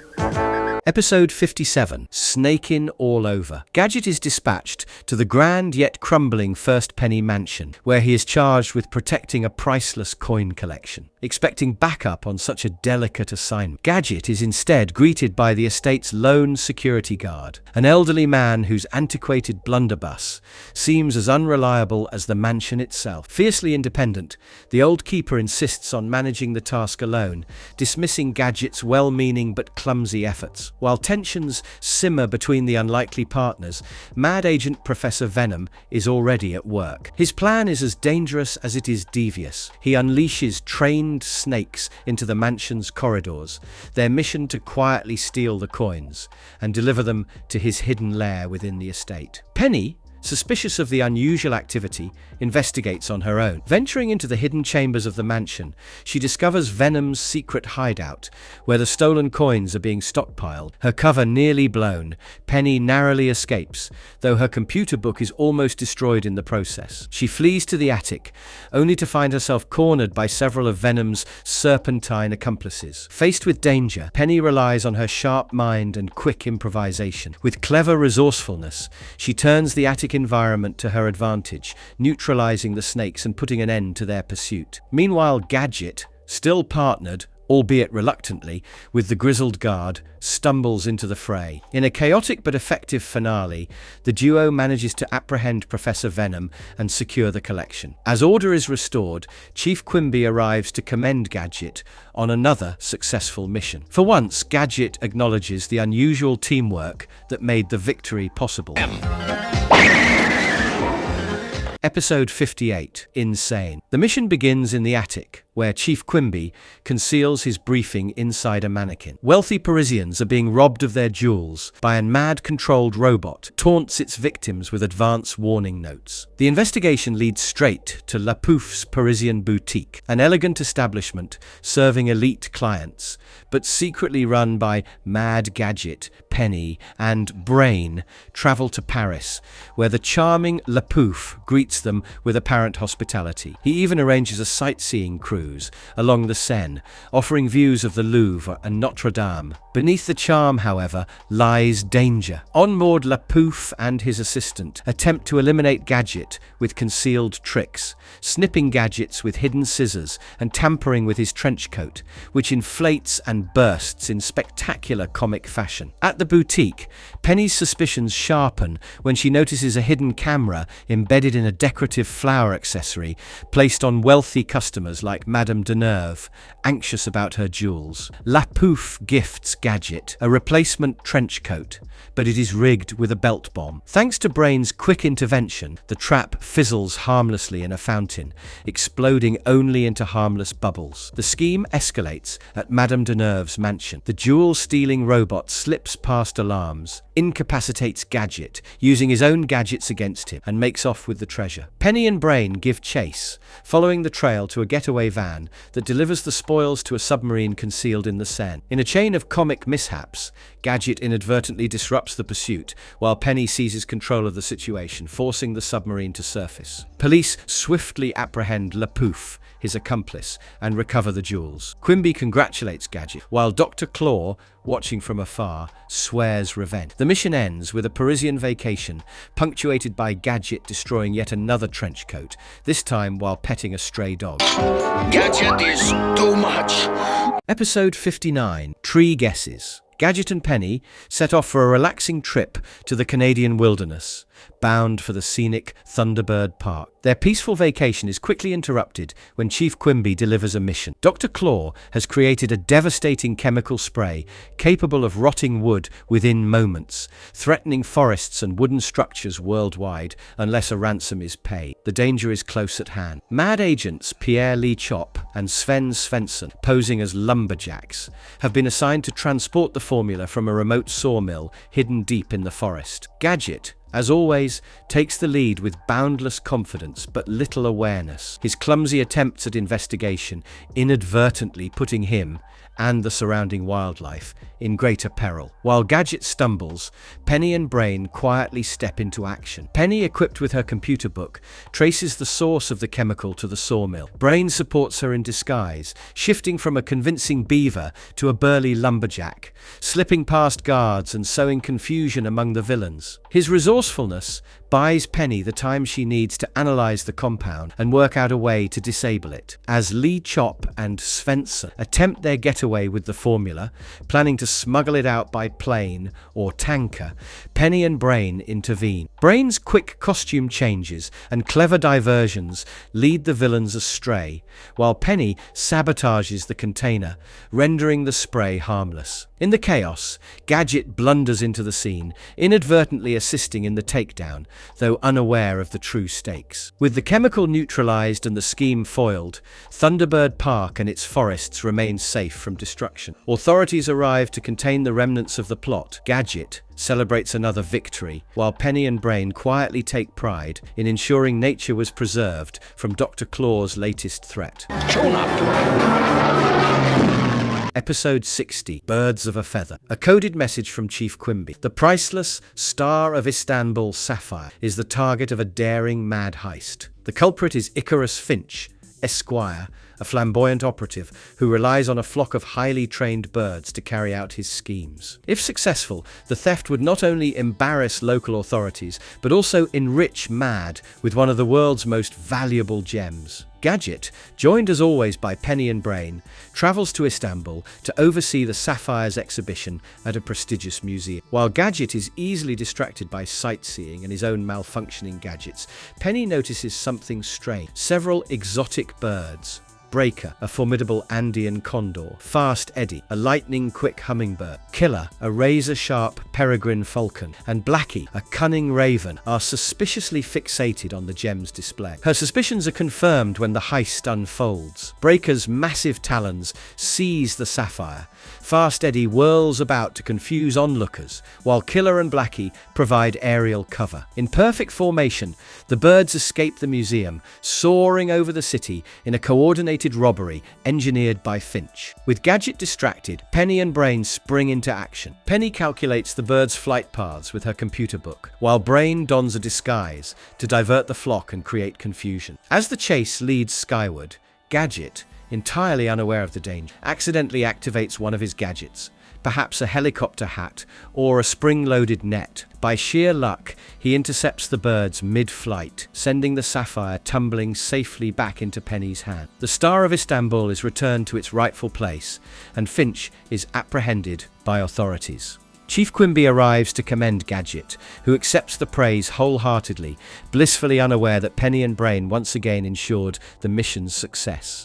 Episode 57, Snakin' All Over. Gadget is dispatched to the grand yet crumbling First Penny Mansion, where he is charged with protecting a priceless coin collection. Expecting backup on such a delicate assignment, Gadget is instead greeted by the estate's lone security guard, an elderly man whose antiquated blunderbuss seems as unreliable as the mansion itself. Fiercely independent, the old keeper insists on managing the task alone, dismissing Gadget's well-meaning but clumsy efforts. While tensions simmer between the unlikely partners, Mad Agent Professor Venom is already at work. His plan is as dangerous as it is devious. He unleashes trained snakes into the mansion's corridors, their mission to quietly steal the coins and deliver them to his hidden lair within the estate. Penny, suspicious of the unusual activity, investigates on her own. Venturing into the hidden chambers of the mansion, she discovers Venom's secret hideout, where the stolen coins are being stockpiled. Her cover nearly blown, Penny narrowly escapes, though her computer book is almost destroyed in the process. She flees to the attic, only to find herself cornered by several of Venom's serpentine accomplices. Faced with danger, Penny relies on her sharp mind and quick improvisation. With clever resourcefulness, she turns the attic environment to her advantage, neutralizing the snakes and putting an end to their pursuit. Meanwhile, Gadget, still partnered, albeit reluctantly, with the grizzled guard, stumbles into the fray. In a chaotic but effective finale, the duo manages to apprehend Professor Venom and secure the collection. As order is restored, Chief Quimby arrives to commend Gadget on another successful mission. For once, Gadget acknowledges the unusual teamwork that made the victory possible. Episode 58, Insane. The mission begins in the attic, where Chief Quimby conceals his briefing inside a mannequin. Wealthy Parisians are being robbed of their jewels by a mad-controlled robot taunts its victims with advance warning notes. The investigation leads straight to La Pouf's Parisian boutique, an elegant establishment serving elite clients, but secretly run by Mad Gadget, Penny, and Brain. Travel to Paris, where the charming La Pouf greets them with apparent hospitality. He even arranges a sightseeing cruise along the Seine, offering views of the Louvre and Notre Dame. Beneath the charm, however, lies danger. On board, La Pouf and his assistant attempt to eliminate Gadget with concealed tricks, snipping Gadgets with hidden scissors and tampering with his trench coat, which inflates and bursts in spectacular comic fashion. At the boutique, Penny's suspicions sharpen when she notices a hidden camera embedded in a decorative flower accessory placed on wealthy customers like Madame de Nerve, anxious about her jewels. La Pouf gifts Gadget a replacement trench coat, but it is rigged with a belt bomb. Thanks to Brain's quick intervention, the trap fizzles harmlessly in a fountain, exploding only into harmless bubbles. The scheme escalates at Madame de Nerve's mansion. The jewel-stealing robot slips past alarms, incapacitates Gadget, using his own gadgets against him, and makes off with the treasure. Penny and Brain give chase, following the trail to a getaway van that delivers the spoils to a submarine concealed in the Seine. In a chain of comic mishaps, Gadget inadvertently disrupts the pursuit, while Penny seizes control of the situation, forcing the submarine to surface. Police swiftly apprehend La Pouf, his accomplice, and recover the jewels. Quimby congratulates Gadget, while Dr. Claw, watching from afar, swears revenge. The mission ends with a Parisian vacation, punctuated by Gadget destroying yet another trench coat, this time while petting a stray dog. Gadget is too much. Episode 59, Tree Guesses. Gadget and Penny set off for a relaxing trip to the Canadian wilderness, bound for the scenic Thunderbird Park. Their peaceful vacation is quickly interrupted when Chief Quimby delivers a mission. Dr. Claw has created a devastating chemical spray capable of rotting wood within moments, threatening forests and wooden structures worldwide unless a ransom is paid. The danger is close at hand. Mad agents Pierre Lee Chop and Sven Svensson, posing as lumberjacks, have been assigned to transport the formula from a remote sawmill hidden deep in the forest. Gadget, as always, takes the lead with boundless confidence but little awareness, his clumsy attempts at investigation inadvertently putting him and the surrounding wildlife in greater peril. While Gadget stumbles, Penny and Brain quietly step into action. Penny, equipped with her computer book, traces the source of the chemical to the sawmill. Brain supports her in disguise, shifting from a convincing beaver to a burly lumberjack, slipping past guards and sowing confusion among the villains. His resourcefulness buys Penny the time she needs to analyze the compound and work out a way to disable it. As Lee Chop and Svensson attempt their getaway with the formula, planning to smuggle it out by plane or tanker, Penny and Brain intervene. Brain's quick costume changes and clever diversions lead the villains astray, while Penny sabotages the container, rendering the spray harmless. In the chaos, Gadget blunders into the scene, inadvertently assisting in the takedown, though unaware of the true stakes. With the chemical neutralized and the scheme foiled, Thunderbird Park and its forests remain safe from destruction. Authorities arrive to contain the remnants of the plot. Gadget celebrates another victory, while Penny and Brain quietly take pride in ensuring nature was preserved from Dr. Claw's latest threat. Episode 60, Birds of a Feather. A coded message from Chief Quimby. The priceless Star of Istanbul sapphire is the target of a daring mad heist. The culprit is Icarus Finch, Esquire, a flamboyant operative who relies on a flock of highly trained birds to carry out his schemes. If successful, the theft would not only embarrass local authorities, but also enrich Mad with one of the world's most valuable gems. Gadget, joined as always by Penny and Brain, travels to Istanbul to oversee the Sapphires exhibition at a prestigious museum. While Gadget is easily distracted by sightseeing and his own malfunctioning gadgets, Penny notices something strange. Several exotic birds. Breaker, a formidable Andean condor. Fast Eddie, a lightning-quick hummingbird. Killer, a razor-sharp peregrine falcon. And Blackie, a cunning raven, are suspiciously fixated on the gem's display. Her suspicions are confirmed when the heist unfolds. Breaker's massive talons seize the sapphire. Fast Eddie whirls about to confuse onlookers, while Killer and Blackie provide aerial cover. In perfect formation, the birds escape the museum, soaring over the city in a coordinated robbery engineered by Finch. With Gadget distracted, Penny and Brain spring into action. Penny calculates the birds' flight paths with her computer book, while Brain dons a disguise to divert the flock and create confusion. As the chase leads skyward, Gadget, entirely unaware of the danger, accidentally activates one of his gadgets, perhaps a helicopter hat or a spring-loaded net. By sheer luck, he intercepts the birds mid-flight, sending the sapphire tumbling safely back into Penny's hand. The Star of Istanbul is returned to its rightful place, and Finch is apprehended by authorities. Chief Quimby arrives to commend Gadget, who accepts the praise wholeheartedly, blissfully unaware that Penny and Brain once again ensured the mission's success.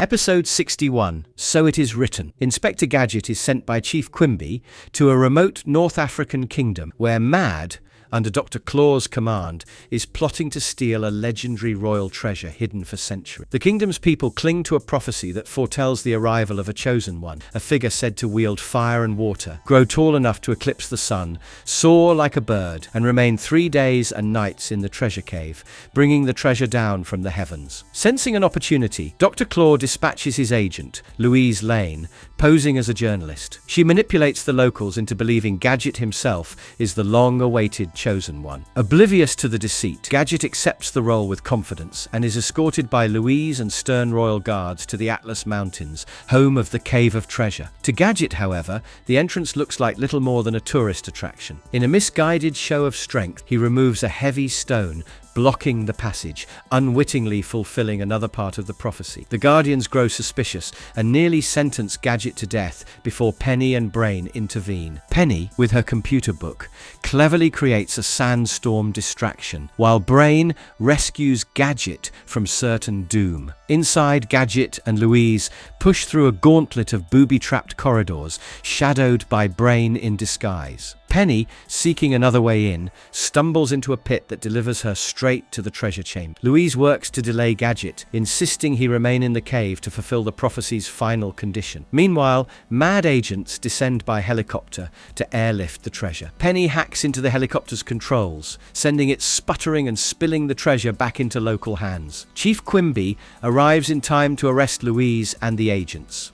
Episode 61, So It Is Written. Inspector Gadget is sent by Chief Quimby to a remote North African kingdom where Mad, under Dr. Claw's command, is plotting to steal a legendary royal treasure hidden for centuries. The kingdom's people cling to a prophecy that foretells the arrival of a chosen one, a figure said to wield fire and water, grow tall enough to eclipse the sun, soar like a bird, and remain 3 days and nights in the treasure cave, bringing the treasure down from the heavens. Sensing an opportunity, Dr. Claw dispatches his agent, Louise Lane, posing as a journalist. She manipulates the locals into believing Gadget himself is the long-awaited chosen one. Oblivious to the deceit, Gadget accepts the role with confidence and is escorted by Louise and stern royal guards to the Atlas Mountains, home of the Cave of Treasure. To Gadget, however, the entrance looks like little more than a tourist attraction. In a misguided show of strength, he removes a heavy stone, blocking the passage, unwittingly fulfilling another part of the prophecy. The Guardians grow suspicious and nearly sentence Gadget to death before Penny and Brain intervene. Penny, with her computer book, cleverly creates a sandstorm distraction, while Brain rescues Gadget from certain doom. Inside, Gadget and Louise push through a gauntlet of booby-trapped corridors, shadowed by Brain in disguise. Penny, seeking another way in, stumbles into a pit that delivers her straight to the treasure chamber. Louise works to delay Gadget, insisting he remain in the cave to fulfill the prophecy's final condition. Meanwhile, mad agents descend by helicopter to airlift the treasure. Penny hacks into the helicopter's controls, sending it sputtering and spilling the treasure back into local hands. Chief Quimby arrives in time to arrest Louise and the agents.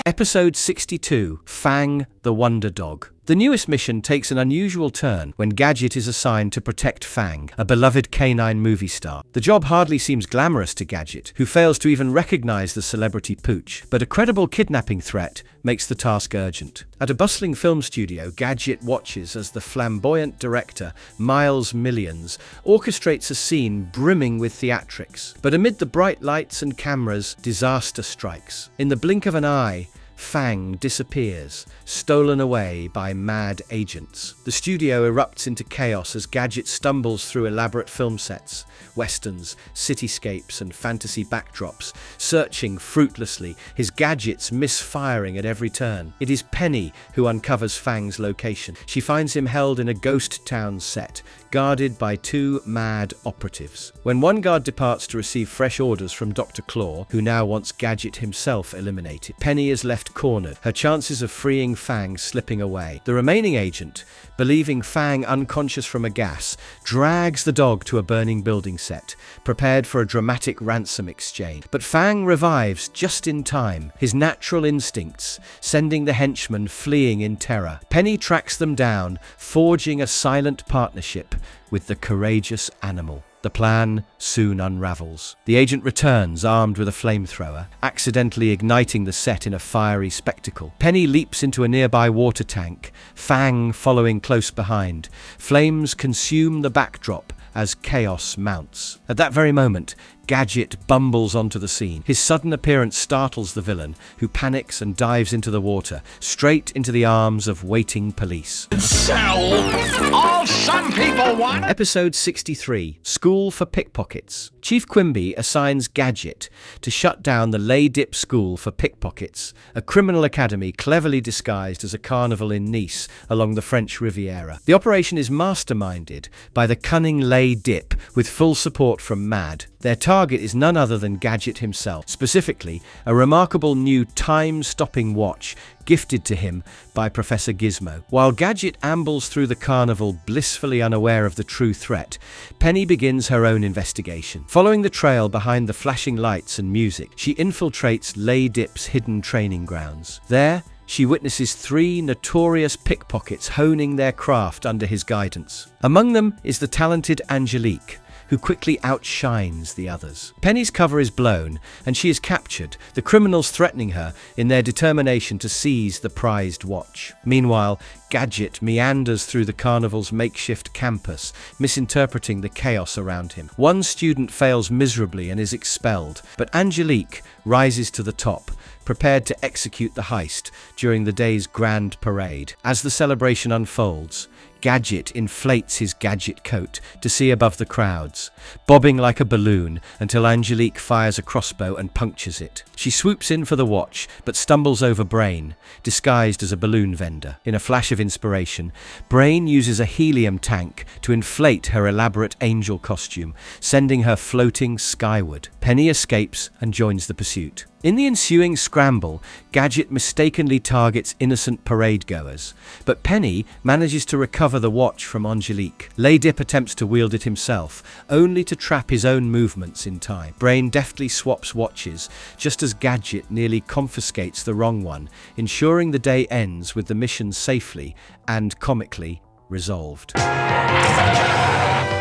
Episode 62, Fang the Wonderdog. The newest mission takes an unusual turn when Gadget is assigned to protect Fang, a beloved canine movie star. The job hardly seems glamorous to Gadget, who fails to even recognize the celebrity pooch, but a credible kidnapping threat makes the task urgent. At a bustling film studio, Gadget watches as the flamboyant director, Miles Millions, orchestrates a scene brimming with theatrics. But amid the bright lights and cameras, disaster strikes. In the blink of an eye, Fang disappears, stolen away by mad agents. The studio erupts into chaos as Gadget stumbles through elaborate film sets, westerns, cityscapes, and fantasy backdrops, searching fruitlessly, his gadgets misfiring at every turn. It is Penny who uncovers Fang's location. She finds him held in a ghost town set, guarded by two mad operatives. When one guard departs to receive fresh orders from Dr. Claw, who now wants Gadget himself eliminated, Penny is left cornered, her chances of freeing Fang slipping away. The remaining agent, believing Fang unconscious from a gas, drags the dog to a burning building set, prepared for a dramatic ransom exchange. But Fang revives just in time, his natural instincts sending the henchmen fleeing in terror. Penny tracks them down, forging a silent partnership with the courageous animal. The plan soon unravels. The agent returns armed with a flamethrower, accidentally igniting the set in a fiery spectacle. Penny leaps into a nearby water tank, Fang following close behind. Flames consume the backdrop as chaos mounts. At that very moment, Gadget bumbles onto the scene. His sudden appearance startles the villain, who panics and dives into the water, straight into the arms of waiting police. Sell all some people want. Episode 63, School for Pickpockets. Chief Quimby assigns Gadget to shut down the Lay Dip School for Pickpockets, a criminal academy cleverly disguised as a carnival in Nice along the French Riviera. The operation is masterminded by the cunning Lay Dip with full support from Mad. Their target is none other than Gadget himself, specifically a remarkable new time-stopping watch gifted to him by Professor Gizmo. While Gadget ambles through the carnival blissfully unaware of the true threat, Penny begins her own investigation. Following the trail behind the flashing lights and music, she infiltrates Lay Dip's hidden training grounds. There, she witnesses three notorious pickpockets honing their craft under his guidance. Among them is the talented Angelique, who quickly outshines the others. Penny's cover is blown, and she is captured, the criminals threatening her in their determination to seize the prized watch. Meanwhile, Gadget meanders through the carnival's makeshift campus, misinterpreting the chaos around him. One student fails miserably and is expelled, but Angelique rises to the top, prepared to execute the heist during the day's grand parade. As the celebration unfolds, Gadget inflates his gadget coat to see above the crowds, bobbing like a balloon until Angelique fires a crossbow and punctures it. She swoops in for the watch, but stumbles over Brain, disguised as a balloon vendor. In a flash of inspiration, Brain uses a helium tank to inflate her elaborate angel costume, sending her floating skyward. Penny escapes and joins the pursuit. In the ensuing scramble, Gadget mistakenly targets innocent parade-goers, but Penny manages to recover the watch from Angelique. Laydip attempts to wield it himself, only to trap his own movements in time. Brain deftly swaps watches, just as Gadget nearly confiscates the wrong one, ensuring the day ends with the mission safely and comically resolved.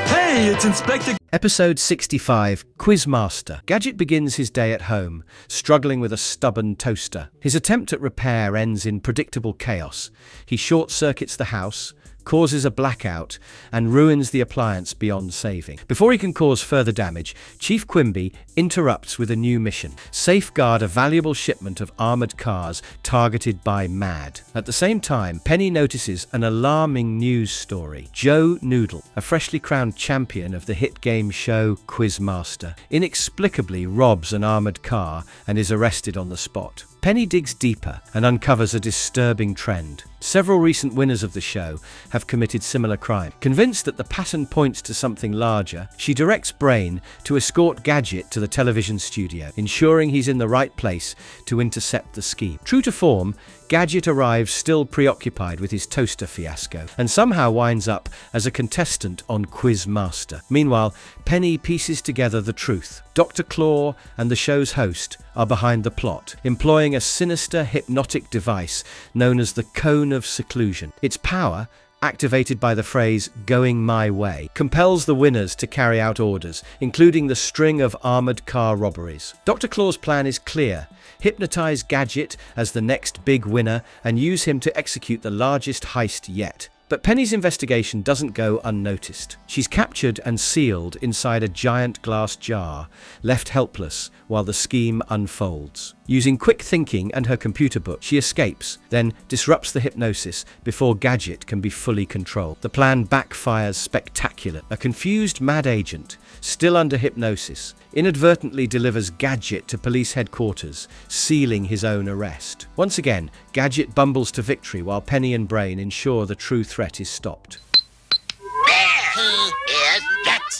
Hey, it's Inspector... Episode 65, Quizmaster. Gadget begins his day at home, struggling with a stubborn toaster. His attempt at repair ends in predictable chaos. He short-circuits the house, causes a blackout, and ruins the appliance beyond saving. Before he can cause further damage, Chief Quimby interrupts with a new mission: safeguard a valuable shipment of armored cars targeted by MAD. At the same time, Penny notices an alarming news story. Joe Noodle, a freshly crowned champion of the hit game show Quizmaster, inexplicably robs an armored car and is arrested on the spot. Penny digs deeper and uncovers a disturbing trend. Several recent winners of the show have committed similar crime. Convinced that the pattern points to something larger, she directs Brain to escort Gadget to the television studio, ensuring he's in the right place to intercept the scheme. True to form, Gadget arrives still preoccupied with his toaster fiasco, and somehow winds up as a contestant on Quizmaster. Meanwhile, Penny pieces together the truth. Dr. Claw and the show's host are behind the plot, employing a sinister hypnotic device known as the Cone of Seclusion. Its power, activated by the phrase "going my way," compels the winners to carry out orders, including the string of armored car robberies. Dr. Claw's plan is clear: hypnotize Gadget as the next big winner and use him to execute the largest heist yet. But Penny's investigation doesn't go unnoticed. She's captured and sealed inside a giant glass jar, left helpless while the scheme unfolds. Using quick thinking and her computer book, she escapes, then disrupts the hypnosis before Gadget can be fully controlled. The plan backfires spectacular. A confused mad agent, still under hypnosis, inadvertently delivers Gadget to police headquarters, sealing his own arrest. Once again, Gadget bumbles to victory while Penny and Brain ensure the true threat is stopped.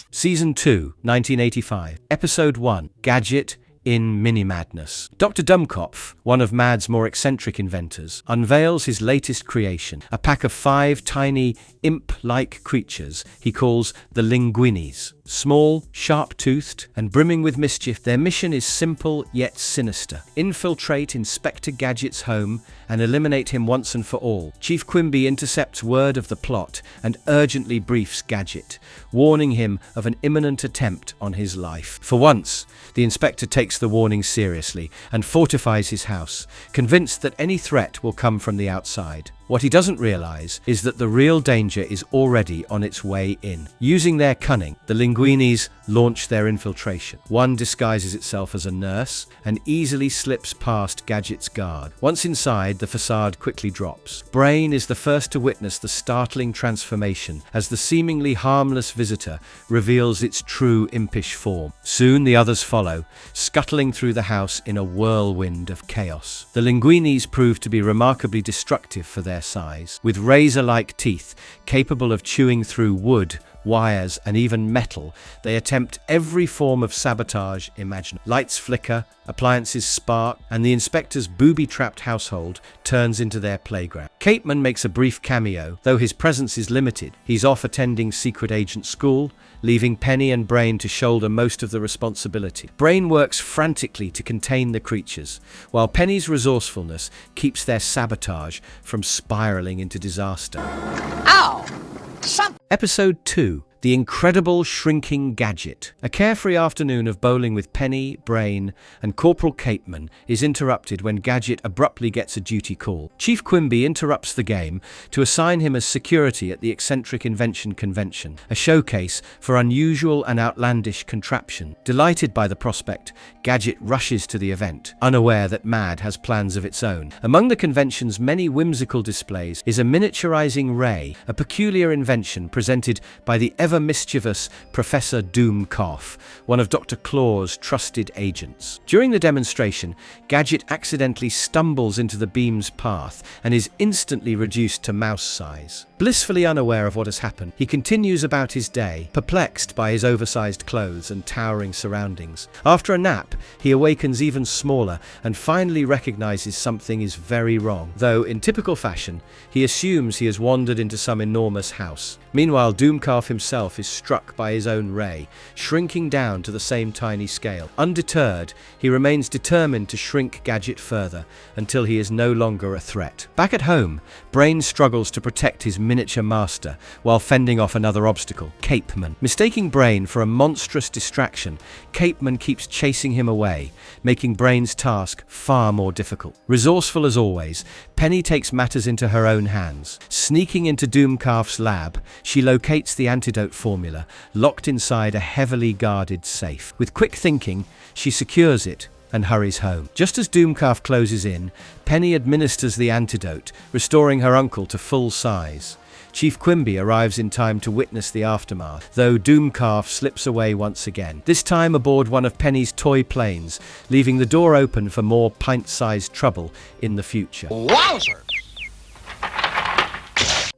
Season 2, 1985. Episode 1, Gadget in Mini-Madness. Dr. Dummkopf, one of MAD's more eccentric inventors, unveils his latest creation, a pack of 5 tiny, imp-like creatures he calls the Linguinis. Small, sharp-toothed, and brimming with mischief, their mission is simple yet sinister: infiltrate Inspector Gadget's home and eliminate him once and for all. Chief Quimby intercepts word of the plot and urgently briefs Gadget, warning him of an imminent attempt on his life. For once, the inspector takes the warning seriously and fortifies his house, convinced that any threat will come from the outside. What he doesn't realize is that the real danger is already on its way in. Using their cunning, the Linguinis launch their infiltration. One disguises itself as a nurse and easily slips past Gadget's guard. Once inside, the facade quickly drops. Brain is the first to witness the startling transformation as the seemingly harmless visitor reveals its true impish form. Soon the others follow, scuttling through the house in a whirlwind of chaos. The Linguinis prove to be remarkably destructive for their size, with razor-like teeth capable of chewing through wood, wires, and even metal. They attempt every form of sabotage imaginable. Lights flicker, appliances spark, and the inspector's booby-trapped household turns into their playground. Capeman makes a brief cameo, though his presence is limited. He's off attending secret agent school, leaving Penny and Brain to shoulder most of the responsibility. Brain works frantically to contain the creatures, while Penny's resourcefulness keeps their sabotage from spiraling into disaster. Ow! Episode 2, The Incredible Shrinking Gadget. A carefree afternoon of bowling with Penny, Brain, and Corporal Capeman is interrupted when Gadget abruptly gets a duty call. Chief Quimby interrupts the game to assign him as security at the Eccentric Invention Convention, a showcase for unusual and outlandish contraption. Delighted by the prospect, Gadget rushes to the event, unaware that MAD has plans of its own. Among the convention's many whimsical displays is a miniaturizing ray, a peculiar invention presented by the ever-mischievous Professor Doomkoff, one of Dr. Claw's trusted agents. During the demonstration, Gadget accidentally stumbles into the beam's path and is instantly reduced to mouse size. Blissfully unaware of what has happened, he continues about his day, perplexed by his oversized clothes and towering surroundings. After a nap, he awakens even smaller and finally recognizes something is very wrong, though in typical fashion, he assumes he has wandered into some enormous house. Meanwhile, Doomcarf himself is struck by his own ray, shrinking down to the same tiny scale. Undeterred, he remains determined to shrink Gadget further until he is no longer a threat. Back at home, Brain struggles to protect his miniature master while fending off another obstacle, Capeman. Mistaking Brain for a monstrous distraction, Capeman keeps chasing him away, making Brain's task far more difficult. Resourceful as always, Penny takes matters into her own hands. Sneaking into Doomcarf's lab, she locates the antidote formula, locked inside a heavily guarded safe. With quick thinking, she secures it and hurries home. Just as Doomcarf closes in, Penny administers the antidote, restoring her uncle to full size. Chief Quimby arrives in time to witness the aftermath, though Doomcarf slips away once again, this time aboard one of Penny's toy planes, leaving the door open for more pint-sized trouble in the future. Wowzer!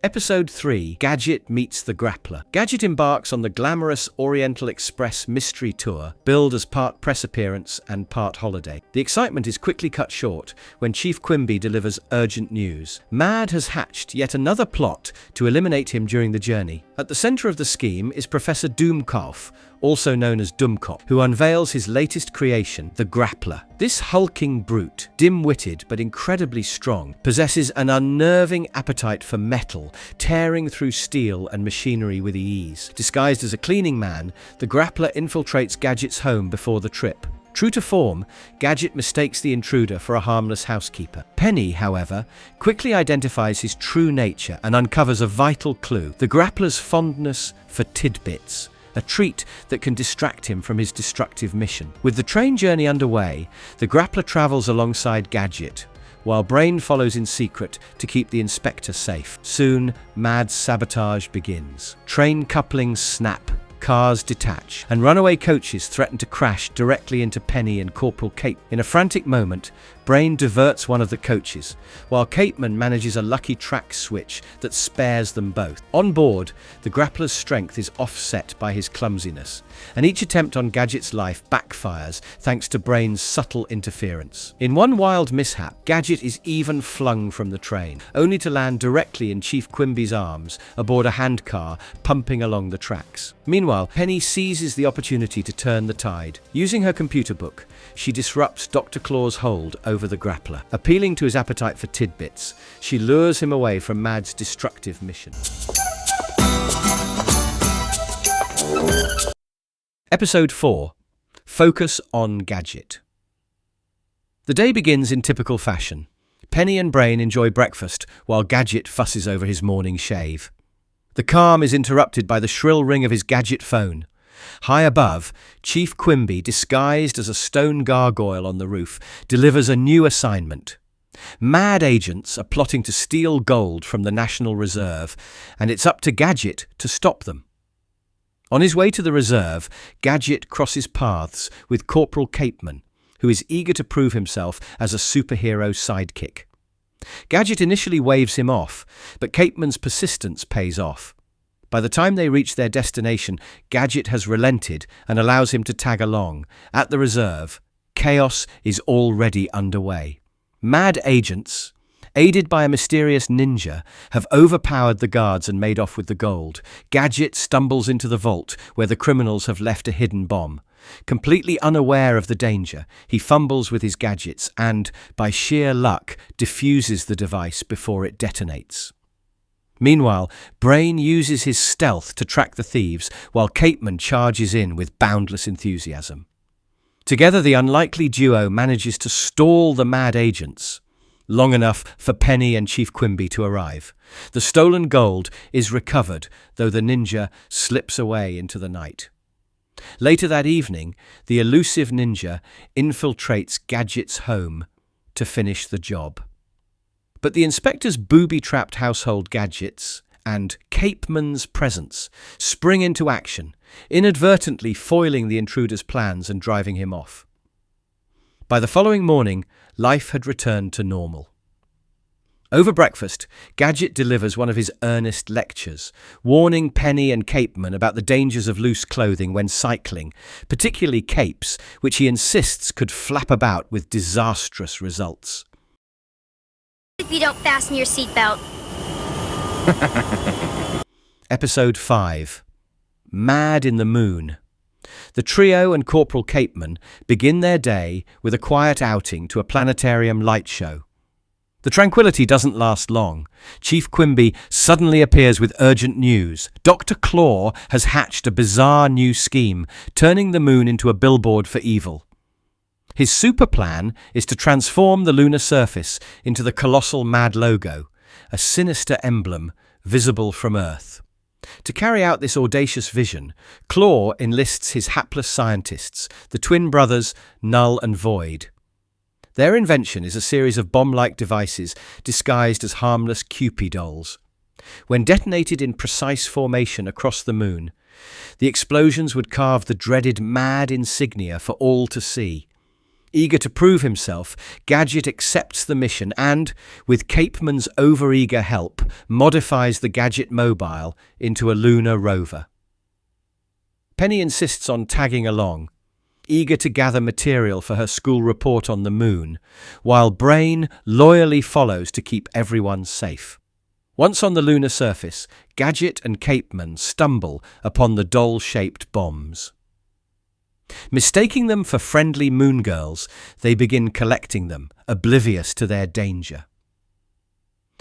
Episode 3, Gadget Meets the Grappler. Gadget embarks on the glamorous Oriental Express mystery tour, billed as part press appearance and part holiday. The excitement is quickly cut short when Chief Quimby delivers urgent news. Mad has hatched yet another plot to eliminate him during the journey. At the center of the scheme is Professor Doomcarf, also known as Doomkop, who unveils his latest creation, the Grappler. This hulking brute, dim-witted but incredibly strong, possesses an unnerving appetite for metal, tearing through steel and machinery with ease. Disguised as a cleaning man, the Grappler infiltrates Gadget's home before the trip. True to form, Gadget mistakes the intruder for a harmless housekeeper. Penny, however, quickly identifies his true nature and uncovers a vital clue: the Grappler's fondness for tidbits, a treat that can distract him from his destructive mission. With the train journey underway, the Grappler travels alongside Gadget, while Brain follows in secret to keep the inspector safe. Soon, mad sabotage begins. Train couplings snap, cars detach, and runaway coaches threaten to crash directly into Penny and Corporal Cape. In a frantic moment, Brain diverts one of the coaches, while Capeman manages a lucky track switch that spares them both. On board, the Grappler's strength is offset by his clumsiness, and each attempt on Gadget's life backfires thanks to Brain's subtle interference. In one wild mishap, Gadget is even flung from the train, only to land directly in Chief Quimby's arms aboard a handcar pumping along the tracks. Meanwhile, Penny seizes the opportunity to turn the tide. Using her computer book, she disrupts Dr. Claw's hold over the Grappler. Appealing to his appetite for tidbits, she lures him away from Mad's destructive mission. Episode 4, Focus on Gadget. The day begins in typical fashion. Penny and Brain enjoy breakfast while Gadget fusses over his morning shave. The calm is interrupted by the shrill ring of his Gadget phone. High above, Chief Quimby, disguised as a stone gargoyle on the roof, delivers a new assignment. Mad agents are plotting to steal gold from the National Reserve, and it's up to Gadget to stop them. On his way to the reserve, Gadget crosses paths with Corporal Capeman, who is eager to prove himself as a superhero sidekick. Gadget initially waves him off, but Capeman's persistence pays off. By the time they reach their destination, Gadget has relented and allows him to tag along. At the reserve, chaos is already underway. Mad agents, aided by a mysterious ninja, have overpowered the guards and made off with the gold. Gadget stumbles into the vault where the criminals have left a hidden bomb. Completely unaware of the danger, he fumbles with his gadgets and, by sheer luck, defuses the device before it detonates. Meanwhile, Brain uses his stealth to track the thieves, while Capeman charges in with boundless enthusiasm. Together, the unlikely duo manages to stall the mad agents long enough for Penny and Chief Quimby to arrive. The stolen gold is recovered, though the ninja slips away into the night. Later that evening, the elusive ninja infiltrates Gadget's home to finish the job. But the inspector's booby-trapped household gadgets and Capeman's presence spring into action, inadvertently foiling the intruder's plans and driving him off. By the following morning, life had returned to normal. Over breakfast, Gadget delivers one of his earnest lectures, warning Penny and Capeman about the dangers of loose clothing when cycling, particularly capes, which he insists could flap about with disastrous results. If you don't fasten your seatbelt. Episode 5. Mad in the Moon. The trio and Corporal Capeman begin their day with a quiet outing to a planetarium light show. The tranquility doesn't last long. Chief Quimby suddenly appears with urgent news. Dr. Claw has hatched a bizarre new scheme, turning the moon into a billboard for evil. His super plan is to transform the lunar surface into the colossal MAD logo, a sinister emblem visible from Earth. To carry out this audacious vision, Claw enlists his hapless scientists, the twin brothers Null and Void. Their invention is a series of bomb-like devices disguised as harmless Cupid dolls. When detonated in precise formation across the moon, the explosions would carve the dreaded MAD insignia for all to see. Eager to prove himself, Gadget accepts the mission and, with Capeman's overeager help, modifies the Gadget mobile into a lunar rover. Penny insists on tagging along, eager to gather material for her school report on the moon, while Brain loyally follows to keep everyone safe. Once on the lunar surface, Gadget and Capeman stumble upon the doll-shaped bombs. Mistaking them for friendly moon girls, they begin collecting them, oblivious to their danger.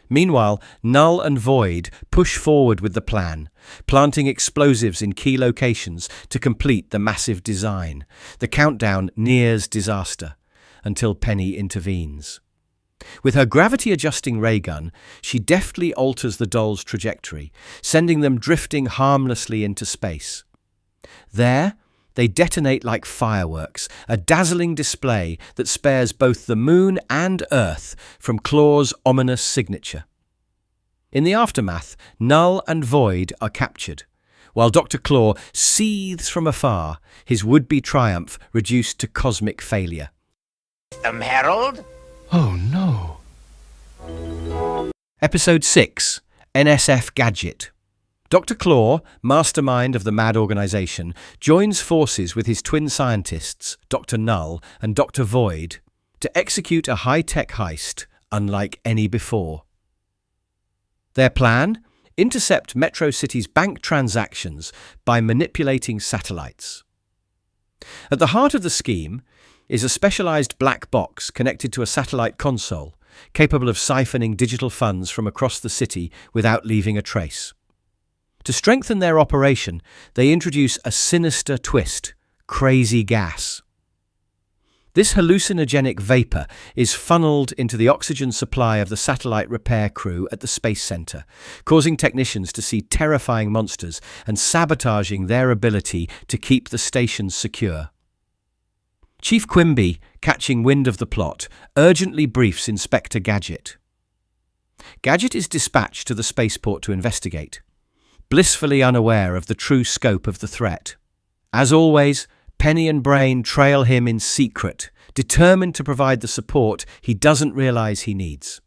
Meanwhile, Null and Void push forward with the plan, planting explosives in key locations to complete the massive design. The countdown nears disaster, until Penny intervenes. With her gravity-adjusting ray gun, she deftly alters the dolls' trajectory, sending them drifting harmlessly into space. There, they detonate like fireworks, a dazzling display that spares both the moon and Earth from Claw's ominous signature. In the aftermath, Null and Void are captured, while Dr. Claw seethes from afar, his would-be triumph reduced to cosmic failure. Harold? Oh no. Episode 6. NSF Gadget. Dr. Claw, mastermind of the MAD organization, joins forces with his twin scientists, Dr. Null and Dr. Void, to execute a high-tech heist unlike any before. Their plan? Intercept Metro City's bank transactions by manipulating satellites. At the heart of the scheme is a specialized black box connected to a satellite console, capable of siphoning digital funds from across the city without leaving a trace. To strengthen their operation, they introduce a sinister twist: crazy gas. This hallucinogenic vapor is funneled into the oxygen supply of the satellite repair crew at the Space Center, causing technicians to see terrifying monsters and sabotaging their ability to keep the stations secure. Chief Quimby, catching wind of the plot, urgently briefs Inspector Gadget. Gadget is dispatched to the spaceport to investigate, blissfully unaware of the true scope of the threat. As always, Penny and Brain trail him in secret, determined to provide the support he doesn't realize he needs.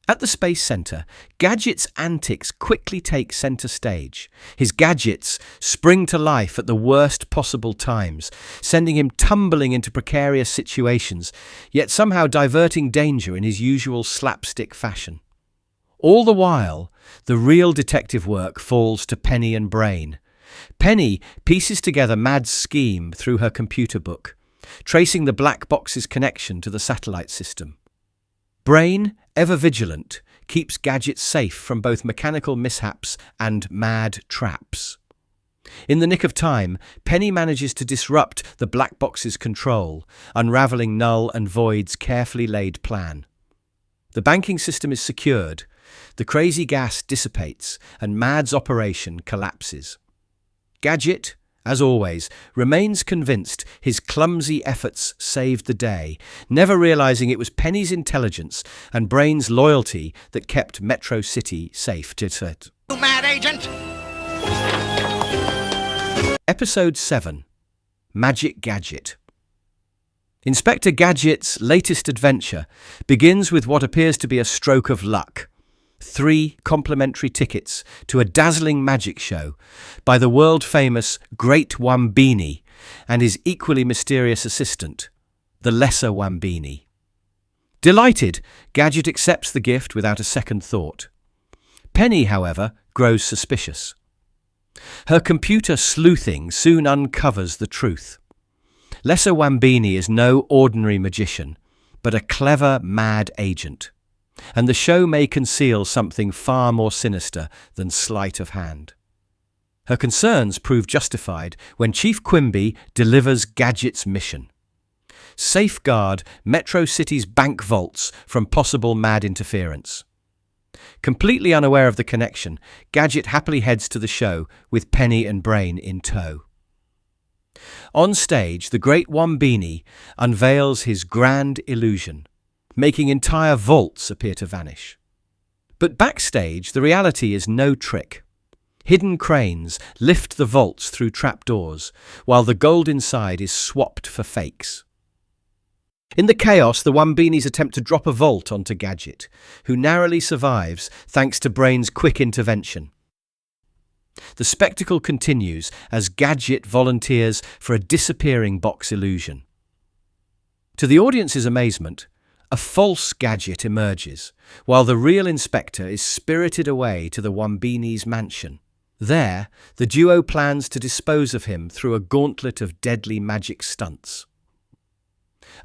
At the Space Center, Gadget's antics quickly take center stage. His gadgets spring to life at the worst possible times, sending him tumbling into precarious situations, yet somehow diverting danger in his usual slapstick fashion. All the while, the real detective work falls to Penny and Brain. Penny pieces together Mad's scheme through her computer book, tracing the black box's connection to the satellite system. Brain, ever vigilant, keeps Gadget safe from both mechanical mishaps and MAD traps. In the nick of time, Penny manages to disrupt the black box's control, unraveling Null and Void's carefully laid plan. The banking system is secured, the crazy gas dissipates, and MAD's operation collapses. Gadget, as always, remains convinced his clumsy efforts saved the day, never realizing it was Penny's intelligence and Brain's loyalty that kept Metro City safe. You mad agent? Episode 7. Magic Gadget. Inspector Gadget's latest adventure begins with what appears to be a stroke of luck. 3 complimentary tickets to a dazzling magic show by the world-famous Great Wambini and his equally mysterious assistant, the Lesser Wambini. Delighted, Gadget accepts the gift without a second thought. Penny, however, grows suspicious. Her computer sleuthing soon uncovers the truth. Lesser Wambini is no ordinary magician, but a clever, mad agent. And the show may conceal something far more sinister than sleight of hand. Her concerns prove justified when Chief Quimby delivers Gadget's mission. Safeguard Metro City's bank vaults from possible mad interference. Completely unaware of the connection, Gadget happily heads to the show with Penny and Brain in tow. On stage, the Great Wambini unveils his grand illusion, making entire vaults appear to vanish. But backstage, the reality is no trick. Hidden cranes lift the vaults through trapdoors, while the gold inside is swapped for fakes. In the chaos, the Wambinis attempt to drop a vault onto Gadget, who narrowly survives thanks to Brain's quick intervention. The spectacle continues as Gadget volunteers for a disappearing box illusion. To the audience's amazement, a false Gadget emerges, while the real inspector is spirited away to the Wambini's mansion. There, the duo plans to dispose of him through a gauntlet of deadly magic stunts.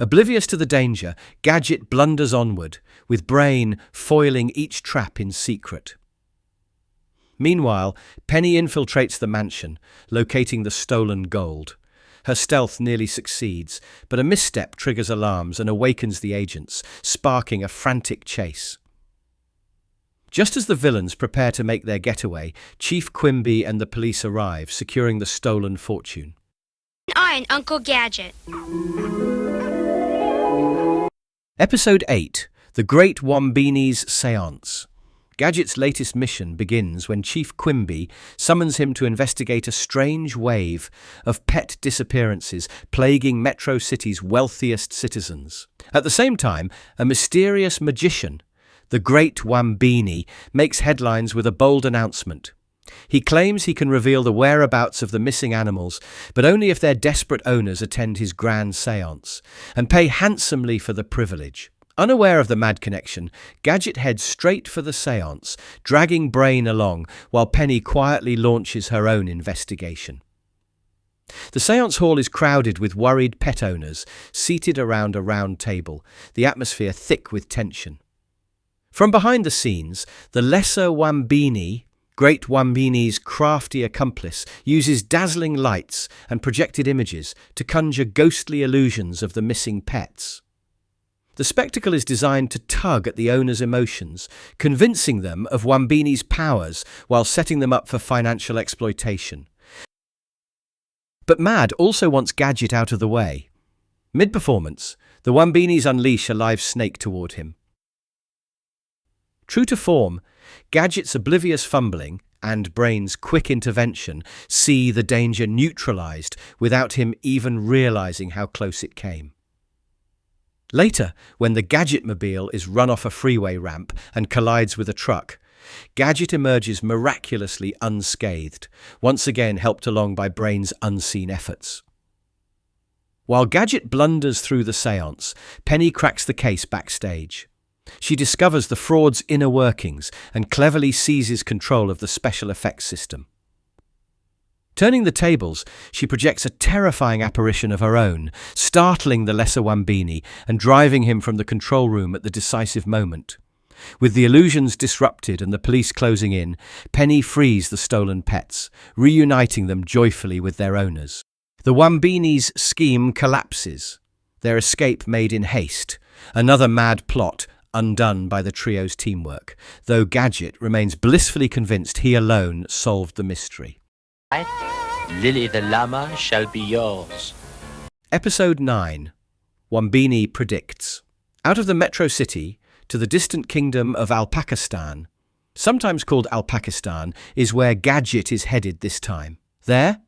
Oblivious to the danger, Gadget blunders onward, with Brain foiling each trap in secret. Meanwhile, Penny infiltrates the mansion, locating the stolen gold. Her stealth nearly succeeds, but a misstep triggers alarms and awakens the agents, sparking a frantic chase. Just as the villains prepare to make their getaway, Chief Quimby and the police arrive, securing the stolen fortune. I and Uncle Gadget. Episode 8, The Great Wambini's Seance. Gadget's latest mission begins when Chief Quimby summons him to investigate a strange wave of pet disappearances plaguing Metro City's wealthiest citizens. At the same time, a mysterious magician, the Great Wambini, makes headlines with a bold announcement. He claims he can reveal the whereabouts of the missing animals, but only if their desperate owners attend his grand séance, and pay handsomely for the privilege. Unaware of the mad connection, Gadget heads straight for the séance, dragging Brain along while Penny quietly launches her own investigation. The séance hall is crowded with worried pet owners, seated around a round table, the atmosphere thick with tension. From behind the scenes, the Lesser Wambini, Great Wambini's crafty accomplice, uses dazzling lights and projected images to conjure ghostly illusions of the missing pets. The spectacle is designed to tug at the owner's emotions, convincing them of Wambini's powers while setting them up for financial exploitation. But Mad also wants Gadget out of the way. Mid-performance, the Wambinis unleash a live snake toward him. True to form, Gadget's oblivious fumbling and Brain's quick intervention see the danger neutralized without him even realizing how close it came. Later, when the Gadgetmobile is run off a freeway ramp and collides with a truck, Gadget emerges miraculously unscathed, once again helped along by Brain's unseen efforts. While Gadget blunders through the séance, Penny cracks the case backstage. She discovers the fraud's inner workings and cleverly seizes control of the special effects system. Turning the tables, she projects a terrifying apparition of her own, startling the Lesser Wambini and driving him from the control room at the decisive moment. With the illusions disrupted and the police closing in, Penny frees the stolen pets, reuniting them joyfully with their owners. The Wambini's scheme collapses, their escape made in haste, another mad plot undone by the trio's teamwork, though Gadget remains blissfully convinced he alone solved the mystery. Lily the Llama shall be yours. Episode 9. Wambini Predicts. Out of the Metro City to the distant kingdom of Alpakistan, sometimes called Alpakistan, is where Gadget is headed this time. There,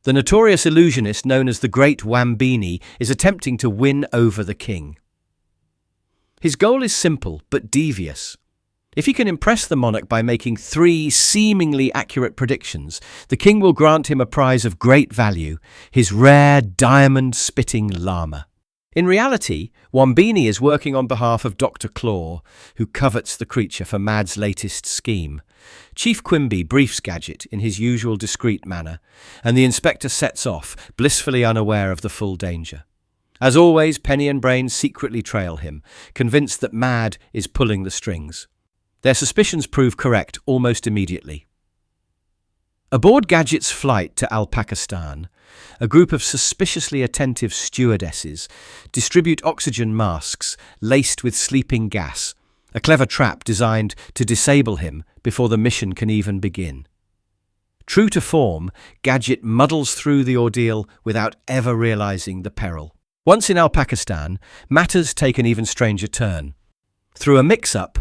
The notorious illusionist known as the Great Wambini is attempting to win over the king. His goal is simple but devious. If he can impress the monarch by making 3 seemingly accurate predictions, the king will grant him a prize of great value, his rare diamond-spitting llama. In reality, Wambini is working on behalf of Dr. Claw, who covets the creature for Mad's latest scheme. Chief Quimby briefs Gadget in his usual discreet manner, and the inspector sets off, blissfully unaware of the full danger. As always, Penny and Brain secretly trail him, convinced that Mad is pulling the strings. Their suspicions prove correct almost immediately. Aboard Gadget's flight to Alpakistan, a group of suspiciously attentive stewardesses distribute oxygen masks laced with sleeping gas, a clever trap designed to disable him before the mission can even begin. True to form, Gadget muddles through the ordeal without ever realizing the peril. Once in Alpakistan, matters take an even stranger turn. Through a mix-up,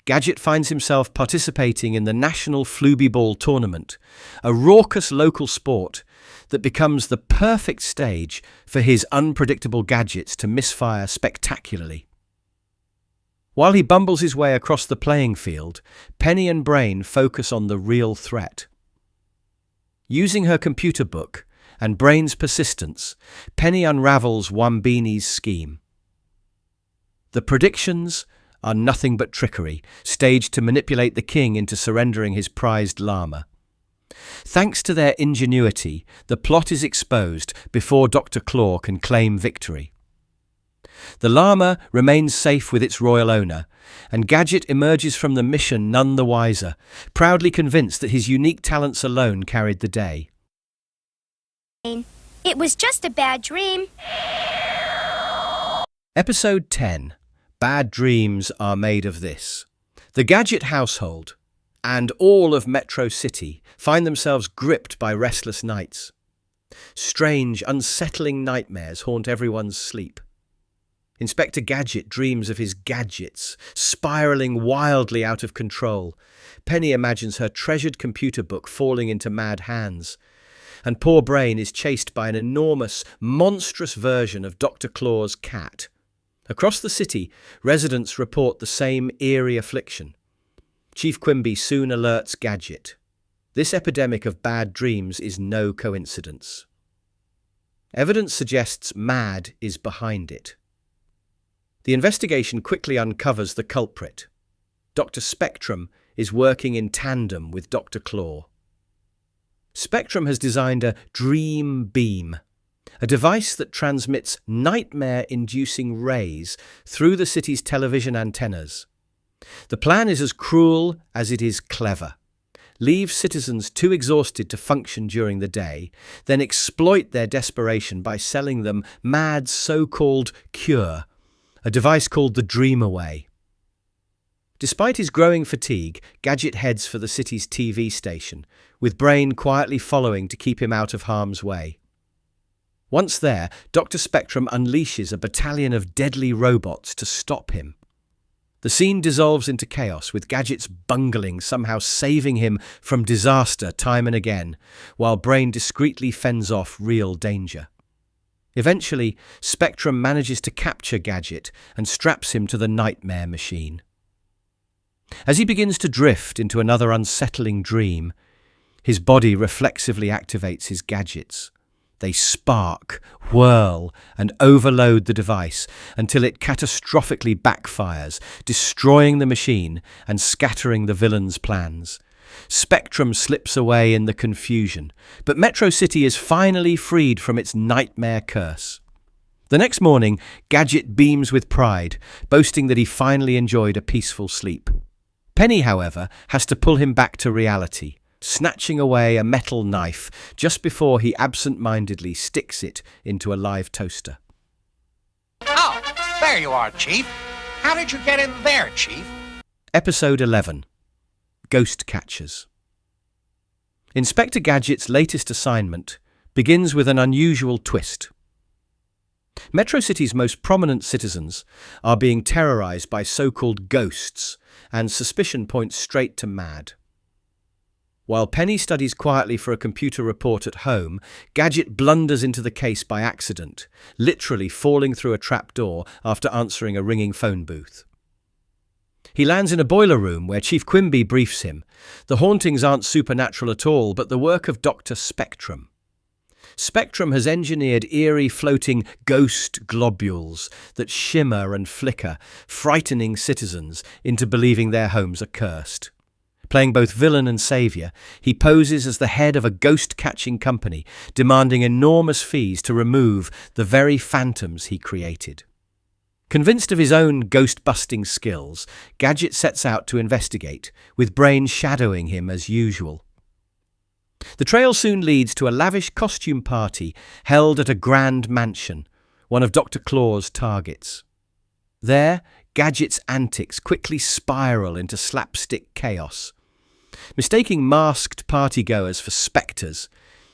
Gadget finds himself participating in the National Floobie Tournament, a raucous local sport that becomes the perfect stage for his unpredictable gadgets to misfire spectacularly. While he bumbles his way across the playing field, Penny and Brain focus on the real threat. Using her computer book and Brain's persistence, Penny unravels Wambini's scheme. The predictions are nothing but trickery, staged to manipulate the king into surrendering his prized llama. Thanks to their ingenuity, the plot is exposed before Dr. Claw can claim victory. The llama remains safe with its royal owner, and Gadget emerges from the mission none the wiser, proudly convinced that his unique talents alone carried the day. It was just a bad dream. Episode 10. Bad dreams are made of this. The Gadget household and all of Metro City find themselves gripped by restless nights. Strange, unsettling nightmares haunt everyone's sleep. Inspector Gadget dreams of his gadgets, spiraling wildly out of control. Penny imagines her treasured computer book falling into mad hands. And poor Brain is chased by an enormous, monstrous version of Dr. Claw's cat. Across the city, residents report the same eerie affliction. Chief Quimby soon alerts Gadget. This epidemic of bad dreams is no coincidence. Evidence suggests Mad is behind it. The investigation quickly uncovers the culprit. Dr. Spectrum is working in tandem with Dr. Claw. Spectrum has designed a dream beam, a device that transmits nightmare-inducing rays through the city's television antennas. The plan is as cruel as it is clever. Leave citizens too exhausted to function during the day, then exploit their desperation by selling them Mad's so-called cure, a device called the Dream Away. Despite his growing fatigue, Gadget heads for the city's TV station, with Brain quietly following to keep him out of harm's way. Once there, Dr. Spectrum unleashes a battalion of deadly robots to stop him. The scene dissolves into chaos, with Gadget's bungling somehow saving him from disaster time and again, while Brain discreetly fends off real danger. Eventually, Spectrum manages to capture Gadget and straps him to the nightmare machine. As he begins to drift into another unsettling dream, his body reflexively activates his gadgets. They spark, whirl, and overload the device until it catastrophically backfires, destroying the machine and scattering the villain's plans. Spectrum slips away in the confusion, but Metro City is finally freed from its nightmare curse. The next morning, Gadget beams with pride, boasting that he finally enjoyed a peaceful sleep. Penny, however, has to pull him back to reality, snatching away a metal knife just before he absent-mindedly sticks it into a live toaster. Oh, there you are, Chief. How did you get in there, Chief? Episode 11. Ghost Catchers. Inspector Gadget's latest assignment begins with an unusual twist. Metro City's most prominent citizens are being terrorized by so-called ghosts, and suspicion points straight to Mad. While Penny studies quietly for a computer report at home, Gadget blunders into the case by accident, literally falling through a trapdoor after answering a ringing phone booth. He lands in a boiler room where Chief Quimby briefs him. The hauntings aren't supernatural at all, but the work of Dr. Spectrum. Spectrum has engineered eerie floating ghost globules that shimmer and flicker, frightening citizens into believing their homes are cursed. Playing both villain and saviour, he poses as the head of a ghost-catching company, demanding enormous fees to remove the very phantoms he created. Convinced of his own ghost-busting skills, Gadget sets out to investigate, with Brain shadowing him as usual. The trail soon leads to a lavish costume party held at a grand mansion, one of Dr. Claw's targets. There, Gadget's antics quickly spiral into slapstick chaos. Mistaking masked partygoers for spectres,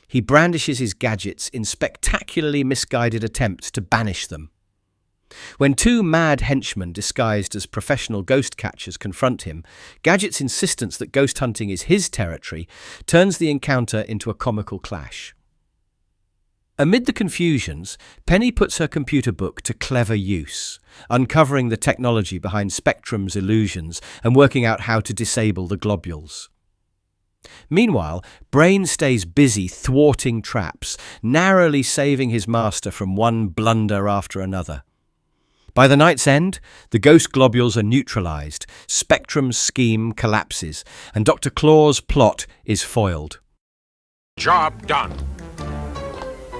he brandishes his gadgets in spectacularly misguided attempts to banish them. When two mad henchmen disguised as professional ghost catchers confront him, Gadget's insistence that ghost hunting is his territory turns the encounter into a comical clash. Amid the confusions, Penny puts her computer book to clever use, uncovering the technology behind Spectrum's illusions and working out how to disable the globules. Meanwhile, Brain stays busy thwarting traps, narrowly saving his master from one blunder after another. By the night's end, the ghost globules are neutralized, Spectrum's scheme collapses, and Dr. Claw's plot is foiled. Job done.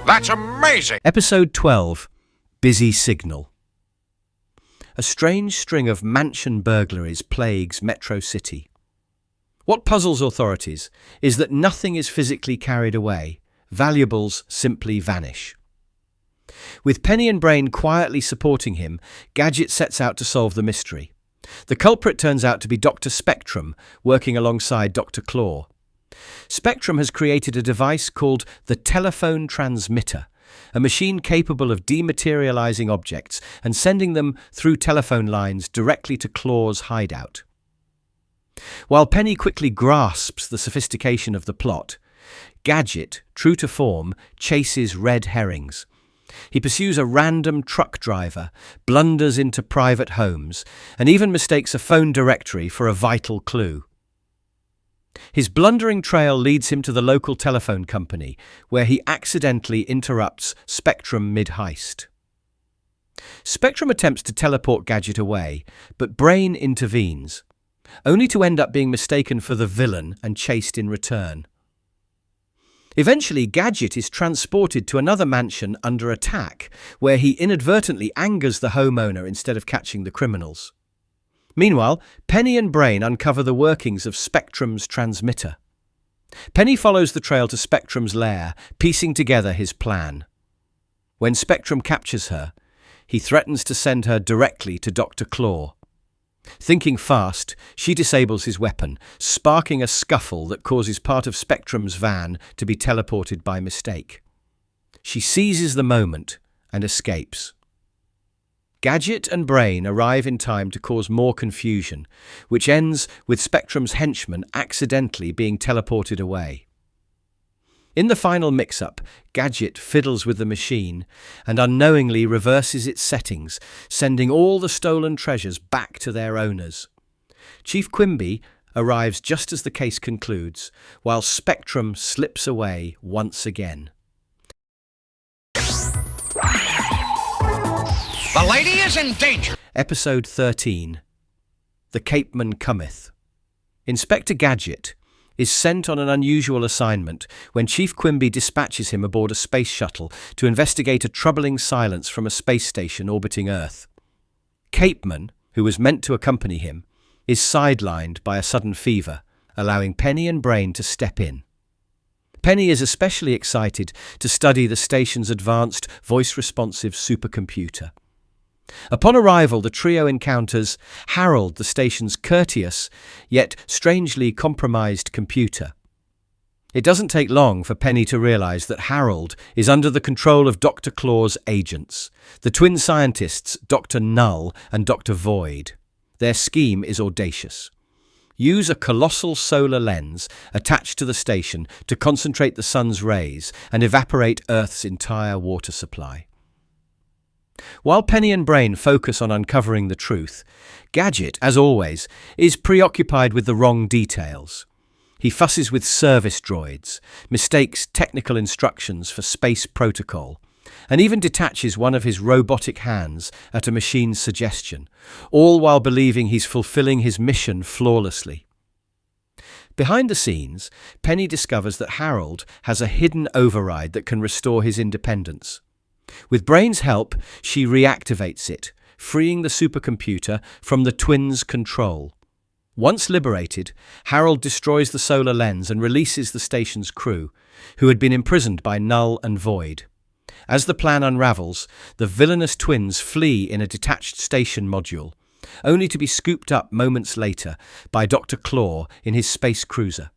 That's amazing! Episode 12, Busy Signal. A strange string of mansion burglaries plagues Metro City. What puzzles authorities is that nothing is physically carried away, valuables simply vanish. With Penny and Brain quietly supporting him, Gadget sets out to solve the mystery. The culprit turns out to be Dr. Spectrum, working alongside Dr. Claw. Spectrum has created a device called the telephone transmitter, a machine capable of dematerializing objects and sending them through telephone lines directly to Claw's hideout. While Penny quickly grasps the sophistication of the plot, Gadget, true to form, chases red herrings. He pursues a random truck driver, blunders into private homes, and even mistakes a phone directory for a vital clue. His blundering trail leads him to the local telephone company, where he accidentally interrupts Spectrum mid-heist. Spectrum attempts to teleport Gadget away, but Brain intervenes, only to end up being mistaken for the villain and chased in return. Eventually, Gadget is transported to another mansion under attack, where he inadvertently angers the homeowner instead of catching the criminals. Meanwhile, Penny and Brain uncover the workings of Spectrum's transmitter. Penny follows the trail to Spectrum's lair, piecing together his plan. When Spectrum captures her, he threatens to send her directly to Dr. Claw. Thinking fast, she disables his weapon, sparking a scuffle that causes part of Spectrum's van to be teleported by mistake. She seizes the moment and escapes. Gadget and Brain arrive in time to cause more confusion, which ends with Spectrum's henchman accidentally being teleported away. In the final mix-up, Gadget fiddles with the machine and unknowingly reverses its settings, sending all the stolen treasures back to their owners. Chief Quimby arrives just as the case concludes, while Spectrum slips away once again. The lady is in danger! Episode 13. The Capeman Cometh. Inspector Gadget is sent on an unusual assignment when Chief Quimby dispatches him aboard a space shuttle to investigate a troubling silence from a space station orbiting Earth. Capeman, who was meant to accompany him, is sidelined by a sudden fever, allowing Penny and Brain to step in. Penny is especially excited to study the station's advanced voice-responsive supercomputer. Upon arrival, the trio encounters Harold, the station's courteous, yet strangely compromised computer. It doesn't take long for Penny to realize that Harold is under the control of Dr. Claw's agents, the twin scientists Dr. Null and Dr. Void. Their scheme is audacious. use a colossal solar lens attached to the station to concentrate the sun's rays and evaporate Earth's entire water supply. While Penny and Brain focus on uncovering the truth, Gadget, as always, is preoccupied with the wrong details. He fusses with service droids, mistakes technical instructions for space protocol, and even detaches one of his robotic hands at a machine's suggestion, all while believing he's fulfilling his mission flawlessly. Behind the scenes, Penny discovers that Harold has a hidden override that can restore his independence. With Brain's help, she reactivates it, freeing the supercomputer from the twins' control. Once liberated, Harold destroys the solar lens and releases the station's crew, who had been imprisoned by Null and Void. As the plan unravels, the villainous twins flee in a detached station module, only to be scooped up moments later by Dr. Claw in his space cruiser.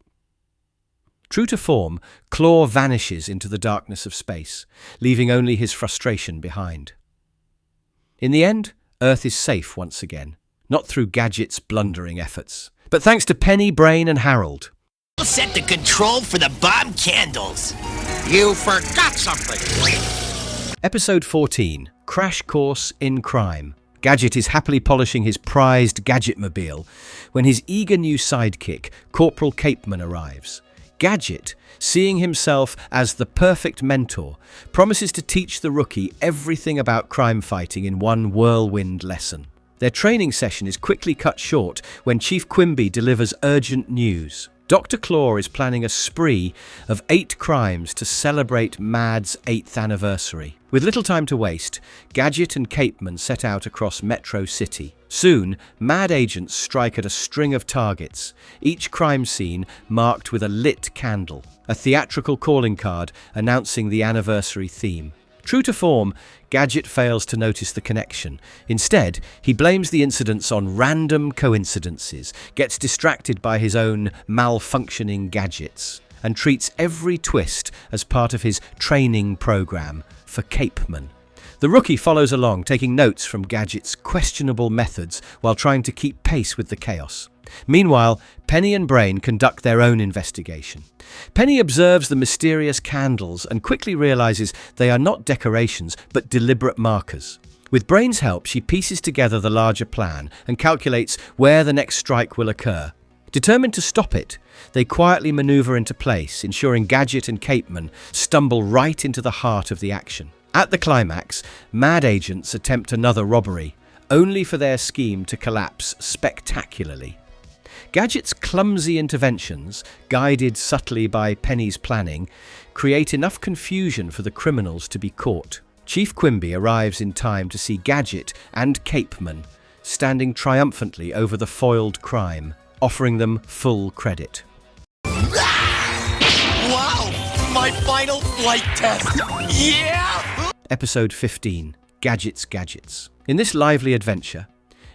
True to form, Claw vanishes into the darkness of space, leaving only his frustration behind. In the end, Earth is safe once again, not through Gadget's blundering efforts, but thanks to Penny, Brain and Harold. Set the control for the bomb candles. You forgot something. Episode 14, Crash Course in Crime. Gadget is happily polishing his prized Gadgetmobile when his eager new sidekick, Corporal Capeman, arrives. Gadget, seeing himself as the perfect mentor, promises to teach the rookie everything about crime fighting in one whirlwind lesson. Their training session is quickly cut short when Chief Quimby delivers urgent news. Dr. Claw is planning a spree of 8 crimes to celebrate Mad's 8th anniversary. With little time to waste, Gadget and Capeman set out across Metro City. Soon, Mad agents strike at a string of targets, each crime scene marked with a lit candle, a theatrical calling card announcing the anniversary theme. True to form, Gadget fails to notice the connection. Instead, he blames the incidents on random coincidences, gets distracted by his own malfunctioning gadgets, and treats every twist as part of his training program for Capeman. The rookie follows along, taking notes from Gadget's questionable methods while trying to keep pace with the chaos. Meanwhile, Penny and Brain conduct their own investigation. Penny observes the mysterious candles and quickly realizes they are not decorations but deliberate markers. With Brain's help, she pieces together the larger plan and calculates where the next strike will occur. Determined to stop it, they quietly maneuver into place, ensuring Gadget and Capeman stumble right into the heart of the action. At the climax, Mad agents attempt another robbery, only for their scheme to collapse spectacularly. Gadget's clumsy interventions, guided subtly by Penny's planning, create enough confusion for the criminals to be caught. Chief Quimby arrives in time to see Gadget and Capeman standing triumphantly over the foiled crime, offering them full credit. Wow! My final flight test! Yeah! Episode 15, Gadget's Gadgets. In this lively adventure,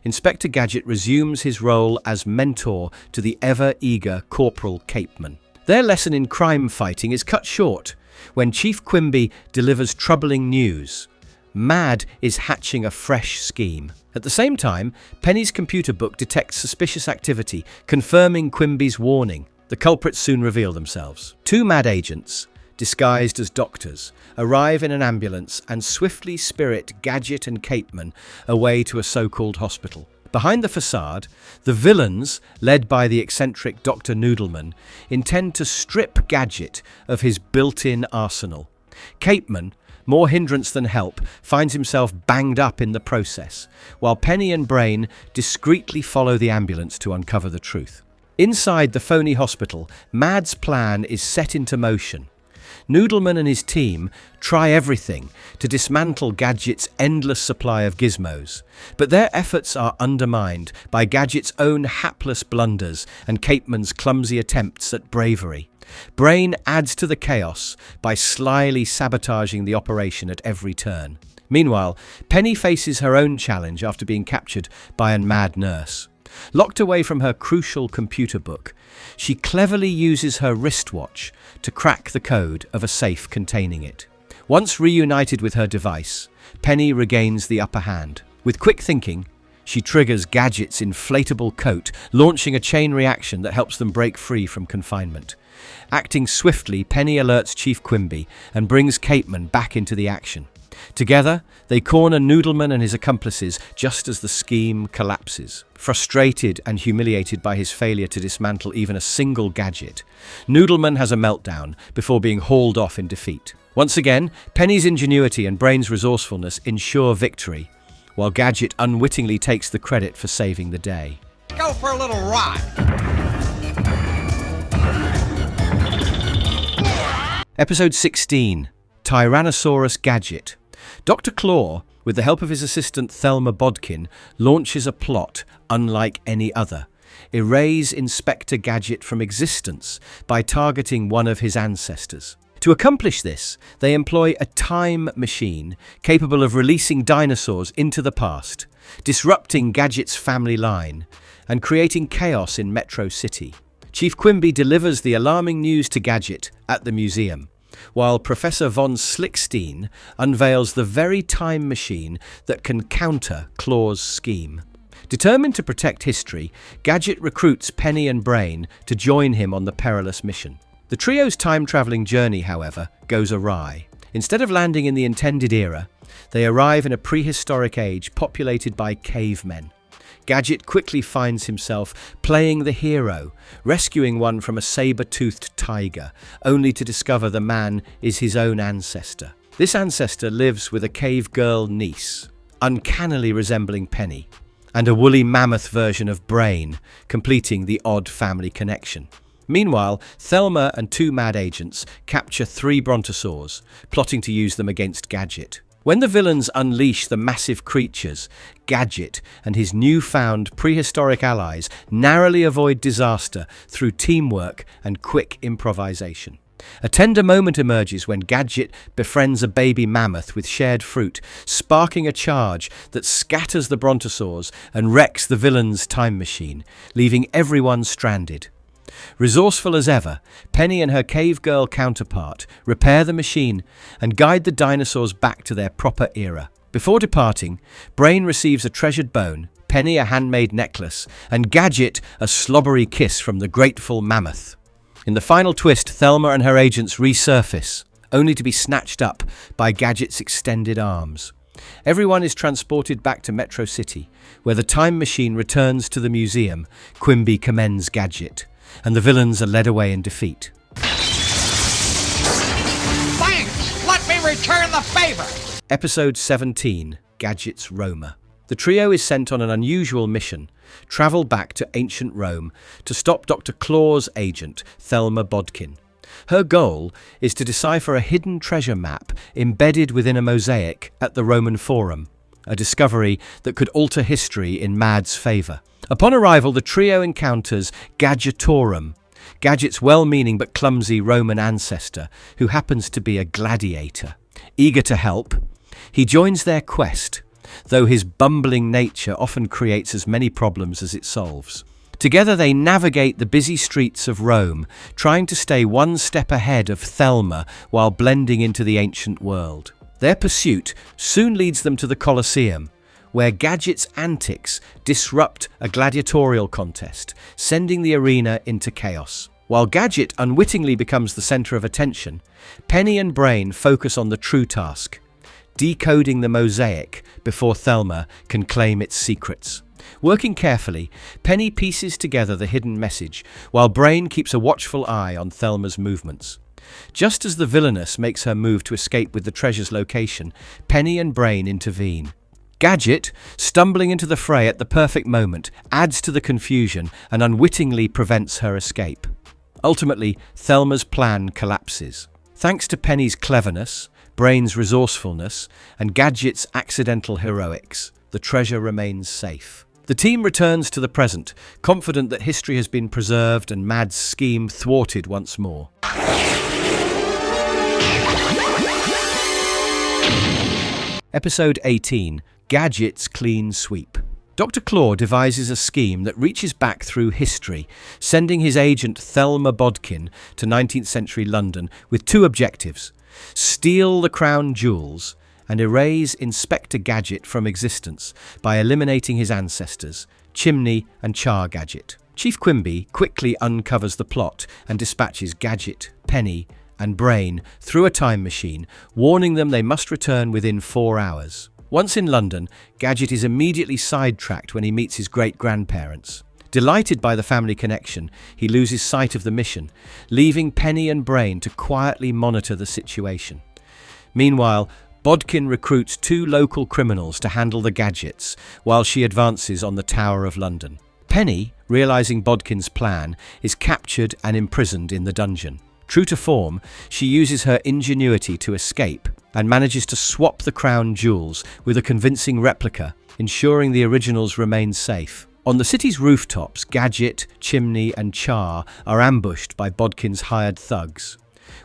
Inspector Gadget resumes his role as mentor to the ever-eager Corporal Capeman. Their lesson in crime fighting is cut short when Chief Quimby delivers troubling news. Mad is hatching a fresh scheme. At the same time, Penny's computer book detects suspicious activity, confirming Quimby's warning. The culprits soon reveal themselves. 2 Mad agents, disguised as doctors, arrive in an ambulance and swiftly spirit Gadget and Capeman away to a so-called hospital. Behind the facade, the villains, led by the eccentric Dr. Noodleman, intend to strip Gadget of his built-in arsenal. Capeman, more hindrance than help, finds himself banged up in the process, while Penny and Brain discreetly follow the ambulance to uncover the truth. Inside the phony hospital, Mad's plan is set into motion. Noodleman and his team try everything to dismantle Gadget's endless supply of gizmos, but their efforts are undermined by Gadget's own hapless blunders and Capeman's clumsy attempts at bravery. Brain adds to the chaos by slyly sabotaging the operation at every turn. Meanwhile, Penny faces her own challenge after being captured by a mad nurse. Locked away from her crucial computer book, she cleverly uses her wristwatch to crack the code of a safe containing it. Once reunited with her device, Penny regains the upper hand. With quick thinking, She triggers Gadget's inflatable coat, launching a chain reaction that helps them break free from confinement. Acting swiftly, Penny alerts Chief Quimby and brings Capeman back into the action. Together, they corner Noodleman and his accomplices just as the scheme collapses. Frustrated and humiliated by his failure to dismantle even a single gadget, Noodleman has a meltdown before being hauled off in defeat. Once again, Penny's ingenuity and Brain's resourcefulness ensure victory, while Gadget unwittingly takes the credit for saving the day. Go for a little ride. Episode 16, Tyrannosaurus Gadget. Dr. Claw, with the help of his assistant Thelma Bodkin, launches a plot unlike any other. Erase Inspector Gadget from existence by targeting one of his ancestors. To accomplish this, they employ a time machine capable of releasing dinosaurs into the past, disrupting Gadget's family line, and creating chaos in Metro City. Chief Quimby delivers the alarming news to Gadget at the museum, while Professor von Slickstein unveils the very time machine that can counter Claw's scheme. Determined to protect history, Gadget recruits Penny and Brain to join him on the perilous mission. The trio's time-traveling journey, however, goes awry. Instead of landing in the intended era, they arrive in a prehistoric age populated by cavemen. Gadget quickly finds himself playing the hero, rescuing one from a saber-toothed tiger, only to discover the man is his own ancestor. This ancestor lives with a cave girl niece, uncannily resembling Penny, and a woolly mammoth version of Brain, completing the odd family connection. Meanwhile, Thelma and two mad agents capture 3 brontosaurs, plotting to use them against Gadget. When the villains unleash the massive creatures, Gadget and his newfound prehistoric allies narrowly avoid disaster through teamwork and quick improvisation. A tender moment emerges when Gadget befriends a baby mammoth with shared fruit, sparking a charge that scatters the brontosaurs and wrecks the villains' time machine, leaving everyone stranded. Resourceful as ever, Penny and her cave girl counterpart repair the machine and guide the dinosaurs back to their proper era. Before departing, Brain receives a treasured bone, Penny a handmade necklace, and Gadget a slobbery kiss from the grateful mammoth. In the final twist, Thelma and her agents resurface, only to be snatched up by Gadget's extended arms. Everyone is transported back to Metro City, where the time machine returns to the museum. Quimby commends Gadget, and the villains are led away in defeat. Thanks! Let me return the favor! Episode 17, Gadget's Roma. The trio is sent on an unusual mission, travel back to ancient Rome to stop Dr. Claw's agent, Thelma Bodkin. Her goal is to decipher a hidden treasure map embedded within a mosaic at the Roman Forum, a discovery that could alter history in Mad's favour. Upon arrival, the trio encounters Gadgetorum, Gadget's well-meaning but clumsy Roman ancestor, who happens to be a gladiator. Eager to help, he joins their quest, though his bumbling nature often creates as many problems as it solves. Together they navigate the busy streets of Rome, trying to stay one step ahead of Thelma while blending into the ancient world. Their pursuit soon leads them to the Colosseum, where Gadget's antics disrupt a gladiatorial contest, sending the arena into chaos. While Gadget unwittingly becomes the centre of attention, Penny and Brain focus on the true task, decoding the mosaic before Thelma can claim its secrets. Working carefully, Penny pieces together the hidden message, while Brain keeps a watchful eye on Thelma's movements. Just as the villainess makes her move to escape with the treasure's location, Penny and Brain intervene. Gadget, stumbling into the fray at the perfect moment, adds to the confusion and unwittingly prevents her escape. Ultimately, Thelma's plan collapses. Thanks to Penny's cleverness, Brain's resourcefulness, and Gadget's accidental heroics, the treasure remains safe. The team returns to the present, confident that history has been preserved and Mad's scheme thwarted once more. Episode 18, Gadget's Clean Sweep. Dr. Claw devises a scheme that reaches back through history, sending his agent Thelma Bodkin to 19th century London with 2 objectives: steal the crown jewels and erase Inspector Gadget from existence by eliminating his ancestors, Chimney and Char Gadget. Chief Quimby quickly uncovers the plot and dispatches Gadget, Penny, and Brain through a time machine, warning them they must return within 4 hours. Once in London, Gadget is immediately sidetracked when he meets his great-grandparents. Delighted by the family connection, he loses sight of the mission, leaving Penny and Brain to quietly monitor the situation. Meanwhile, Bodkin recruits 2 local criminals to handle the Gadgets while she advances on the Tower of London. Penny, realizing Bodkin's plan, is captured and imprisoned in the dungeon. True to form, she uses her ingenuity to escape and manages to swap the crown jewels with a convincing replica, ensuring the originals remain safe. On the city's rooftops, Gadget, Chimney and Char are ambushed by Bodkin's hired thugs.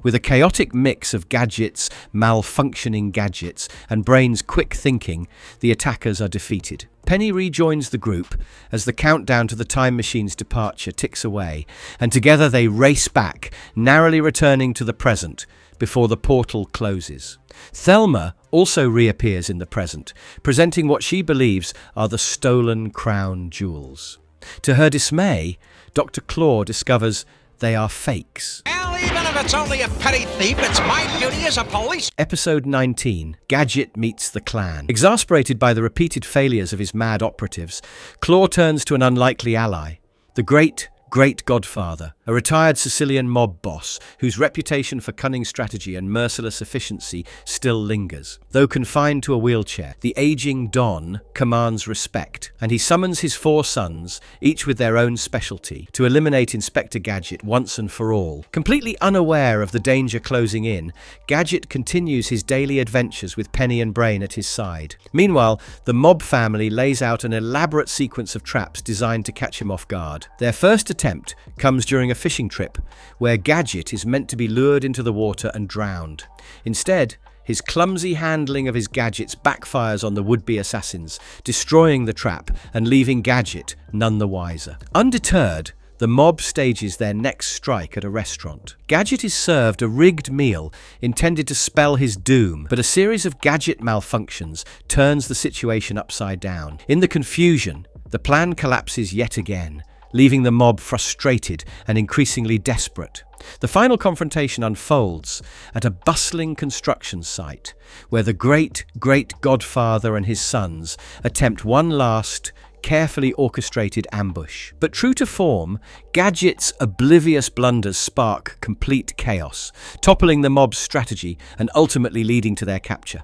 With a chaotic mix of Gadget's malfunctioning gadgets and Brain's quick thinking, the attackers are defeated. Penny rejoins the group as the countdown to the time machine's departure ticks away, and together they race back, narrowly returning to the present before the portal closes. Thelma also reappears in the present, presenting what she believes are the stolen crown jewels. To her dismay, Dr. Claw discovers they are fakes. Well, even if it's only a petty thief, it's my duty as a police. Episode 19, Gadget meets the clan. Exasperated by the repeated failures of his mad operatives, Claw turns to an unlikely ally, the great-godfather, a retired Sicilian mob boss whose reputation for cunning strategy and merciless efficiency still lingers. Though confined to a wheelchair, the aging Don commands respect, and he summons his 4 sons, each with their own specialty, to eliminate Inspector Gadget once and for all. Completely unaware of the danger closing in, Gadget continues his daily adventures with Penny and Brain at his side. Meanwhile, the mob family lays out an elaborate sequence of traps designed to catch him off guard. Their first attempt comes during a fishing trip, where Gadget is meant to be lured into the water and drowned. Instead, his clumsy handling of his gadgets backfires on the would-be assassins, destroying the trap and leaving Gadget none the wiser. Undeterred, the mob stages their next strike at a restaurant. Gadget is served a rigged meal intended to spell his doom, but a series of gadget malfunctions turns the situation upside down. In the confusion, the plan collapses yet again, leaving the mob frustrated and increasingly desperate. The final confrontation unfolds at a bustling construction site, where the great-godfather and his sons attempt one last, carefully orchestrated ambush. But true to form, Gadget's oblivious blunders spark complete chaos, toppling the mob's strategy and ultimately leading to their capture.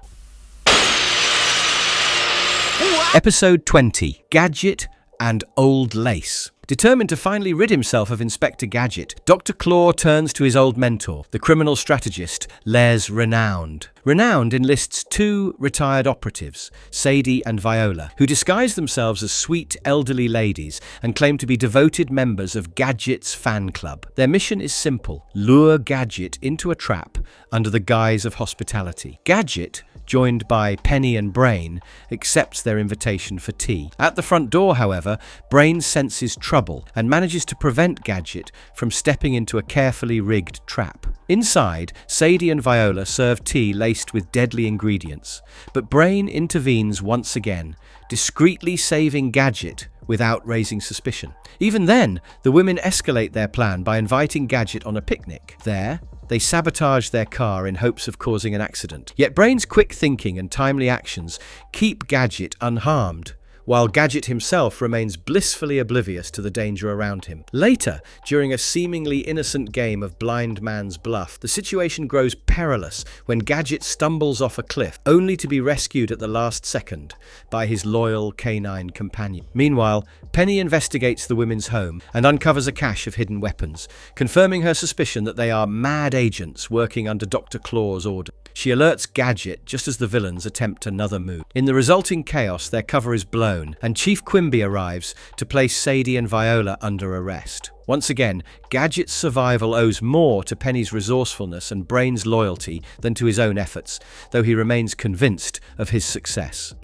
Episode 20, Gadget and Old Lace. Determined to finally rid himself of Inspector Gadget, Dr. Claw turns to his old mentor, the criminal strategist Les Renowned. Renowned enlists 2 retired operatives, Sadie and Viola, who disguise themselves as sweet elderly ladies and claim to be devoted members of Gadget's fan club. Their mission is simple: lure Gadget into a trap under the guise of hospitality. Gadget, joined by Penny and Brain, accepts their invitation for tea. At the front door, however, Brain senses trouble and manages to prevent Gadget from stepping into a carefully rigged trap. Inside, Sadie and Viola serve tea laced with deadly ingredients, but Brain intervenes once again, discreetly saving Gadget without raising suspicion. Even then, the women escalate their plan by inviting Gadget on a picnic. There, they sabotage their car in hopes of causing an accident. Yet Brain's quick thinking and timely actions keep Gadget unharmed, while Gadget himself remains blissfully oblivious to the danger around him. Later, during a seemingly innocent game of blind man's bluff, the situation grows perilous when Gadget stumbles off a cliff, only to be rescued at the last second by his loyal canine companion. Meanwhile, Penny investigates the women's home and uncovers a cache of hidden weapons, confirming her suspicion that they are mad agents working under Dr. Claw's order. She alerts Gadget just as the villains attempt another move. In the resulting chaos, their cover is blown, and Chief Quimby arrives to place Sadie and Viola under arrest. Once again, Gadget's survival owes more to Penny's resourcefulness and Brain's loyalty than to his own efforts, though he remains convinced of his success.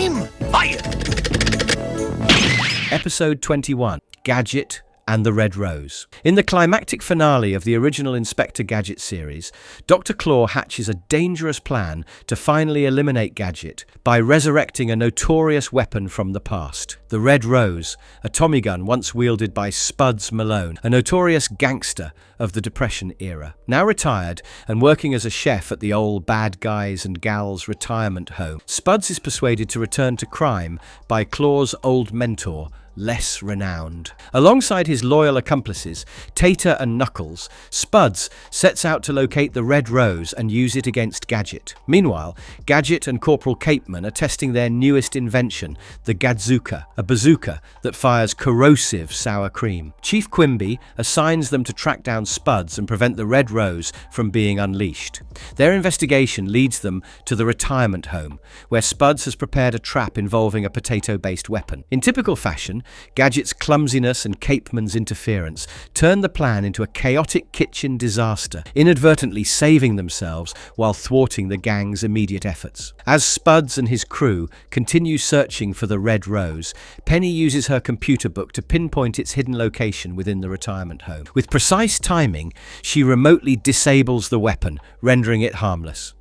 Fire! Episode 21, Gadget and the Red Rose. In the climactic finale of the original Inspector Gadget series, Dr. Claw hatches a dangerous plan to finally eliminate Gadget by resurrecting a notorious weapon from the past. The Red Rose, a Tommy gun once wielded by Spuds Malone, a notorious gangster of the Depression era. Now retired and working as a chef at the old bad guys and gals retirement home, Spuds is persuaded to return to crime by Claw's old mentor, less renowned. Alongside his loyal accomplices, Tater and Knuckles, Spuds sets out to locate the Red Rose and use it against Gadget. Meanwhile, Gadget and Corporal Capeman are testing their newest invention, the Gadzooka, a bazooka that fires corrosive sour cream. Chief Quimby assigns them to track down Spuds and prevent the Red Rose from being unleashed. Their investigation leads them to the retirement home, where Spuds has prepared a trap involving a potato-based weapon. In typical fashion, Gadget's clumsiness and Capeman's interference turn the plan into a chaotic kitchen disaster, inadvertently saving themselves while thwarting the gang's immediate efforts. As Spuds and his crew continue searching for the Red Rose, Penny uses her computer book to pinpoint its hidden location within the retirement home. With precise timing, she remotely disables the weapon, rendering it harmless.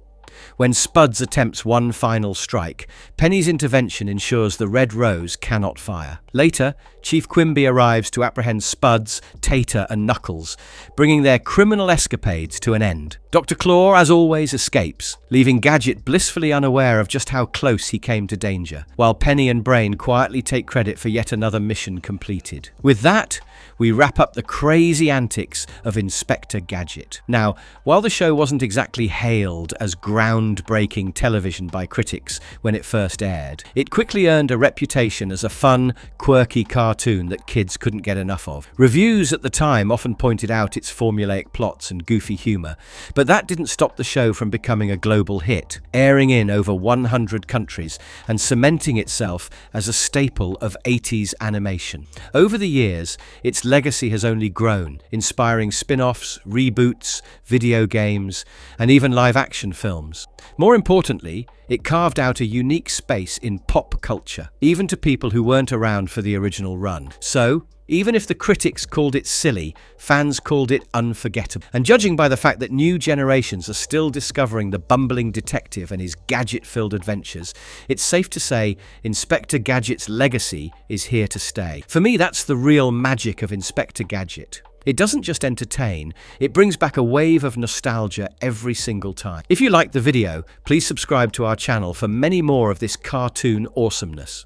When Spuds attempts one final strike, Penny's intervention ensures the Red Rose cannot fire. Later, Chief Quimby arrives to apprehend Spuds, Tater and Knuckles, bringing their criminal escapades to an end. Dr. Claw, as always, escapes, leaving Gadget blissfully unaware of just how close he came to danger, while Penny and Brain quietly take credit for yet another mission completed. With that, we wrap up the crazy antics of Inspector Gadget. Now, while the show wasn't exactly hailed as groundbreaking television by critics when it first aired, it quickly earned a reputation as a fun, quirky cartoon that kids couldn't get enough of. Reviews at the time often pointed out its formulaic plots and goofy humor, but that didn't stop the show from becoming a global hit, airing in over 100 countries and cementing itself as a staple of 80s animation. Over the years, its legacy has only grown, inspiring spin-offs, reboots, video games, and even live-action films. More importantly, it carved out a unique space in pop culture, even to people who weren't around for the original run. So, even if the critics called it silly, fans called it unforgettable. And judging by the fact that new generations are still discovering the bumbling detective and his gadget-filled adventures, it's safe to say Inspector Gadget's legacy is here to stay. For me, that's the real magic of Inspector Gadget. It doesn't just entertain, it brings back a wave of nostalgia every single time. If you liked the video, please subscribe to our channel for many more of this cartoon awesomeness.